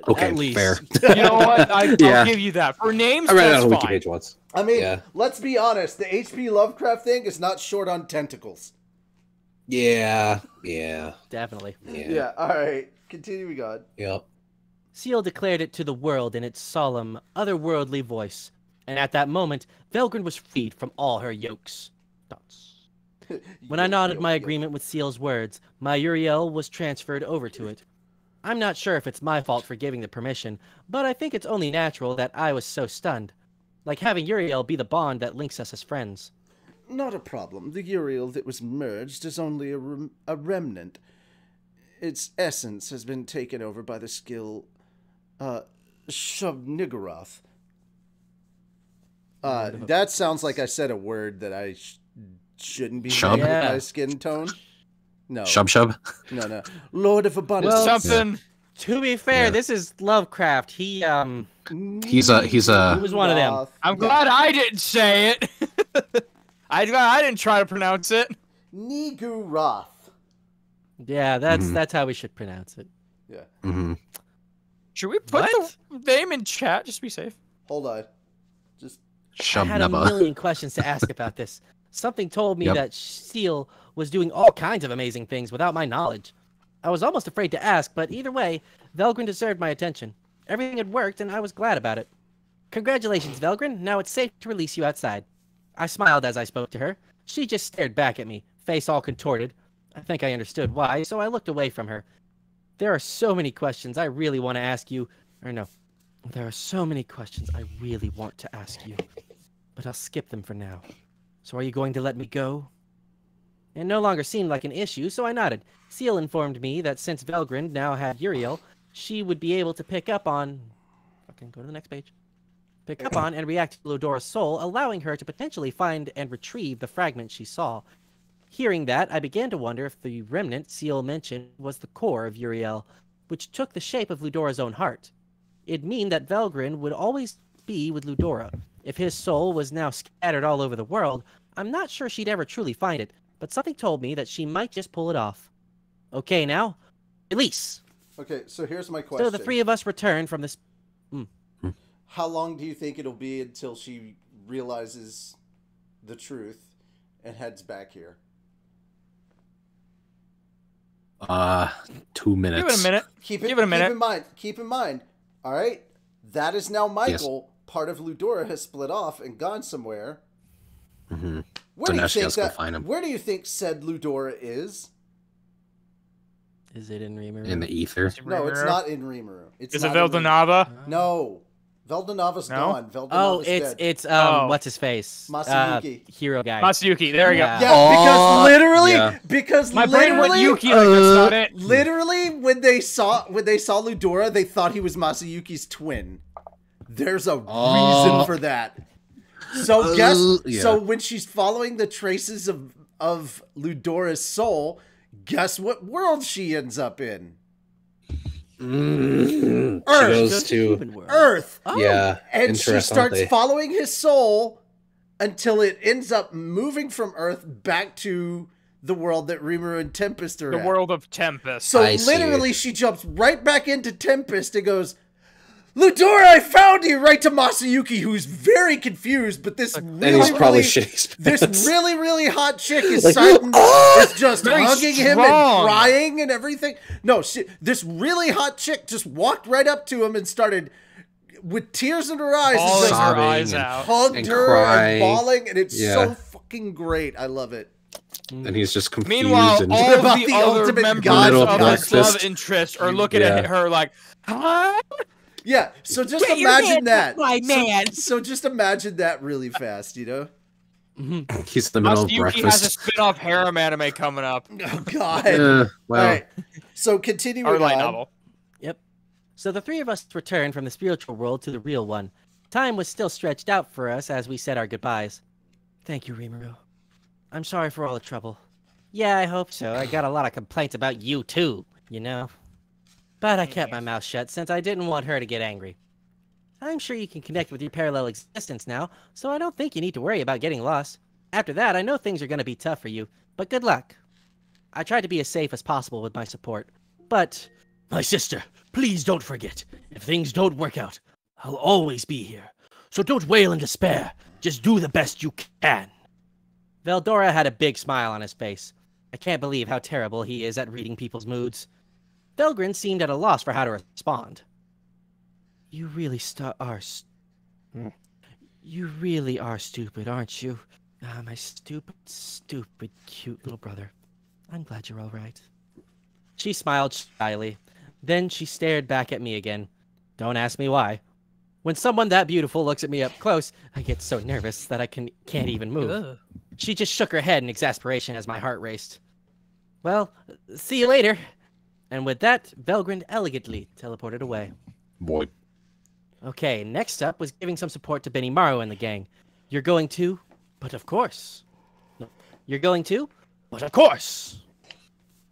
Okay, At least. fair. You know what? I'll Yeah. give you that. For names, I read it that's on a wiki fine. page once. I mean, Yeah. let's be honest. The HP Lovecraft thing is not short on tentacles. Yeah. Yeah. Definitely. Yeah. All right. Continuing on. Yep. Seal declared it to the world in its solemn, otherworldly voice, and at that moment, Velgrin was freed from all her yokes. Dots. When I nodded my agreement with Seal's words, my Uriel was transferred over to it. I'm not sure if it's my fault for giving the permission, but I think it's only natural that I was so stunned. Like having Uriel be the bond that links us as friends. Not a problem. The Uriel that was merged is only a remnant. Its essence has been taken over by the skill, Shub-Niggurath. That sounds like I said a word that I shouldn't be Shub? saying with Yeah. my skin tone. No. Shub. No. Lord of Abundance. Well, Something. To be fair, Yeah. this is Lovecraft. He He's a he was one of them. I'm glad I didn't say it. I didn't try to pronounce it. Niggurath. Yeah, that's how we should pronounce it. Yeah. Mm-hmm. Should we put What? the name in chat just to be safe? Hold on. Just I had a Shub. million questions to ask about this. Something told me Yep. that Seal was doing all kinds of amazing things without my knowledge. I was almost afraid to ask, but either way, Velgrin deserved my attention. Everything had worked, and I was glad about it. Congratulations, Velgrin. Now it's safe to release you outside. I smiled as I spoke to her. She just stared back at me, face all contorted. I think I understood why, so I looked away from her. There are so many questions I really want to ask you. Or no, there are so many questions I really want to ask you. But I'll skip them for now. So are you going to let me go? It no longer seemed like an issue, so I nodded. Seal informed me that since Velgrin now had Uriel, she would be able to pick up on... Fucking go to the next page. Pick up on and react to Ludora's soul, allowing her to potentially find and retrieve the fragment she saw. Hearing that, I began to wonder if the remnant Seal mentioned was the core of Uriel, which took the shape of Ludora's own heart. It'd mean that Velgrin would always be with Ludora. If his soul was now scattered all over the world, I'm not sure she'd ever truly find it, but something told me that she might just pull it off. Okay, now, release. okay. So here's my question. So the three of us return from this... How long do you think it'll be until she realizes the truth and heads back here? 2 minutes. Give it a minute. Keep it. Give it a minute. Keep in mind. Keep in mind. All right. That is now Michael. Part of Ludora has split off and gone somewhere. Mm-hmm. Where So do now you she think has to go that? find him. Where do you think said Ludora is? Is it in Rimuru? In the ether. No, it's not in Rimuru. It's Is it not in Rimuru. Veldanava? No, Veldanava's No? gone. Veldanava's Oh, dead. it's Oh. what's his face? Masayuki. Hero guy. Masayuki. There we go. Yeah. Yeah, Oh, because literally, yeah. My brain went literally, Yuki like that's not it. literally, when they saw Ludora, they thought he was Masayuki's twin. There's a reason for that. So yeah. so when she's following the traces of Ludora's soul, guess what world she ends up in? She Earth. goes to Human world. Earth. yeah, And she starts interestingly. following his soul until it ends up moving from Earth back to the world that Rimuru and Tempest are The at. world of Tempest. So I see. literally, she jumps right back into Tempest and goes, Ludora, I found you! Right to Masayuki, who's very confused, but this And really, he's probably really, shitting his this pants. really, really hot chick is Like, sitting, "Ah!" is just Very hugging him and strong. crying and everything. No, this really hot chick just walked right up to him and started with tears in her eyes and Bawling just her sobbing eyes and- out. hugged and her crying. and bawling, and it's Yeah. so fucking great. I love it. And he's just confused. Meanwhile, and all about the the other ultimate members god of of this breakfast? love interest are looking Yeah. at her like, huh? Yeah, so just Get your imagine hands that. off my man. So just imagine that really fast, you know? he's in the middle of Masayuki has a breakfast. spin-off harem anime coming up. Oh God! Well, All right, so continuing Or light on. novel. Yep. So the three of us returned from the spiritual world to the real one. Time was still stretched out for us as we said our goodbyes. Thank you, Rimuru. I'm sorry for all the trouble. Yeah, I hope so. I got a lot of complaints about you too, you know? But I kept my mouth shut since I didn't want her to get angry. I'm sure you can connect with your parallel existence now, so I don't think you need to worry about getting lost. After that, I know things are going to be tough for you, but good luck. I tried to be as safe as possible with my support, but... My sister, please don't forget. If things don't work out, I'll always be here. So don't wail in despair. Just do the best you can. Veldora had a big smile on his face. I can't believe how terrible he is at reading people's moods. Velgrin seemed at a loss for how to respond. You really You really are stupid, aren't you? Ah, my stupid, stupid, cute little brother. I'm glad you're all right. She smiled shyly. Then she stared back at me again. Don't ask me why. When someone that beautiful looks at me up close, I get so nervous that I can't even move. Ugh. She just shook her head in exasperation as my heart raced. Well, see you later. And with that, Velgrin elegantly teleported away. Boy. Okay, next up was giving some support to Benny Morrow and the gang. You're going to? But of course. No. You're going to? But of course.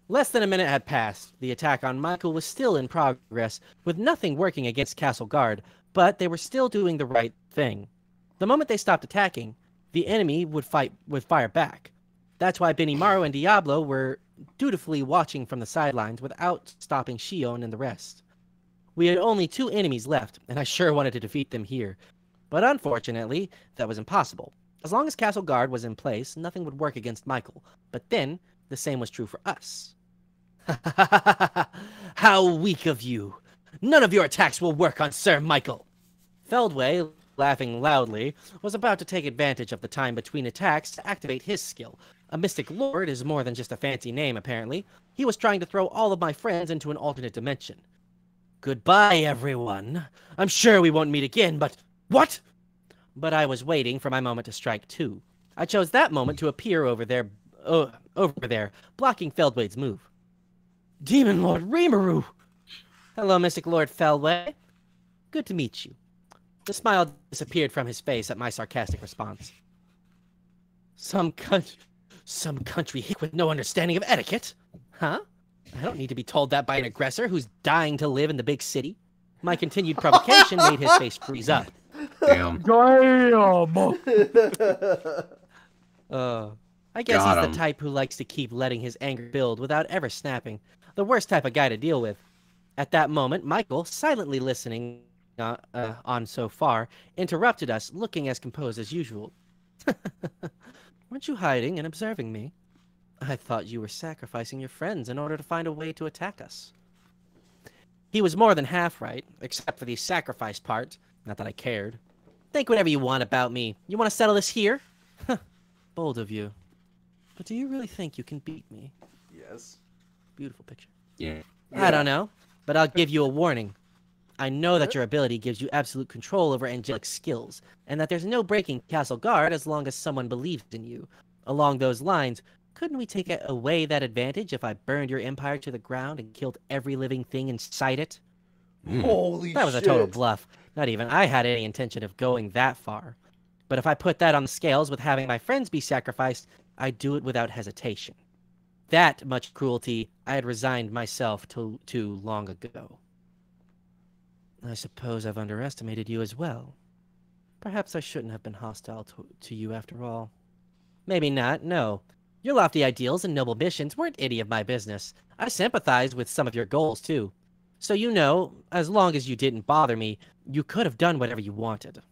Less than a minute had passed. The attack on Michael was still in progress, with nothing working against Castle Guard, but they were still doing the right thing. The moment they stopped attacking, the enemy would fire back. That's why Benny Morrow and Diablo were dutifully watching from the sidelines without stopping Shion and the rest. We had only 2 enemies left, and I sure wanted to defeat them here. But unfortunately, that was impossible. As long as Castle Guard was in place, nothing would work against Michael. But then, the same was true for us. How weak of you. None of your attacks will work on Sir Michael. Feldway, laughing loudly, was about to take advantage of the time between attacks to activate his skill. A Mystic Lord is more than just a fancy name, apparently. He was trying to throw all of my friends into an alternate dimension. Goodbye, everyone. I'm sure we won't meet again, but... What? But I was waiting for my moment to strike too. I chose that moment to appear over there, blocking Feldway's move. Demon Lord Rimuru! Hello, Mystic Lord Feldway. Good to meet you. The smile disappeared from his face at my sarcastic response. Some country hick with no understanding of etiquette? Huh? I don't need to be told that by an aggressor who's dying to live in the big city. My continued provocation made his face freeze up. Damn. Damn! I guess Got he's him. the type who likes to keep letting his anger build without ever snapping. The worst type of guy to deal with. At that moment, Michael, silently listening on so far, interrupted us, looking as composed as usual. Weren't you hiding and observing me? I thought you were sacrificing your friends in order to find a way to attack us. He was more than half right, except for the sacrifice part. Not that I cared. Think whatever you want about me. You want to settle this here? Bold of you. But do you really think you can beat me? Yes. Beautiful picture. Yeah. I don't know, but I'll give you a warning. I know that your ability gives you absolute control over angelic skills, and that there's no breaking Castle Guard as long as someone believes in you. Along those lines, couldn't we take away that advantage if I burned your empire to the ground and killed every living thing inside it? Holy That was a total bluff. Not even I had any intention of going that far. But if I put that on the scales with having my friends be sacrificed, I'd do it without hesitation. That much cruelty I had resigned myself to long ago. I suppose I've underestimated you as well. Perhaps I shouldn't have been hostile to you after all. Maybe not, no. Your lofty ideals and noble missions weren't any of my business. I sympathized with some of your goals, too. So you know, as long as you didn't bother me, you could have done whatever you wanted.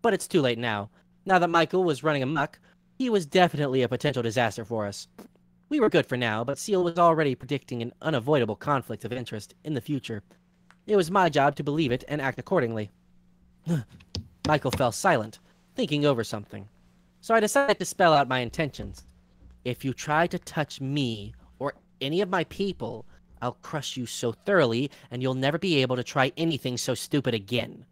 But it's too late now. Now that Michael was running amok, he was definitely a potential disaster for us. We were good for now, but Seal was already predicting an unavoidable conflict of interest in the future. It was my job to believe it and act accordingly. Michael fell silent, thinking over something. So I decided to spell out my intentions. If you try to touch me or any of my people, I'll crush you so thoroughly and you'll never be able to try anything so stupid again.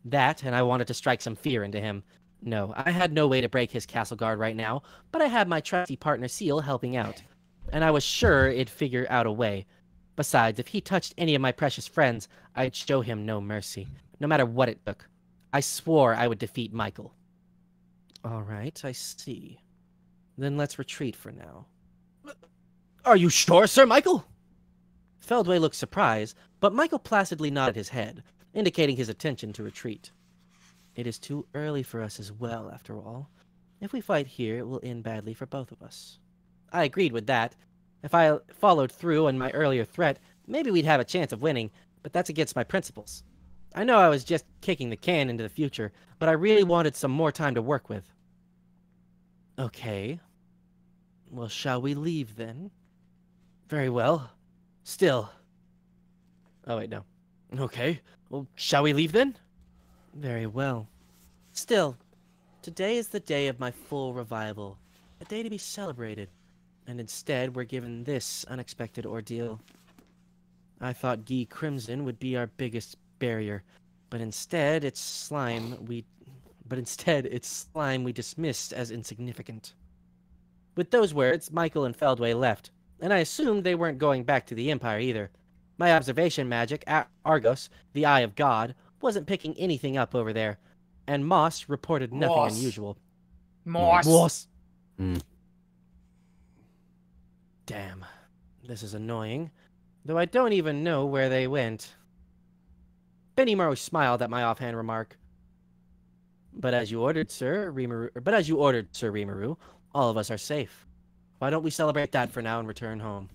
That, and I wanted to strike some fear into him. No, I had no way to break his castle guard right now, but I had my trusty partner Seal helping out. And I was sure it'd figure out a way. Besides, if he touched any of my precious friends, I'd show him no mercy, no matter what it took. I swore I would defeat Michael. All right, I see. Then let's retreat for now. Are you sure, Sir Michael? Feldway looked surprised, but Michael placidly nodded his head. indicating his intention to retreat. It is too early for us as well, after all. If we fight here, it will end badly for both of us. I agreed with that. If I followed through on my earlier threat, maybe we'd have a chance of winning, but that's against my principles. I know I was just kicking the can into the future, but I really wanted some more time to work with. Okay. Well, shall we leave then? Very well. Still. Oh, wait, no. Okay. Well, shall we leave then? Very well. Still, today is the day of my full revival. A day to be celebrated. And instead, we're given this unexpected ordeal. I thought Guy Crimson would be our biggest barrier, but instead it's slime we dismissed as insignificant. With those words, Michael and Feldway left, and I assumed they weren't going back to the Empire either. My observation magic, Argos, the Eye of God, wasn't picking anything up over there, and Moss reported nothing unusual. Moss. Damn, this is annoying, though I don't even know where they went. Benimaru smiled at my offhand remark. But as you ordered, Sir Rimuru, all of us are safe. Why don't we celebrate that for now and return home?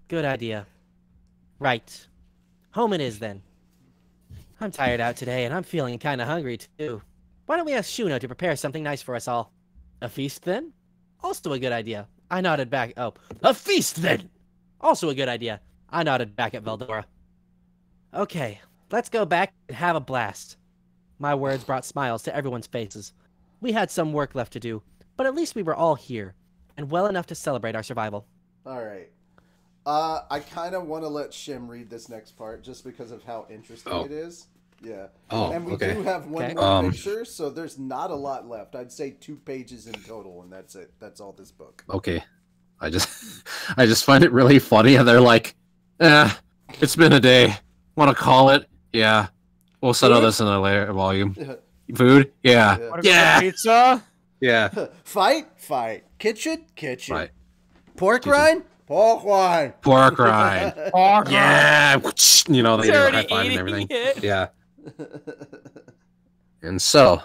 Good idea. Right. Home it is, then. I'm tired out today, and I'm feeling kind of hungry, too. Why don't we ask Shuno to prepare something nice for us all? A feast, then? Also a good idea. I nodded back. Oh, a feast, then! Also a good idea. I nodded back at Veldora. Okay, let's go back and have a blast. My words brought smiles to everyone's faces. We had some work left to do, but at least we were all here, and well enough to celebrate our survival. All right. I kind of want to let Shim read this next part just because of how interesting it is. Yeah. Oh, and we okay. do have one more picture, so there's not a lot left. I'd say 2 pages in total, and that's it. That's all this book. Okay. I just find it really funny, and they're like, it's been a day. Want to call it? Yeah. We'll settle this in a later volume. Food? Yeah. Yeah. Pizza? Yeah. Fight? Kitchen? Fight. Pork rind? Pork rind. Pork rind. Pork Yeah. You know, they do a He's high five and already everything. eating it. Yeah. And so,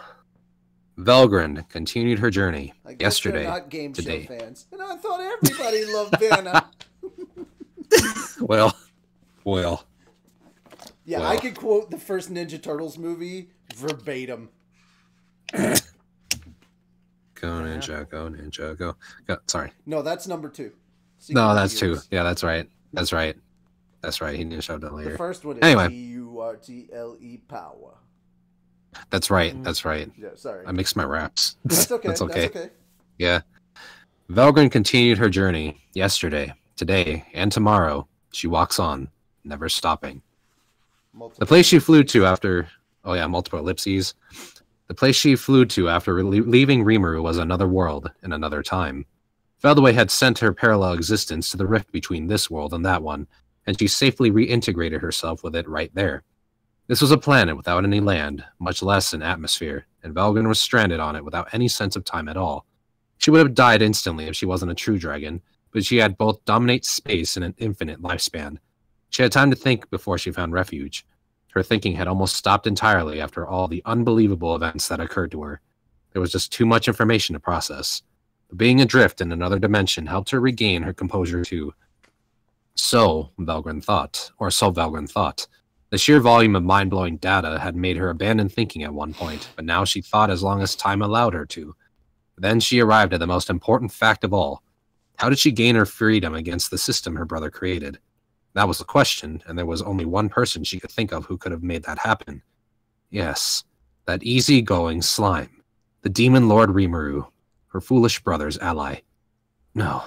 Velgrind continued her journey I guess yesterday. They're not game today. show fans. And I thought everybody loved Vanna. Well. Yeah, I could quote the first Ninja Turtles movie verbatim. Go Ninja, go Ninja, go. Sorry. No, that's number 2. No, that's 2. Yeah, that's right. That's right. He didn't show that later. The first one is anyway. Turtle power. That's right. That's right. Yeah, sorry. I mixed my raps. That's okay. That's okay. That's okay. Yeah. Velgrind continued her journey yesterday, today, and tomorrow. She walks on, never stopping. The place she flew to after... Oh yeah, multiple ellipses. The place she flew to after leaving Rimuru was another world in another time. Feldway had sent her parallel existence to the rift between this world and that one, and she safely reintegrated herself with it right there. This was a planet without any land, much less an atmosphere, and Velgrind was stranded on it without any sense of time at all. She would have died instantly if she wasn't a true dragon, but she had both dominate space and an infinite lifespan. She had time to think before she found refuge. Her thinking had almost stopped entirely after all the unbelievable events that occurred to her. There was just too much information to process. But being adrift in another dimension helped her regain her composure too. So Velgrind thought. The sheer volume of mind-blowing data had made her abandon thinking at one point, but now she thought as long as time allowed her to. Then she arrived at the most important fact of all. How did she gain her freedom against the system her brother created? That was the question, and there was only one person she could think of who could have made that happen. Yes, that easy-going slime. The demon Lord Rimuru, her foolish brother's ally. No,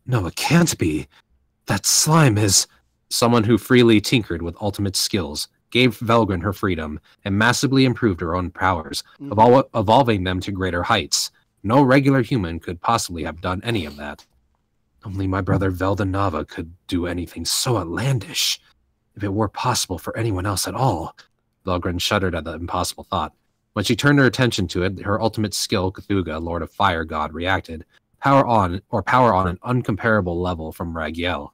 it can't be. That slime is... Someone who freely tinkered with ultimate skills, gave Velgrind her freedom, and massively improved her own powers, evolving them to greater heights. No regular human could possibly have done any of that. Only my brother Veldanava could do anything so outlandish. If it were possible for anyone else at all. Velgrind shuddered at the impossible thought. When she turned her attention to it, her ultimate skill, Cthulhu, Lord of Fire God, reacted. Power on an uncomparable level from Ragiel.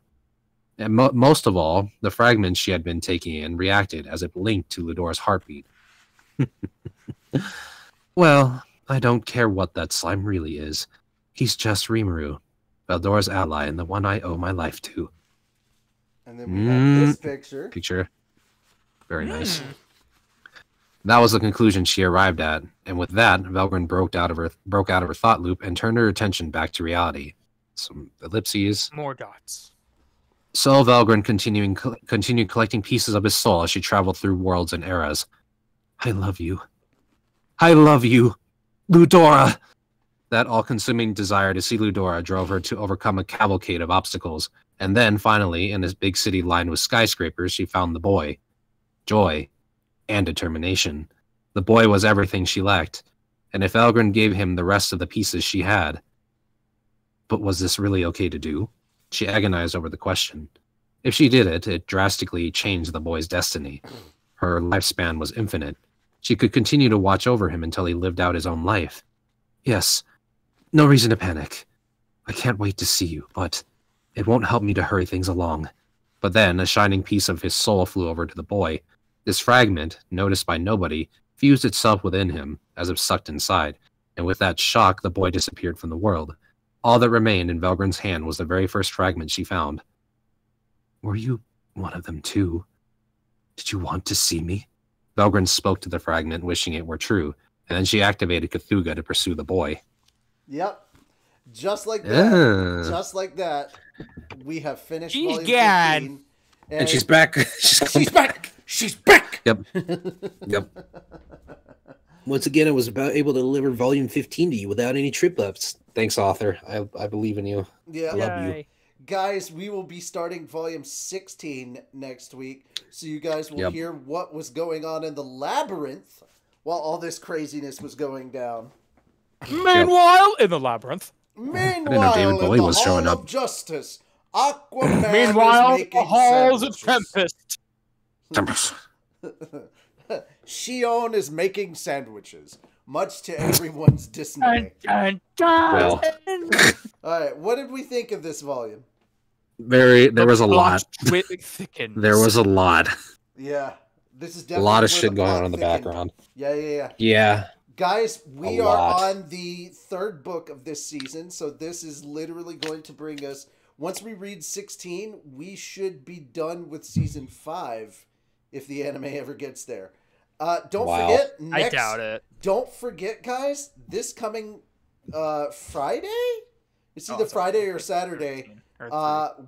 And most of all, the fragments she had been taking in reacted as it linked to Ludora's heartbeat. Well, I don't care what that slime really is. He's just Rimuru, Veldora's ally and the one I owe my life to. And then we have this picture. Picture. Very nice. That was the conclusion she arrived at, and with that, Valgrind broke out of her thought loop and turned her attention back to reality. Some ellipses. More dots. So Valgrind continued collecting pieces of his soul as she traveled through worlds and eras. I love you. I love you, Ludora! That all-consuming desire to see Ludora drove her to overcome a cavalcade of obstacles, and then, finally, in this big city lined with skyscrapers, she found the boy. Joy. And determination. The boy was everything she lacked, and if Valgrind gave him the rest of the pieces she had. But was this really okay to do? She agonized over the question. If she did it, it drastically changed the boy's destiny. Her lifespan was infinite. She could continue to watch over him until he lived out his own life. Yes, no reason to panic. I can't wait to see you, but it won't help me to hurry things along. But then, a shining piece of his soul flew over to the boy. This fragment, noticed by nobody, fused itself within him, as if sucked inside, and with that shock, the boy disappeared from the world. All that remained in Valgrind's hand was the very first fragment she found. Were you one of them too? Did you want to see me? Valgrind spoke to the fragment, wishing it were true, and then she activated Cthulhu to pursue the boy. Yep. Just like that. Just like that. We have finished volume 15. And she's back. She's back! She's back! Yep. Yep. Once again, I was able to deliver volume 15 to you without any trip-ups. Thanks, author. I believe in you. Yeah. I love you. Guys, we will be starting volume 16 next week, so you guys will hear what was going on in the labyrinth while all this craziness was going down. Meanwhile, in the labyrinth. Meanwhile, David Bowie in the was showing Hall up. of Justice, Aquaman Meanwhile, is making the halls of sandwiches. Tempest. Shion is making sandwiches, much to everyone's dismay. Well. All right, what did we think of this volume? There was a lot. Thickens. There was a lot. Yeah, this is A definitely lot of where shit the going plot on in the thickened. background. Yeah. Yeah. Guys, we A are lot. on the third book of this season, so this is literally going to bring us... Once we read 16, we should be done with season 5, if the anime ever gets there. Don't forget... I doubt it. Don't forget, guys, this coming Friday? It's either Friday or Saturday.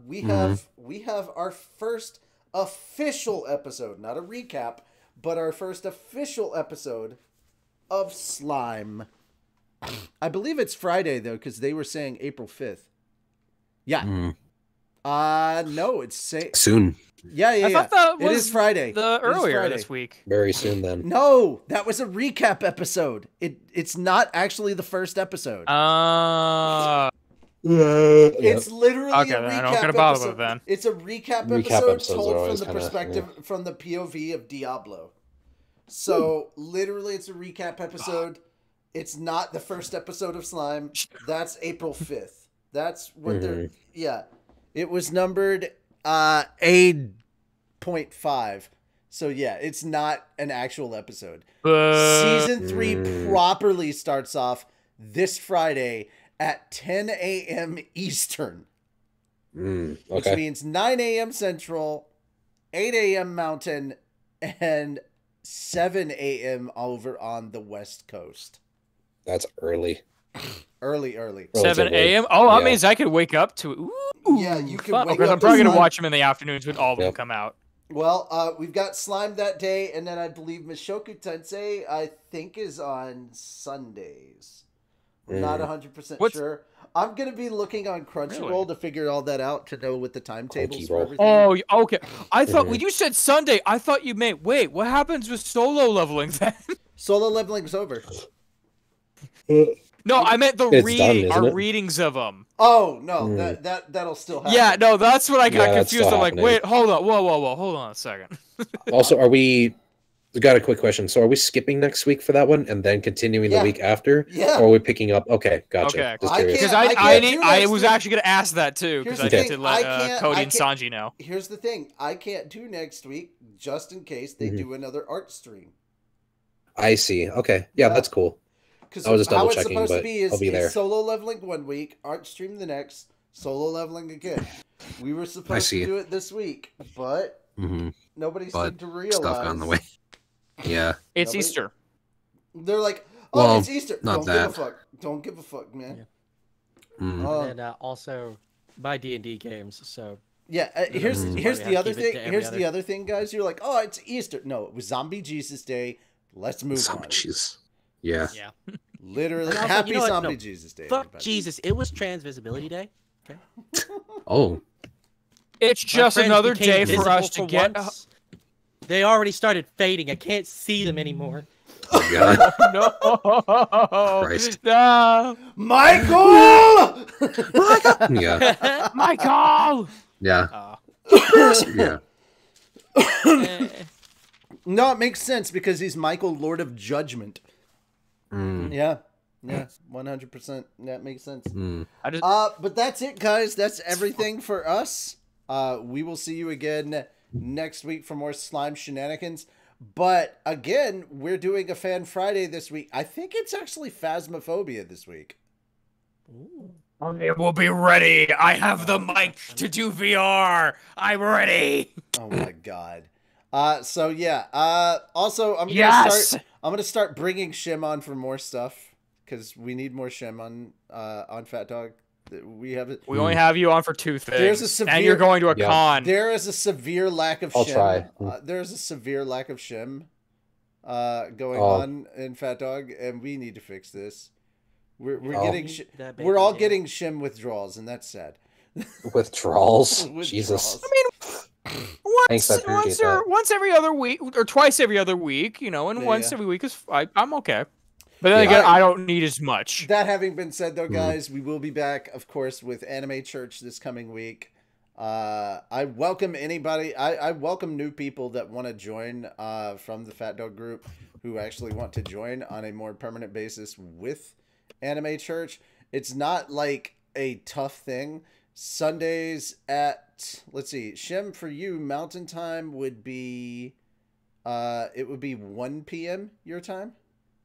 We have our first official episode, not a recap, but our first official episode of Slime. I believe it's Friday though, because they were saying April 5th. Yeah. No, it's Soon. Yeah. I thought that was it is Friday. Earlier this week. Very soon then. No, that was a recap episode. It's not actually the first episode. It's literally okay, a recap I don't gonna bother episode. with it then. It's a recap Recap episode episodes are told from always the kinda, perspective, from the POV of Diablo. So literally, it's a recap episode. It's not the first episode of Slime. That's April 5th. That's what they're. Yeah, it was numbered A.5. So yeah, it's not an actual episode. Season 3 properly starts off this Friday at 10 a.m. Eastern. Okay. Which means 9 a.m. Central, 8 a.m. Mountain, and 7 a.m. over on the West Coast. That's early. Early. 7 a.m. Oh, that means I could wake up to it. Ooh, Yeah, you can fun. wake Because up I'm probably to going to Slime. watch them in the afternoons when all of them come out. Well, we've got Slime that day, and then I believe Mishoku Tensei, I think, is on Sundays. I'm not 100% sure. I'm going to be looking on Crunchyroll to figure all that out to know what the timetables for everything. Oh, okay. I thought when you said Sunday, I thought you meant, wait, what happens with solo leveling then? Solo leveling's over. No, I meant the It's done, isn't our it? readings of them. Oh, no, that'll still happen. Yeah, no, that's what I got Yeah, that's confused. still I'm like, happening. wait, hold on, whoa, hold on a second. Also, are we Got a quick question. So are we skipping next week for that one and then continuing the week after? Yeah. Or are we picking up? Okay, gotcha. Okay. Just I curious. Because can't do I next was week. actually going to ask that too, because I Here's the need to thing, let Cody I and can't- Sanji know. Here's the thing. I can't do next week just in case they do another art stream. I see. Okay. Yeah, that's cool. Because I was just how double it's checking, supposed to but be is I'll be there. solo leveling one week, art stream the next, solo leveling again. We were supposed to do it this week, but nobody seemed to realize. Stuff got in the way. Yeah. It's Easter. They're like, oh, Well, it's Easter. not Don't that. give a fuck. Don't give a fuck, man. And also buy D&D games. So Yeah, here's why the we other keep it thing. to every Here's other. the other thing, guys. You're like, oh, it's Easter. No, it was Zombie Jesus Day. Let's move on. Jeez. Yeah. yeah. Literally, And also, happy you know what? Zombie No, Jesus Day. Fuck everybody. Jesus! It was Trans Visibility Day. Okay. Oh. It's My just friends another became day for us to visible get. once. They already started fading. I can't see them anymore. Oh, God. No. Christ. No. Michael. Yeah. Michael. Yeah. Yeah. No, it makes sense because he's Michael, Lord of Judgment. Yeah, 100%. That makes sense. I just. But that's it, guys. That's everything for us. We will see you again next week for more slime shenanigans. But again, we're doing a Fan Friday this week. I think it's actually Phasmophobia this week. We'll be ready. I have the mic to do VR. I'm ready. Oh my god. So yeah. Also, I'm Yes! gonna start bringing Shim on for more stuff because we need more Shim on Fat Dog. We only have you on for two things. There's a and you're going to a con. There is a severe lack of I'll Shim. try. There's a severe lack of Shim going on in Fat Dog, and we need to fix this. We're getting That we're all bacon, getting Shim withdrawals, and that's sad. Withdrawals. Withdrawals. Jesus. Once, Thanks, I appreciate that. once every other week, or twice every other week, and once Yeah. every week is I'm okay. But then Yeah. again, I don't need as much. That having been said, though, guys, we will be back, of course, with Anime Church this coming week. I welcome anybody. I welcome new people that want to join from the Fat Dog group who actually want to join on a more permanent basis with Anime Church. It's not like a tough thing. Sundays at, let's see, Shem, for you, Mountain Time would be, it would be 1 p.m. your time?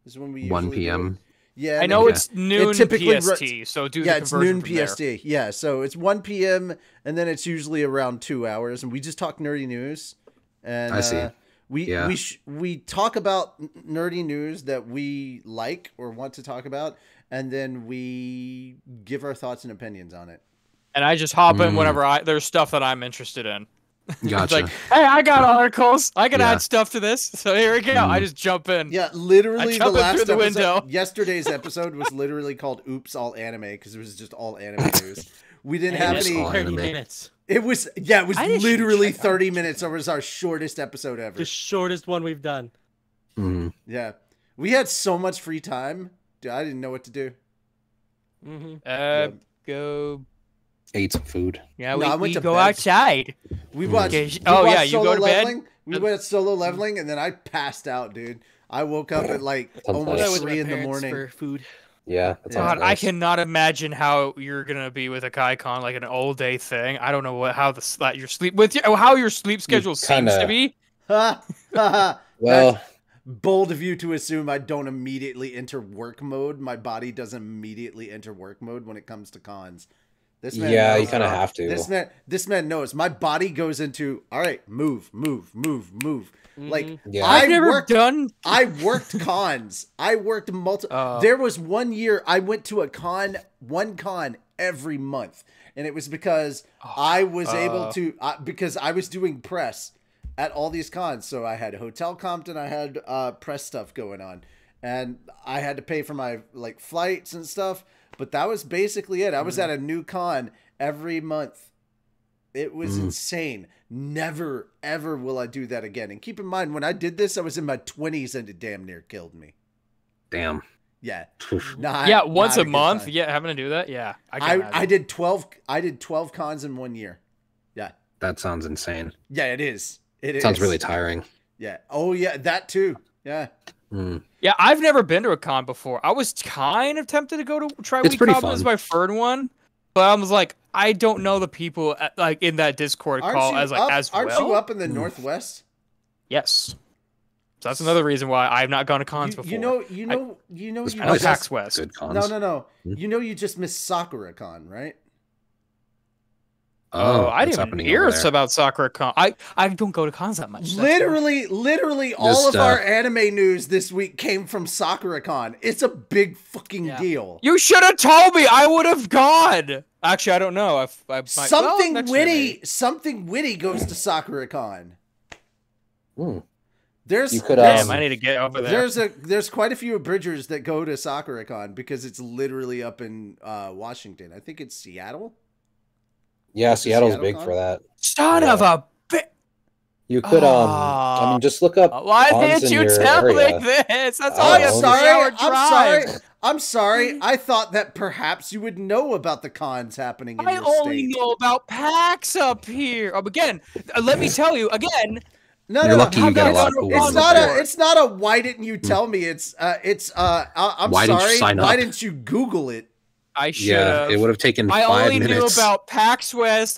Is when we usually 1 do it. p.m. Yeah, I know it's noon typically PST, so do yeah, the it's conversion noon from there. PST. Yeah, so it's 1 p.m. and then it's usually around 2 hours, and we just talk nerdy news. And I see. We talk about nerdy news that we like or want to talk about, and then we give our thoughts and opinions on it. And I just hop in whenever there's stuff that I'm interested in. It's Gotcha. like, hey, I got articles. I can Yeah. add stuff to this. So here we go. I just jump in. Yeah, literally I the jump in last through the episode, window. yesterday's episode was literally called "Oops, All Anime" because it was just all anime news. We didn't have It's any. all 30 anime. minutes. It was I didn't literally check out 30 minutes. It was our shortest episode ever. The shortest one we've done. Yeah, we had so much free time. Dude, I didn't know what to do. Go. Ate some food. Yeah, No, I we went to go bed. outside. We watched. Okay, we oh, watched yeah, you go Solo to bed? Leveling. We went solo leveling, and then I passed out, dude. I woke up at like Sounds almost nice. With my 3 in the parents morning. for food. Yeah. That sounds God, I nice. cannot imagine how you're gonna be with a KaiCon, like an all day thing. I don't know how your sleep how your sleep schedule seems to kinda- be. Well, That's bold of you to assume I don't immediately enter work mode. My body doesn't immediately enter work mode when it comes to cons. This man yeah, knows. you kind of have to. This man knows. My body goes into all right, move. Like Yeah. I've never worked done. I worked cons. I worked there was one year I went to one con every month. And it was because I was able to, because I was doing press at all these cons. So I had Hotel Compton, I had press stuff going on. And I had to pay for my like flights and stuff. But that was basically it. I was at a new con every month. It was insane. Never, ever will I do that again. And keep in mind, when I did this, I was in my 20s and it damn near killed me. Damn. Yeah. Yeah, once not a good month. time. Yeah, having to do that. Yeah, I did 12 cons in 1 year. Yeah. That sounds insane. Yeah, it is. It Sounds is. really tiring. Yeah. Oh yeah, that too. Yeah. Yeah, I've never been to a con before. I was kind of tempted to go to try It's pretty WeCon as fun. my third one, but I was like, I don't know the people like in that Discord call as well. Aren't you up in the Northwest? Yes. So that's another reason why I've not gone to cons before. You know, There's you probably just, PAX West. Good cons. No. You know, you just missed Sakura Con, right? Oh, I what's didn't even happening hear over there? about Sakura Con. I don't go to cons that much. Literally, all of our anime news this week came from Sakura Con. It's a big fucking deal. You should have told me. I would have gone. Actually, I don't know. Something witty goes to Sakura Con. There's Damn, I need to get over there. There's quite a few abridgers that go to Sakura Con because it's literally up in Washington. I think it's Seattle. Yeah, Seattle's Seattle big Con? for that. Son of a bitch. You could I mean, just look up. Why cons didn't in you your tell me area. this? That's only a 3-hour drive. I'm sorry. I thought that perhaps you would know about the cons happening in I your only state. know about PAX up here. Again, let me tell you again. You're lucky you get a lot of cool ones up there. It's not a why didn't you tell me? I'm Why didn't you sorry. sign Why up? didn't you Google it? I should Yeah, have. it would have taken I 5 only minutes. knew about PAX West,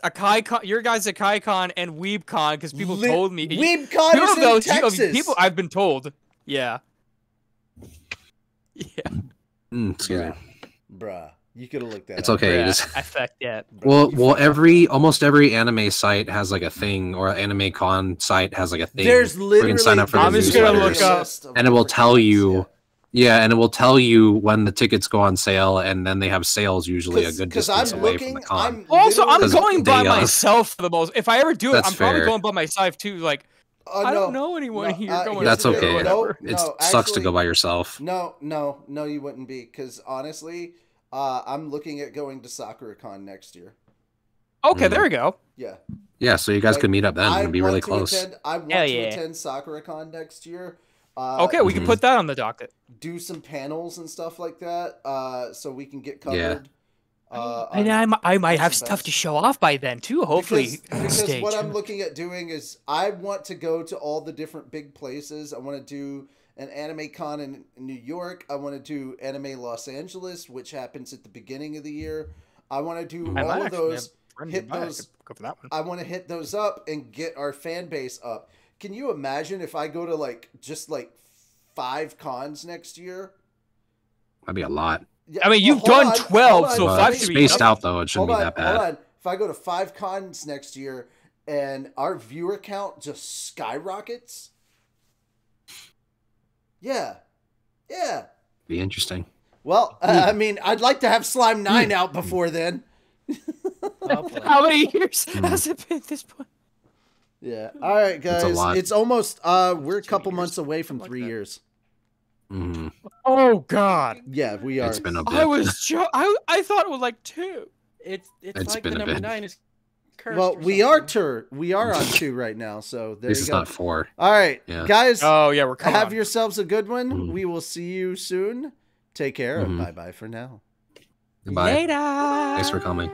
your guys at KaiCon, and WeebCon because people told me. WeebCon is in Texas. People I've been told. Yeah. Yeah. Excuse me. Bruh, you could have looked that It's up. okay. Yeah, Just I fucked that. well, almost every anime site has like a thing, or anime con site has like a thing. There's where you can sign up for I'm the just gonna newsletters, look up, and it will tell you. Yeah, and it will tell you when the tickets go on sale, and then they have sales usually a good distance away from the con. Also, I'm Because going by they, myself for the most. If I ever do it, That's I'm probably fair. going by myself too. Like, I don't know anyone here going. That's to okay. whatever. It sucks to go by yourself. No, you wouldn't be, because honestly, I'm looking at going to SakuraCon next year. Okay, there we go. Yeah. Yeah, so you guys could meet up then. It'd be really close. I want to attend SakuraCon next year. Okay, we can put that on the docket. Do some panels and stuff like that, so we can get covered. And I might have stuff to show off by then too. Hopefully, because what I'm looking at doing is I want to go to all the different big places. I want to do an anime con in New York. I want to do Anime Los Angeles, which happens at the beginning of the year. I want to do all of those. Hit those. I want to hit those up and get our fan base up. Can you imagine if I go to just 5 cons next year? That'd be a lot. I mean, you've done 12, so 5 should be spaced out though. It shouldn't be that bad. Hold on. If I go to 5 cons next year and our viewer count just skyrockets, yeah. Be interesting. Well, I mean, I'd like to have Slime 9 out before then. How many years has it been at this point? Yeah. All right, guys. It's a lot. It's almost. We're a couple months away from 3 years. Mm-hmm. Oh God. Yeah, we are. It's been a bit. I thought it was like 2. It's It's like been the a number bit. 9 is cursed. Well, or we are something. we are on 2 right now, so there At least you it's go. not 4. All right, Yeah. guys. Oh yeah, we're coming. Have yourselves a good one. Mhm. We will see you soon. Take care and Mhm. bye bye for now. Goodbye. Later. Thanks for coming.